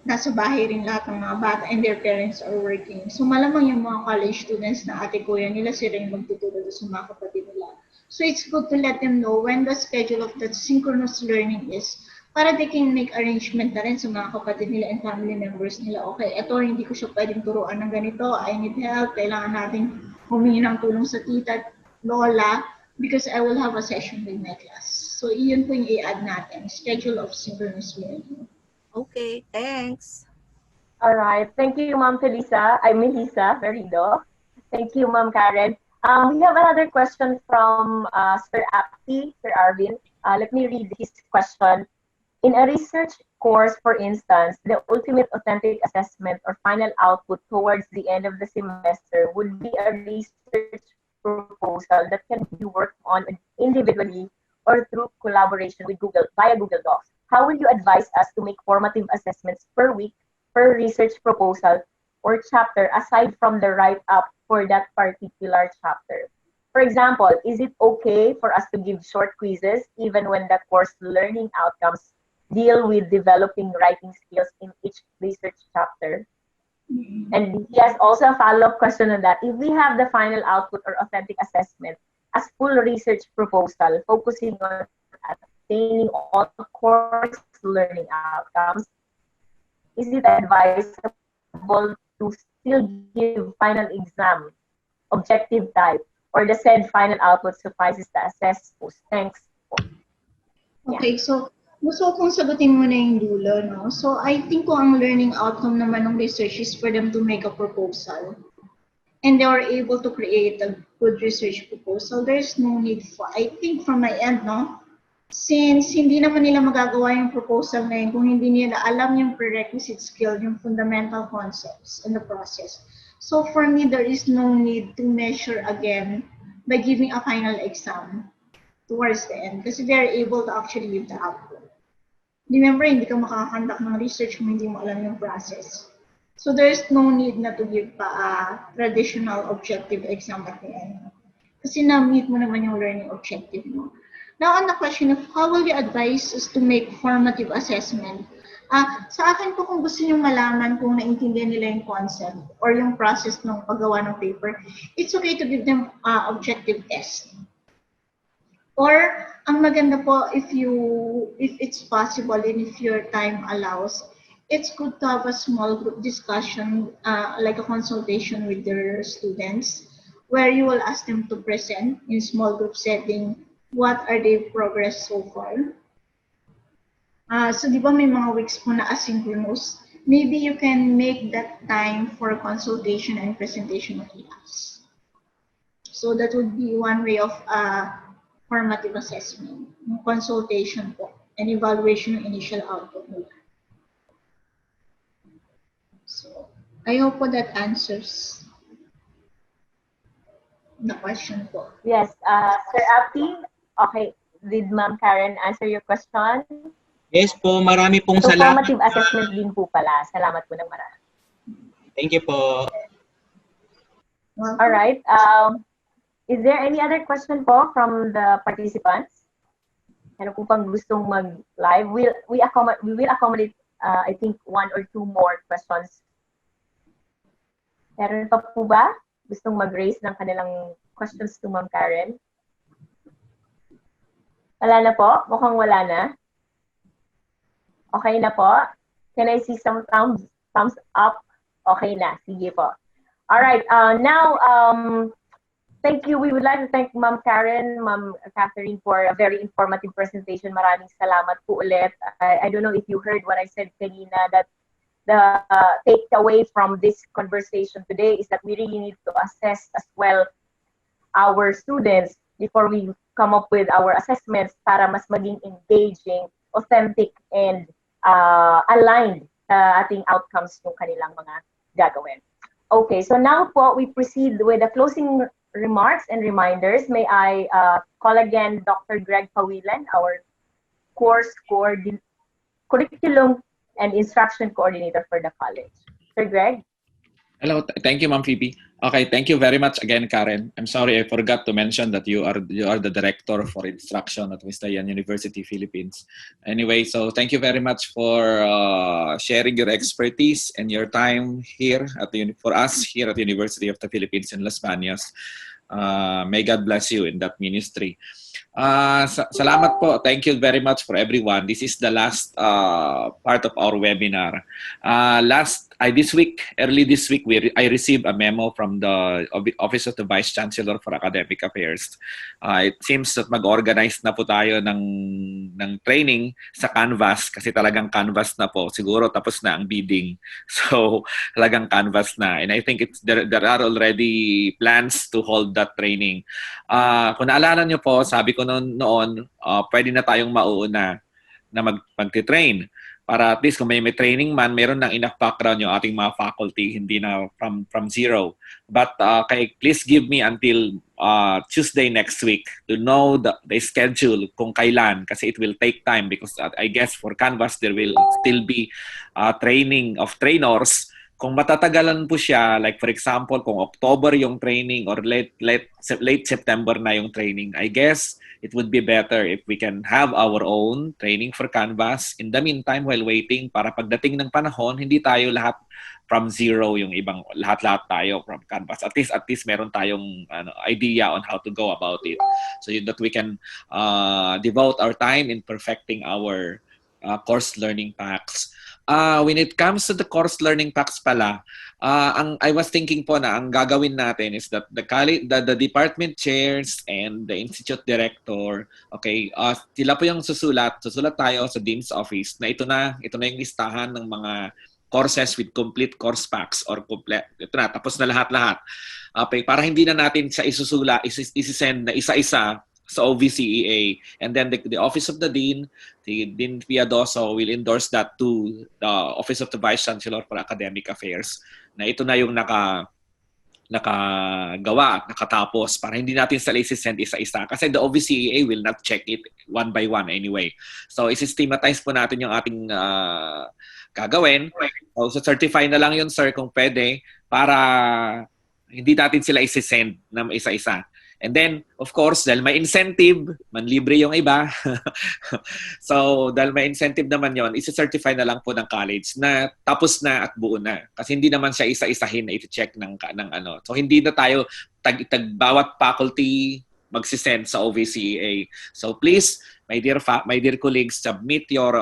[SPEAKER 7] nasa bahay rin lahat ng mga bata and their parents are working. So malamang yung mga college students na ate kuya nila sila yung magtuturo sa mga kapatid nila. So it's good to let them know when the schedule of that synchronous learning is para they can make arrangement na rin sa mga kapatid nila and family members nila. Okay, eto hindi ko siya pwedeng turuan ng ganito. I need help. Kailangan natin humingi ng tulong sa tita, lola, because I will have a session with my class. So iyon po yung i-add natin, schedule of synchronous learning.
[SPEAKER 8] Okay, thanks.
[SPEAKER 1] All right. Thank you, Ma'am Felisa. Melissa Ferrido. Thank you, Ma'am Karen. We have another question from Sir Apti, Sir Arvin. Let me read his question. In a research course, for instance, the ultimate authentic assessment or final output towards the end of the semester would be a research proposal that can be worked on individually or through collaboration with Google via Google Docs. How will you advise us to make formative assessments per week, per research proposal, or chapter aside from the write-up for that particular chapter? For example, is it okay for us to give short quizzes even when the course learning outcomes deal with developing writing skills in each research chapter? And he has also a follow-up question on that. If we have the final output or authentic assessment as full research proposal focusing on attaining all course learning outcomes, is it advisable to still give final exam, objective type, or the said final output suffices to assess post? Thanks.
[SPEAKER 7] Okay, so gusto kong sagutin mo na yung dulo, no? So I think kung ang learning outcome naman ng research is for them to make a proposal and they are able to create a good research proposal, there's no need for, I think from my end, no? Since hindi naman nila magagawa yung proposal na yun kung hindi nila alam yung prerequisite skill, yung fundamental concepts in the process. So for me, there is no need to measure again by giving a final exam towards the end kasi they're able to actually give the output. Remember, hindi ka makakandak ng research kung hindi mo alam yung process. So there's no need na to give pa a traditional objective exam at the end. Kasi na-meet mo naman yung learning objective mo. Now, on the question of how will you advise us to make formative assessment? Sa akin po, kung gusto nyo malaman kung naintindihan nila yung concept or yung process ng paggawa ng paper, it's okay to give them objective test. Or ang maganda po if it's possible and if your time allows, it's good to have a small group discussion, like a consultation with your students, where you will ask them to present in small group setting what are their progress so far. So di ba may mga weeks po na asynchronous? Maybe you can make that time for consultation and presentation of class. So that would be one way of formative assessment, consultation po, and evaluation ng initial output nila. So, I hope po that answers the question po.
[SPEAKER 1] Yes, Sir Afi, okay, did Ma'am Karen answer your question?
[SPEAKER 9] Yes po, marami pong
[SPEAKER 1] So,
[SPEAKER 9] salamat.
[SPEAKER 1] formative assessment din po pala. Salamat po ng marami.
[SPEAKER 9] Thank you po.
[SPEAKER 1] All right. Is there any other question po from the participants? Ano po pang gustong mag-live? We will accommodate, I think, 1 or 2 more questions. Meron pa po ba gustong mag-raise ng kanilang questions to Ma'am Karen? Wala na po? Mukhang wala na. Okay na po? Can I see some thumbs up? Okay na. Sige po. All right. Now, thank you. We would like to thank Ma'am Karen, Ma'am Katherine for a very informative presentation. Maraming salamat po ulit. I don't know if you heard what I said kanina, that the takeaway from this conversation today is that we really need to assess as well our students before we come up with our assessments para mas maging engaging, authentic, and aligned sa ating outcomes ng kanilang mga gagawin. Okay, so now po, we proceed with the closing remarks and reminders. May I call again Dr. Greg Pawilan, our curriculum and instruction coordinator for the college. Sir Greg?
[SPEAKER 6] Hello, thank you, Ma'am Phoebe. Okay, thank you very much again, Karen. I'm sorry I forgot to mention that you are the director for instruction at Wesleyan University, Philippines. Anyway, so thank you very much for sharing your expertise and your time here for us here at the University of the Philippines in Las Bañas. May God bless you in that ministry. Salamat po. Thank you very much for everyone. This is the last part of our webinar. Early this week, I received a memo from the Office of the Vice Chancellor for Academic Affairs. It seems that mag-organize na po tayo ng training sa Canvas kasi talagang Canvas na po. Siguro tapos na ang bidding. So, talagang Canvas na. And I think there are already plans to hold that training. Kung naalala nyo po, sabi ko noon, pwede na tayong mauna na mag-train. Para at least kung may training man, meron ng enough background yung ating mga faculty, hindi na from zero. But please give me until Tuesday next week to know the schedule kung kailan, kasi it will take time because I guess for Canvas there will still be training of trainers. Kung matatagalan po siya, like for example, kung October yung training or late September na yung training, I guess it would be better if we can have our own training for Canvas. In the meantime, while waiting, para pagdating ng panahon, hindi tayo lahat from zero, yung ibang lahat-lahat tayo from Canvas. At least meron tayong idea on how to go about it. So that we can devote our time in perfecting our course learning packs. When it comes to the course learning packs pala, I was thinking po na ang gagawin natin is that the department chairs and the institute director, okay, sila po yung susulat tayo sa dean's office na ito na yung listahan ng mga courses with complete course packs or complete, ito na, tapos na lahat-lahat. Okay, para hindi na natin siya isisend na isa-isa sa OVCEA, and then the Office of the Dean, the Dean Piadoso will endorse that to the Office of the Vice Chancellor for Academic Affairs, na ito na yung nakagawa at nakatapos para hindi natin sila isisend isa-isa kasi the OVCEA will not check it one by one anyway. So isystematize po natin yung ating gagawin. So certify na lang yun, sir, kung pwede, para hindi natin sila isisend na isa-isa. And then, of course, dahil may incentive, manlibre yung iba. So, dahil may incentive naman yon, isi-certify na lang po ng college na tapos na at buo na. Kasi hindi naman siya isa-isahin na iti-check ng ano. So, hindi na tayo bawat faculty, magsisend sa OVCEA. So please, my dear colleagues, submit your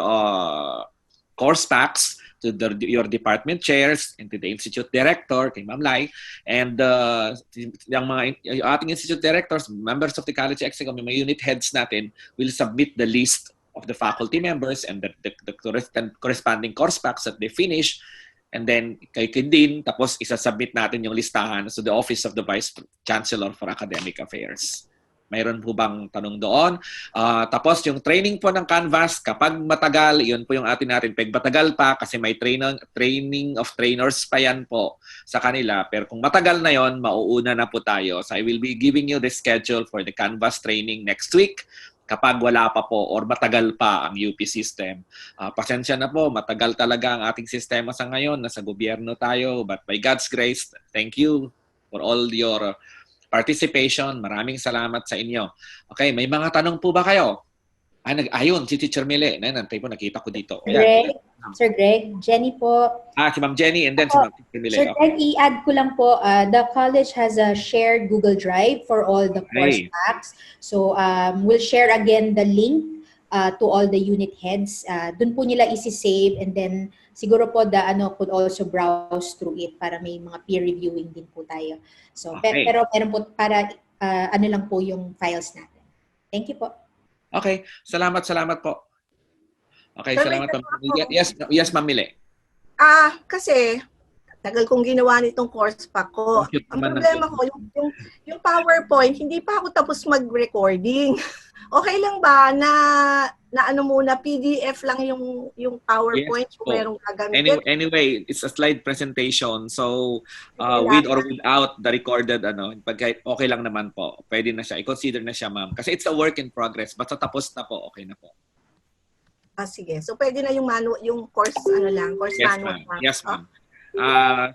[SPEAKER 6] course packs to your department chairs and to the institute director, kay Ma'am Lai, and yung ating institute directors, members of the college executive, mga unit heads natin, will submit the list of the faculty members and the corresponding course packs that they finish. And then kay Kindin, tapos isasubmit natin yung listahan to the Office of the Vice Chancellor for Academic Affairs. Mayroon po bang tanong doon? Tapos yung training po ng Canvas, kapag matagal, yun po yung natin. Pag matagal pa, kasi may training of trainers pa yan po sa kanila. Pero kung matagal na yon, mauuna na po tayo. So I will be giving you the schedule for the Canvas training next week. Kapag wala pa po or matagal pa ang UP system. Pasensya na po, matagal talaga ang ating sistema sa ngayon. Nasa gobyerno tayo. But by God's grace, thank you for all your participation. Maraming salamat sa inyo. Okay, may mga tanong po ba kayo? Ayun, si Teacher Mile. Nantay po, nakita ko dito.
[SPEAKER 4] Sir Greg, Jenny po.
[SPEAKER 6] Si Ma'am Jenny and then si Ma'am Teacher Mile.
[SPEAKER 4] Sir Greg, i-add ko lang po, the college has a shared Google Drive for all the course packs. So, we'll share again the link to all the unit heads. Doon po nila isi-save and then siguro po could also browse through it para may mga peer reviewing din po tayo. So, pero meron po para ano lang po yung files natin. Thank you po.
[SPEAKER 6] Okay, salamat po. Okay,
[SPEAKER 8] Sir,
[SPEAKER 6] salamat. Yes, Ma'am Mile.
[SPEAKER 8] Kasi tagal kong ginawa nitong course pack ko. Ang problema ko, yung PowerPoint, hindi pa ako tapos mag-recording. Okay lang ba na ano muna, PDF lang yung PowerPoint kung merong gagamitin?
[SPEAKER 6] Anyway, it's a slide presentation. So, with or without the recorded, okay lang naman po. Pwede na siya. I-consider na siya, ma'am. Kasi it's a work in progress. Basta tapos na po, okay na po.
[SPEAKER 8] Sige. So, pwede na yung course, course manual.
[SPEAKER 6] Yes, ma'am.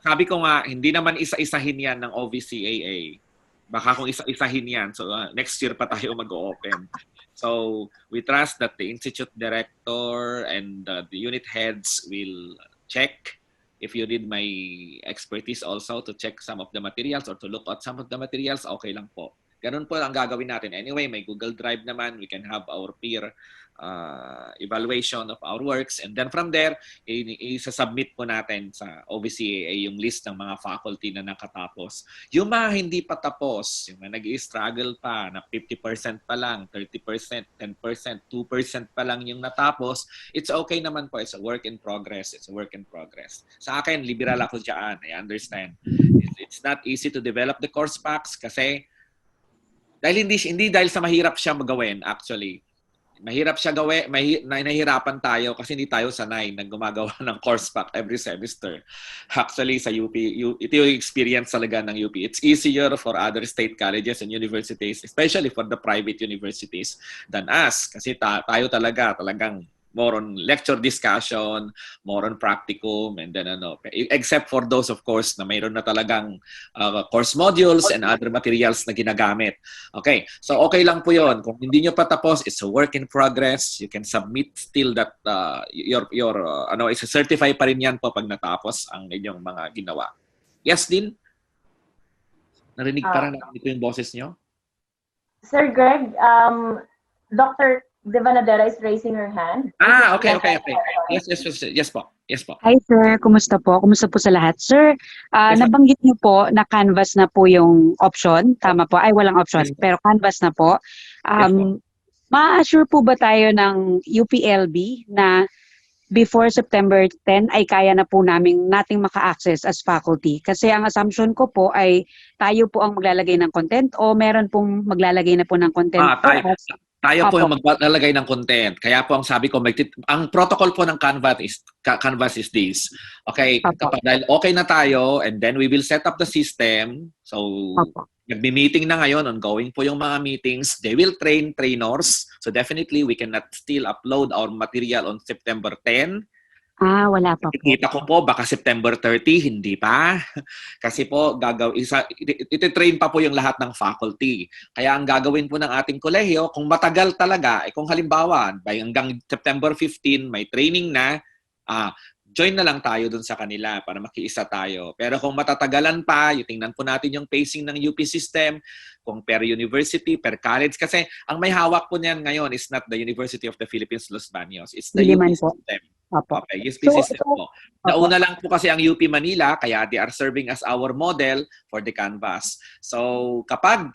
[SPEAKER 6] Sabi ko nga, hindi naman isa-isahin yan ng OVCAA. Baka kung isa-isahin yan, so next year pa tayo mag-open. So we trust that the institute director and the unit heads will check if you need my expertise also to check some of the materials or to look at some of the materials, okay lang po. Ganun po ang gagawin natin. Anyway, may Google Drive naman. We can have our peer evaluation of our works. And then from there, isa-submit po natin sa OVCAA yung list ng mga faculty na nakatapos. Yung mga hindi pa tapos, yung mga nag-i-struggle pa, na 50% pa lang, 30%, 10%, 2% pa lang yung natapos, it's okay naman po. It's a work in progress. It's a work in progress. Sa akin, liberal ako dyan. I understand. It's not easy to develop the course packs kasi dahil hindi dahil sa mahirap siya magawin actually. Mahirap siya gawin, nahihirapan tayo kasi hindi tayo sanay na gumagawa ng course pack every semester. Actually sa UP, ito yung experience talaga ng UP. It's easier for other state colleges and universities, especially for the private universities than us kasi tayo talagang more on lecture discussion, more on practicum, and then except for those, of course, na mayroon na talagang course modules and other materials na ginagamit. Okay, so okay lang po yun. Kung hindi nyo pa tapos, it's a work in progress. You can submit still that certify pa rin yan po pag natapos ang inyong mga ginawa. Yes, Din? Narinig parang ito yung boses nyo?
[SPEAKER 1] Sir Greg, Dr. Devanadera is raising her hand.
[SPEAKER 6] Okay. Yes po.
[SPEAKER 10] Hi sir, kumusta po? Kumusta po sa lahat? Sir, nabanggit niyo po na Canvas na po yung option. Tama po? Ay, walang option. Pero Canvas na po. Ma-assure po ba tayo ng UPLB na before September 10 ay kaya na po nating maka-access as faculty? Kasi ang assumption ko po ay tayo po ang maglalagay ng content o meron pong maglalagay na po ng content
[SPEAKER 6] Tayo po yung maglalagay ng content. Kaya po ang sabi ko, ang protocol po ng Canvas is this. Okay, dahil okay na tayo and then we will set up the system. So, nagmi-meeting na ngayon, ongoing po yung mga meetings. They will train trainers. So definitely, we cannot still upload our material on September 10.
[SPEAKER 10] Wala pa po.
[SPEAKER 6] Kita ko po, baka September 30, hindi pa. Kasi po, ititrain pa po yung lahat ng faculty. Kaya ang gagawin po ng ating kolehiyo, kung matagal talaga, kung halimbawa, hanggang September 15, may training na, join na lang tayo dun sa kanila para makiisa tayo. Pero kung matatagalan pa, tingnan po natin yung pacing ng UP system, kung per university, per college. Kasi ang may hawak po niyan ngayon is not the University of the Philippines, Los Baños. It's the UP
[SPEAKER 10] Diliman po.
[SPEAKER 6] system.
[SPEAKER 10] Opo.
[SPEAKER 6] Okay, UP
[SPEAKER 10] So,
[SPEAKER 6] system po. Nauna lang po kasi ang UP Manila, kaya they are serving as our model for the Canvas. So, kapag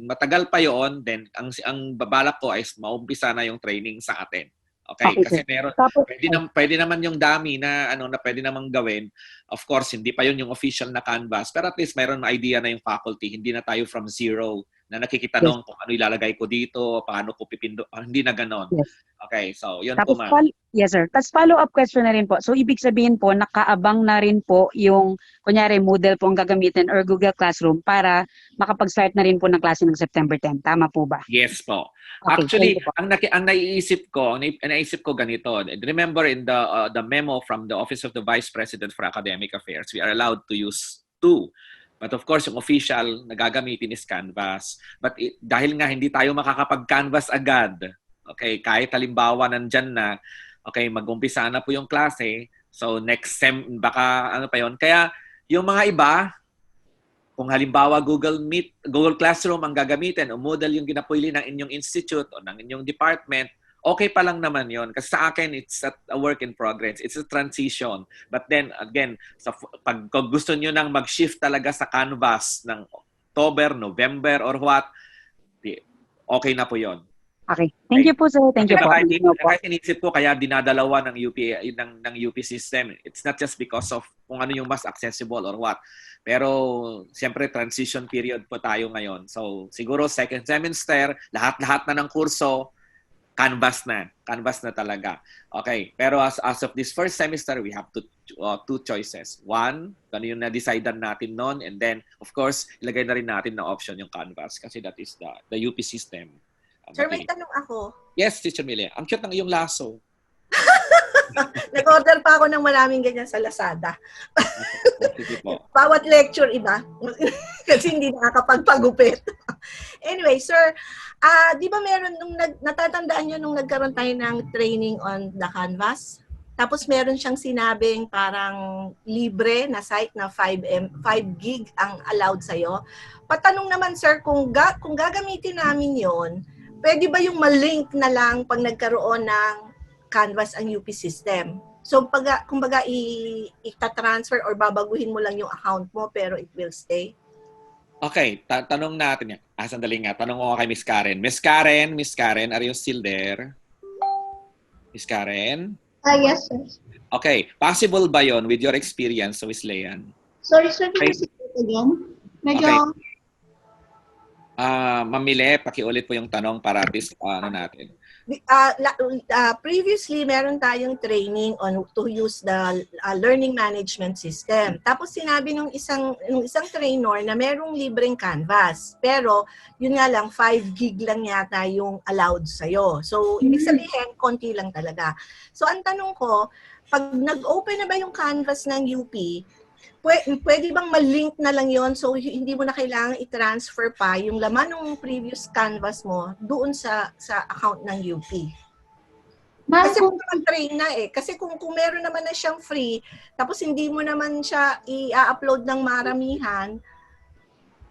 [SPEAKER 6] matagal pa yon, then ang babalak ko is maumpisa na yung training sa atin. Okay,
[SPEAKER 10] Okay,
[SPEAKER 6] kasi
[SPEAKER 10] sir.
[SPEAKER 6] meron
[SPEAKER 10] Tapos,
[SPEAKER 6] pwede naman yung dami na na pwede namang gawin. Of course, hindi pa yun yung official na Canvas, pero at least mayroon na idea na yung faculty, hindi na tayo from zero na nakikitanong kung ano ilalagay ko dito, paano ko pipindo, hindi na ganon.
[SPEAKER 10] Yes.
[SPEAKER 6] Okay, so yun
[SPEAKER 10] Tapos,
[SPEAKER 6] po ma'am.
[SPEAKER 10] yes sir. Tapos follow-up question na rin po. So, ibig sabihin po, nakaabang na rin po yung, kunyari, Moodle po ang gagamitin or Google Classroom para makapag-start na rin po ng klase ng September 10. Tama po ba?
[SPEAKER 6] Yes po.
[SPEAKER 10] Okay,
[SPEAKER 6] Actually,
[SPEAKER 10] thank you po.
[SPEAKER 6] ang naisip ko ganito. Remember in the memo from the Office of the Vice President for Academic Affairs, we are allowed to use 2. But of course, yung official na gagamitin is Canvas. But dahil nga hindi tayo makakapag-Canvas agad, okay, kahit halimbawa nandyan na, okay, mag-umpisa na po yung klase, so next sem, baka ano pa yon. Kaya yung mga iba, kung halimbawa Google Meet, Google Classroom ang gagamitin o Moodle yung ginapili ng inyong institute o ng inyong department, okay pa lang naman yon. Kasi sa akin, it's a work in progress. It's a transition. But then, again, pag gusto nyo nang mag-shift talaga sa Canvas ng October, November, or what, okay na po yon.
[SPEAKER 10] Okay. Thank you po sir. Thank you po.
[SPEAKER 6] Kahit inisip ko, kaya dinadalawa ng UP system. It's not just because of kung ano yung mas accessible or what. Pero, siyempre, transition period po tayo ngayon. So, siguro second semester, lahat na ng kurso, Canvas na talaga. Okay, pero as of this first semester, we have two choices. One, ano yung na-decidean natin noon, and then, of course, ilagay na rin natin na option yung Canvas kasi that is the UP system.
[SPEAKER 8] Sir, may tanong ako.
[SPEAKER 6] Yes, Teacher Mili. Ang cute ng iyong laso.
[SPEAKER 8] Nag-order pa ako ng maraming ganyan sa Lazada. Bawat lecture iba. Kasi hindi nakakapagpagupit. Anyway, sir, di ba meron, natatandaan nyo nung nagkaroon tayo ng training on the Canvas? Tapos meron siyang sinabing parang libre na site na 5 gig ang allowed sa'yo. Patanong naman, sir, kung gagamitin namin yon, pwede ba yung malink na lang pag nagkaroon ng Canvas ang UP system? So, kumbaga ita-transfer or babaguhin mo lang yung account mo pero it will stay?
[SPEAKER 6] Okay, tanong natin yan. Sandali nga. Tanong ko kay Miss Karen. Miss Karen, are you still there? Miss Karen?
[SPEAKER 7] Yes, sir.
[SPEAKER 6] Okay, possible ba yon with your experience sa Wesleyan?
[SPEAKER 7] Sorry, sir, can you say it again? Medyo...
[SPEAKER 6] Okay. Mamili, pakiulit po yung tanong para at least natin.
[SPEAKER 8] Previously, meron tayong training on to use the learning management system. Tapos sinabi nung isang trainer na merong libreng Canvas. Pero, yun nga lang, 5 gig lang yata yung allowed sa'yo. So, ibig sabihin, konti lang talaga. So, ang tanong ko, pag nag-open na ba yung Canvas ng UP, pwede bang malink na lang yon so hindi mo na kailangan i-transfer pa yung laman ng previous Canvas mo doon sa account ng UP? Kasi kung mag-train na kasi kung meron naman na siyang free, tapos hindi mo naman siya i-upload ng maramihan,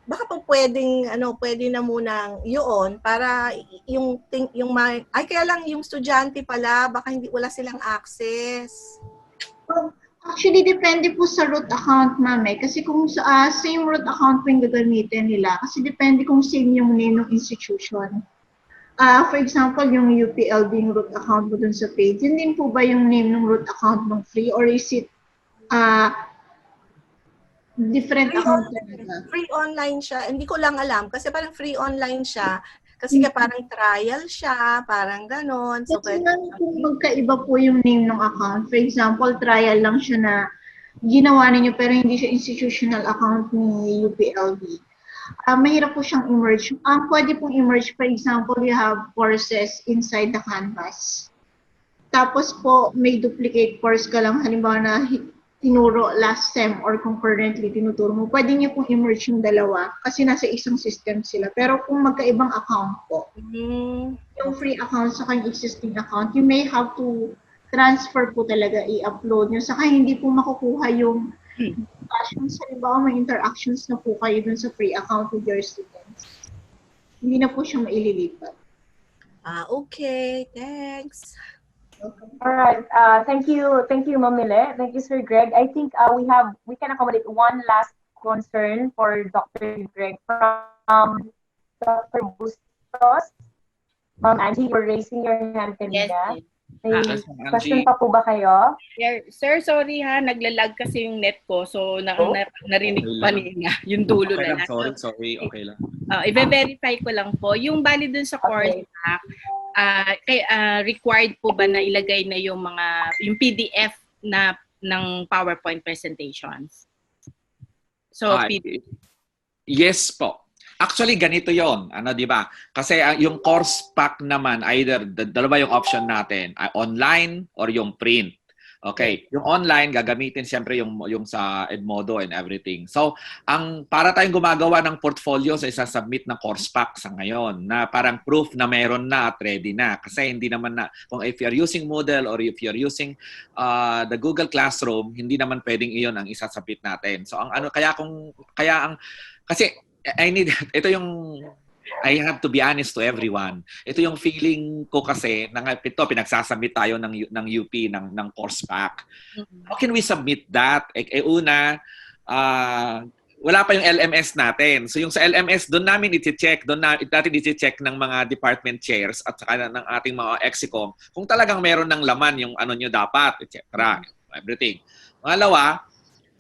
[SPEAKER 8] baka pa pwede na munang yun para kaya lang yung estudyante pala, baka wala silang access.
[SPEAKER 7] Actually, depende po sa root account, ma'am. Kasi kung same root account po yung gagamitin nila, kasi depende kung same yung name ng institution. For example, yung UPLB yung root account mo dun sa page, yun din po ba yung name ng root account ng free or is it different account?
[SPEAKER 8] Free online siya. Hindi ko lang alam kasi parang free online siya. Kasi parang trial siya, parang ganon. So,
[SPEAKER 7] kasi kung magkaiba po yung name ng account, for example, trial lang siya na ginawa ninyo pero hindi siya institutional account ni UPLB, mahirap po siyang emerge. Pwede pong emerge, for example, you have courses inside the Canvas. Tapos po, may duplicate course ka lang, halimbawa na tinuro last sem or kung currently tinuturo mo, pwede niyo pong emerge yung dalawa kasi nasa isang system sila. Pero kung magkaibang account po, yung free account sa kanyang existing account, you may have to transfer po talaga i-upload nyo. Saka hindi po makukuha yung discussions. Halimbawa, may interactions na po kayo dun sa free account with your students. Hindi na po siya maililipat.
[SPEAKER 8] Okay. Thanks.
[SPEAKER 1] All right. Thank you, Ma'am Mile. Thank you, Sir Greg. I think we can accommodate one last concern for Dr. Greg from Dr. Bustos. Ma'am Angie, you were raising your hand kanina.
[SPEAKER 11] Yes.
[SPEAKER 1] May question pa po ba kayo?
[SPEAKER 11] Yeah, sir, sorry ha, naglalag kasi yung net ko. So, narinig ko kanina yung dulo
[SPEAKER 6] Okay
[SPEAKER 11] na
[SPEAKER 6] lang, sorry. Okay lang.
[SPEAKER 11] I-verify ko lang po. Yung bali dun sa course pack, required po ba na ilagay na yung PDF na ng PowerPoint presentations? So,
[SPEAKER 6] yes po. Actually, ganito yon, di ba? Kasi yung course pack naman, either dalawa yung option natin, online or yung print. Okay, yung online gagamitin siyempre yung sa Edmodo and everything. So, para tayong gumagawa ng portfolio sa isasubmit na course pack sa ngayon na parang proof na meron na at ready na. Kasi hindi naman na kung if you're using Moodle or if you're using the Google Classroom, hindi naman pwedeng iyon ang isasubmit natin. So, kasi I have to be honest to everyone. Ito yung feeling ko kasi pinagsasubmit tayo ng UP ng course pack. How can we submit that? Una, wala pa yung LMS natin. So yung sa LMS, doon natin i-check ng mga department chairs at saka ng ating mga execom kung talagang meron ng laman yung nyo dapat, etc. Everything. Pangalawa,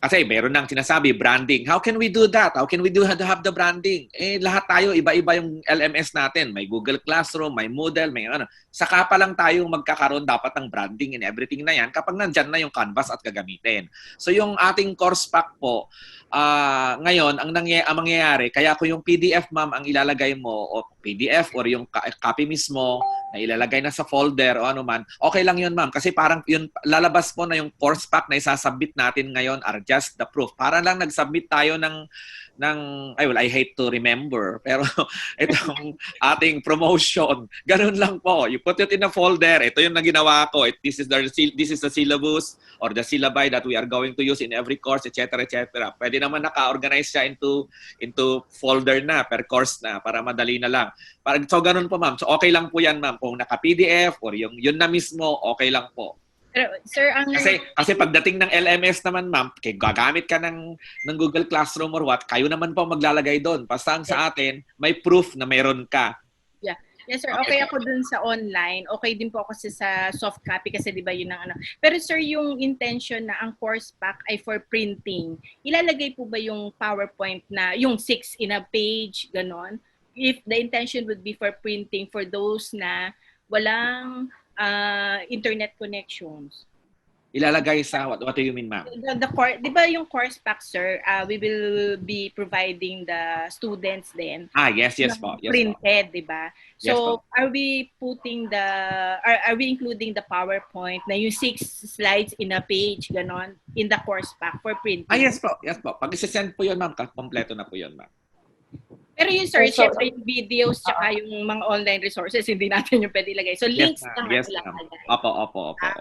[SPEAKER 6] kasi meron nang sinasabi, branding. How can we do that? How can we have the branding? Lahat tayo, iba-iba yung LMS natin. May Google Classroom, may Moodle, may ano. Saka pa lang tayo magkakaroon dapat ng branding and everything na yan kapag nandyan na yung canvas at gagamitin. So yung ating course pack po, ngayon, ang mangyayari, kaya ko yung PDF, ma'am, ang ilalagay mo, o PDF or yung copy mismo, na ilalagay na sa folder o ano man, okay lang yun, ma'am. Kasi parang yun, lalabas po na yung course pack na isasubmit natin ngayon are just the proof. Parang lang nag-submit tayo ng I hate to remember, pero itong ating promotion, ganun lang po. You put it in a folder. Ito yung ginawa ko. This is the syllabus or the syllabi that we are going to use in every course, etc., etc. Pwede naman naka-organize siya into folder na, per course na, para madali na lang. So, ganun po, ma'am. So, okay lang po yan, ma'am. Kung naka-PDF or yun na mismo, okay lang po.
[SPEAKER 11] Pero, sir,
[SPEAKER 6] kasi pagdating ng LMS naman, ma'am, gagamit ka ng Google Classroom or what, kayo naman po maglalagay doon. Basta sa atin, may proof na meron ka.
[SPEAKER 11] Yeah. Yes, sir. Okay ako dun sa online. Okay din po ako sa soft copy kasi di ba yun ang ano. Pero sir, yung intention na ang course pack ay for printing, ilalagay po ba yung PowerPoint na, yung 6 in a page, ganon? If the intention would be for printing for those na walang internet connections.
[SPEAKER 6] Ilalagay sa what do you mean, ma'am?
[SPEAKER 11] Di ba yung course pack, sir, we will be providing the students then.
[SPEAKER 6] Yes po. Yes,
[SPEAKER 11] printed, di ba? So,
[SPEAKER 6] yes,
[SPEAKER 11] are we putting are we including the PowerPoint na yung 6 slides in a page, ganon, in the course pack for printing?
[SPEAKER 6] Yes po. Yes po. Pag isesend po yun, ma'am, kompleto na po yun, ma'am.
[SPEAKER 11] Pero yung sir, syempre yung videos tsaka yung mga online resources, hindi natin yung pwede ilagay. So, links lang.
[SPEAKER 6] Yes, ma'am. Opo.
[SPEAKER 11] Okay.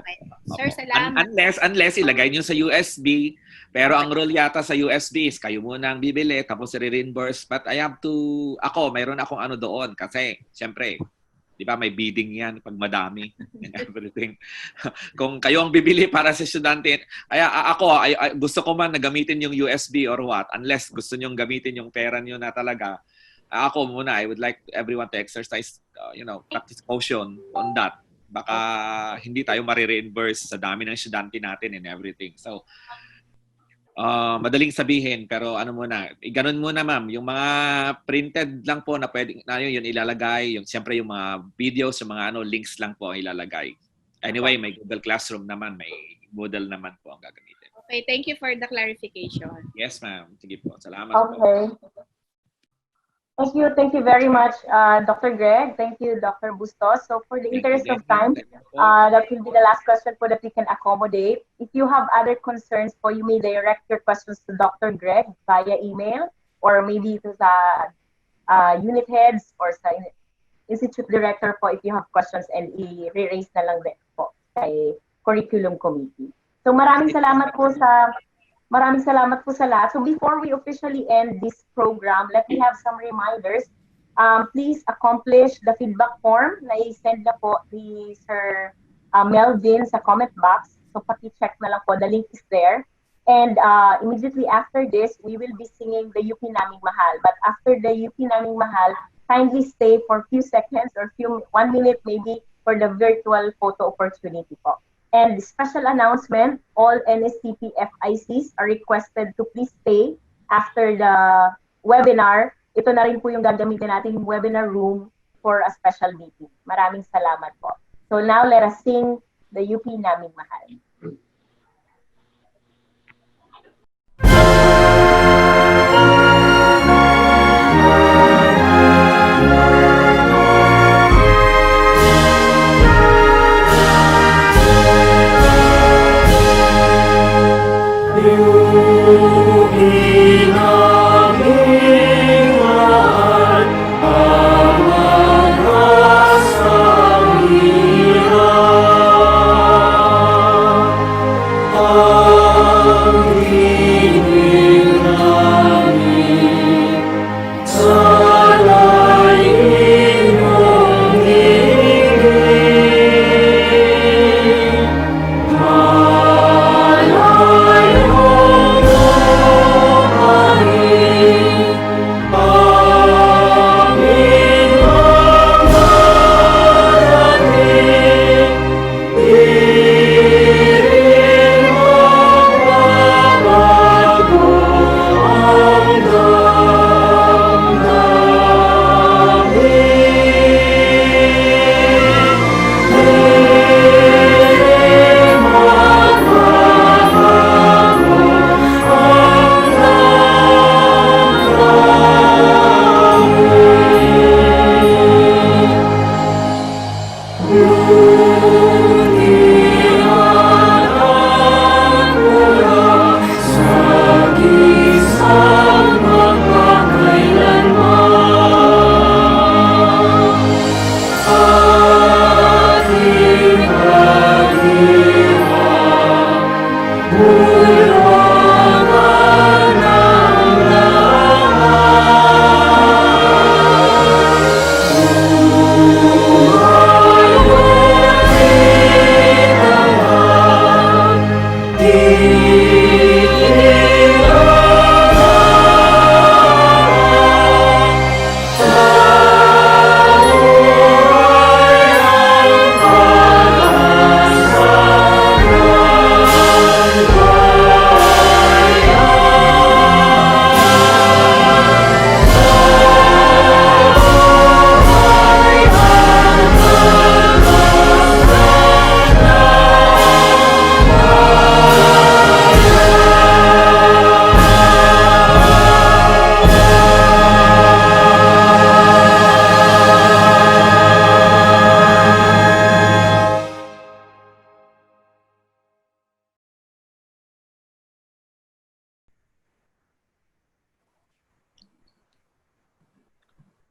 [SPEAKER 11] Sir, salamat.
[SPEAKER 6] Unless ilagay nyo sa USB, pero ang rule yata sa USB is kayo muna ang bibili, tapos re-reimburse. But I have to, mayroon akong ano doon. Kasi, syempre, di ba may bidding yan pag madami and everything. Kung kayo ang bibili para sa estudyante, gusto ko man na gamitin yung USB or what, unless gusto nyong gamitin yung pera nyo na talaga, ako muna, I would like everyone to exercise, practice caution on that. Baka hindi tayo marireimburse sa dami ng estudyante natin and everything. So, madaling sabihin, pero ganun muna, ma'am. Yung mga printed lang po na pwedeng, yun ilalagay. Siyempre yung mga videos, yung mga links lang po ilalagay. Anyway, may Google Classroom naman, may Moodle naman po ang gagamitin.
[SPEAKER 11] Okay, thank you for the clarification.
[SPEAKER 6] Yes, ma'am. Sige po. Salamat
[SPEAKER 1] po. Thank you very much, Dr. Greg. Thank you, Dr. Bustos. So for the interest of time, that will be the last question for that we can accommodate. If you have other concerns you may direct your questions to Dr. Greg via email or maybe to the unit heads or sa institute director if you have questions and i-raise na lang din po kay Curriculum Committee. So maraming salamat po sa lahat. So before we officially end this program, let me have some reminders. Please accomplish the feedback form na i-send na po ni Sir Melvin sa comment box. So paki-check na lang po. The link is there. And immediately after this, we will be singing the UP Naming Mahal. But after the UP Naming Mahal, kindly stay for a few seconds or 1 minute maybe for the virtual photo opportunity po. And special announcement, all NSTP FICs are requested to please stay after the webinar. Ito na rin po yung gagamitin nating webinar room for a special meeting. Maraming salamat po. So now let us sing the UP Naming Mahal.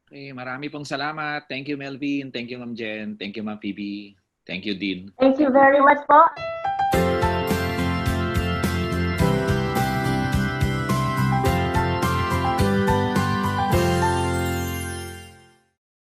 [SPEAKER 6] Okay, marami pong salamat. Thank you, Melvin. Thank you, Ma'am Jen. Thank you, Ma'am Phoebe. Thank you, Dean.
[SPEAKER 1] Thank you very much po.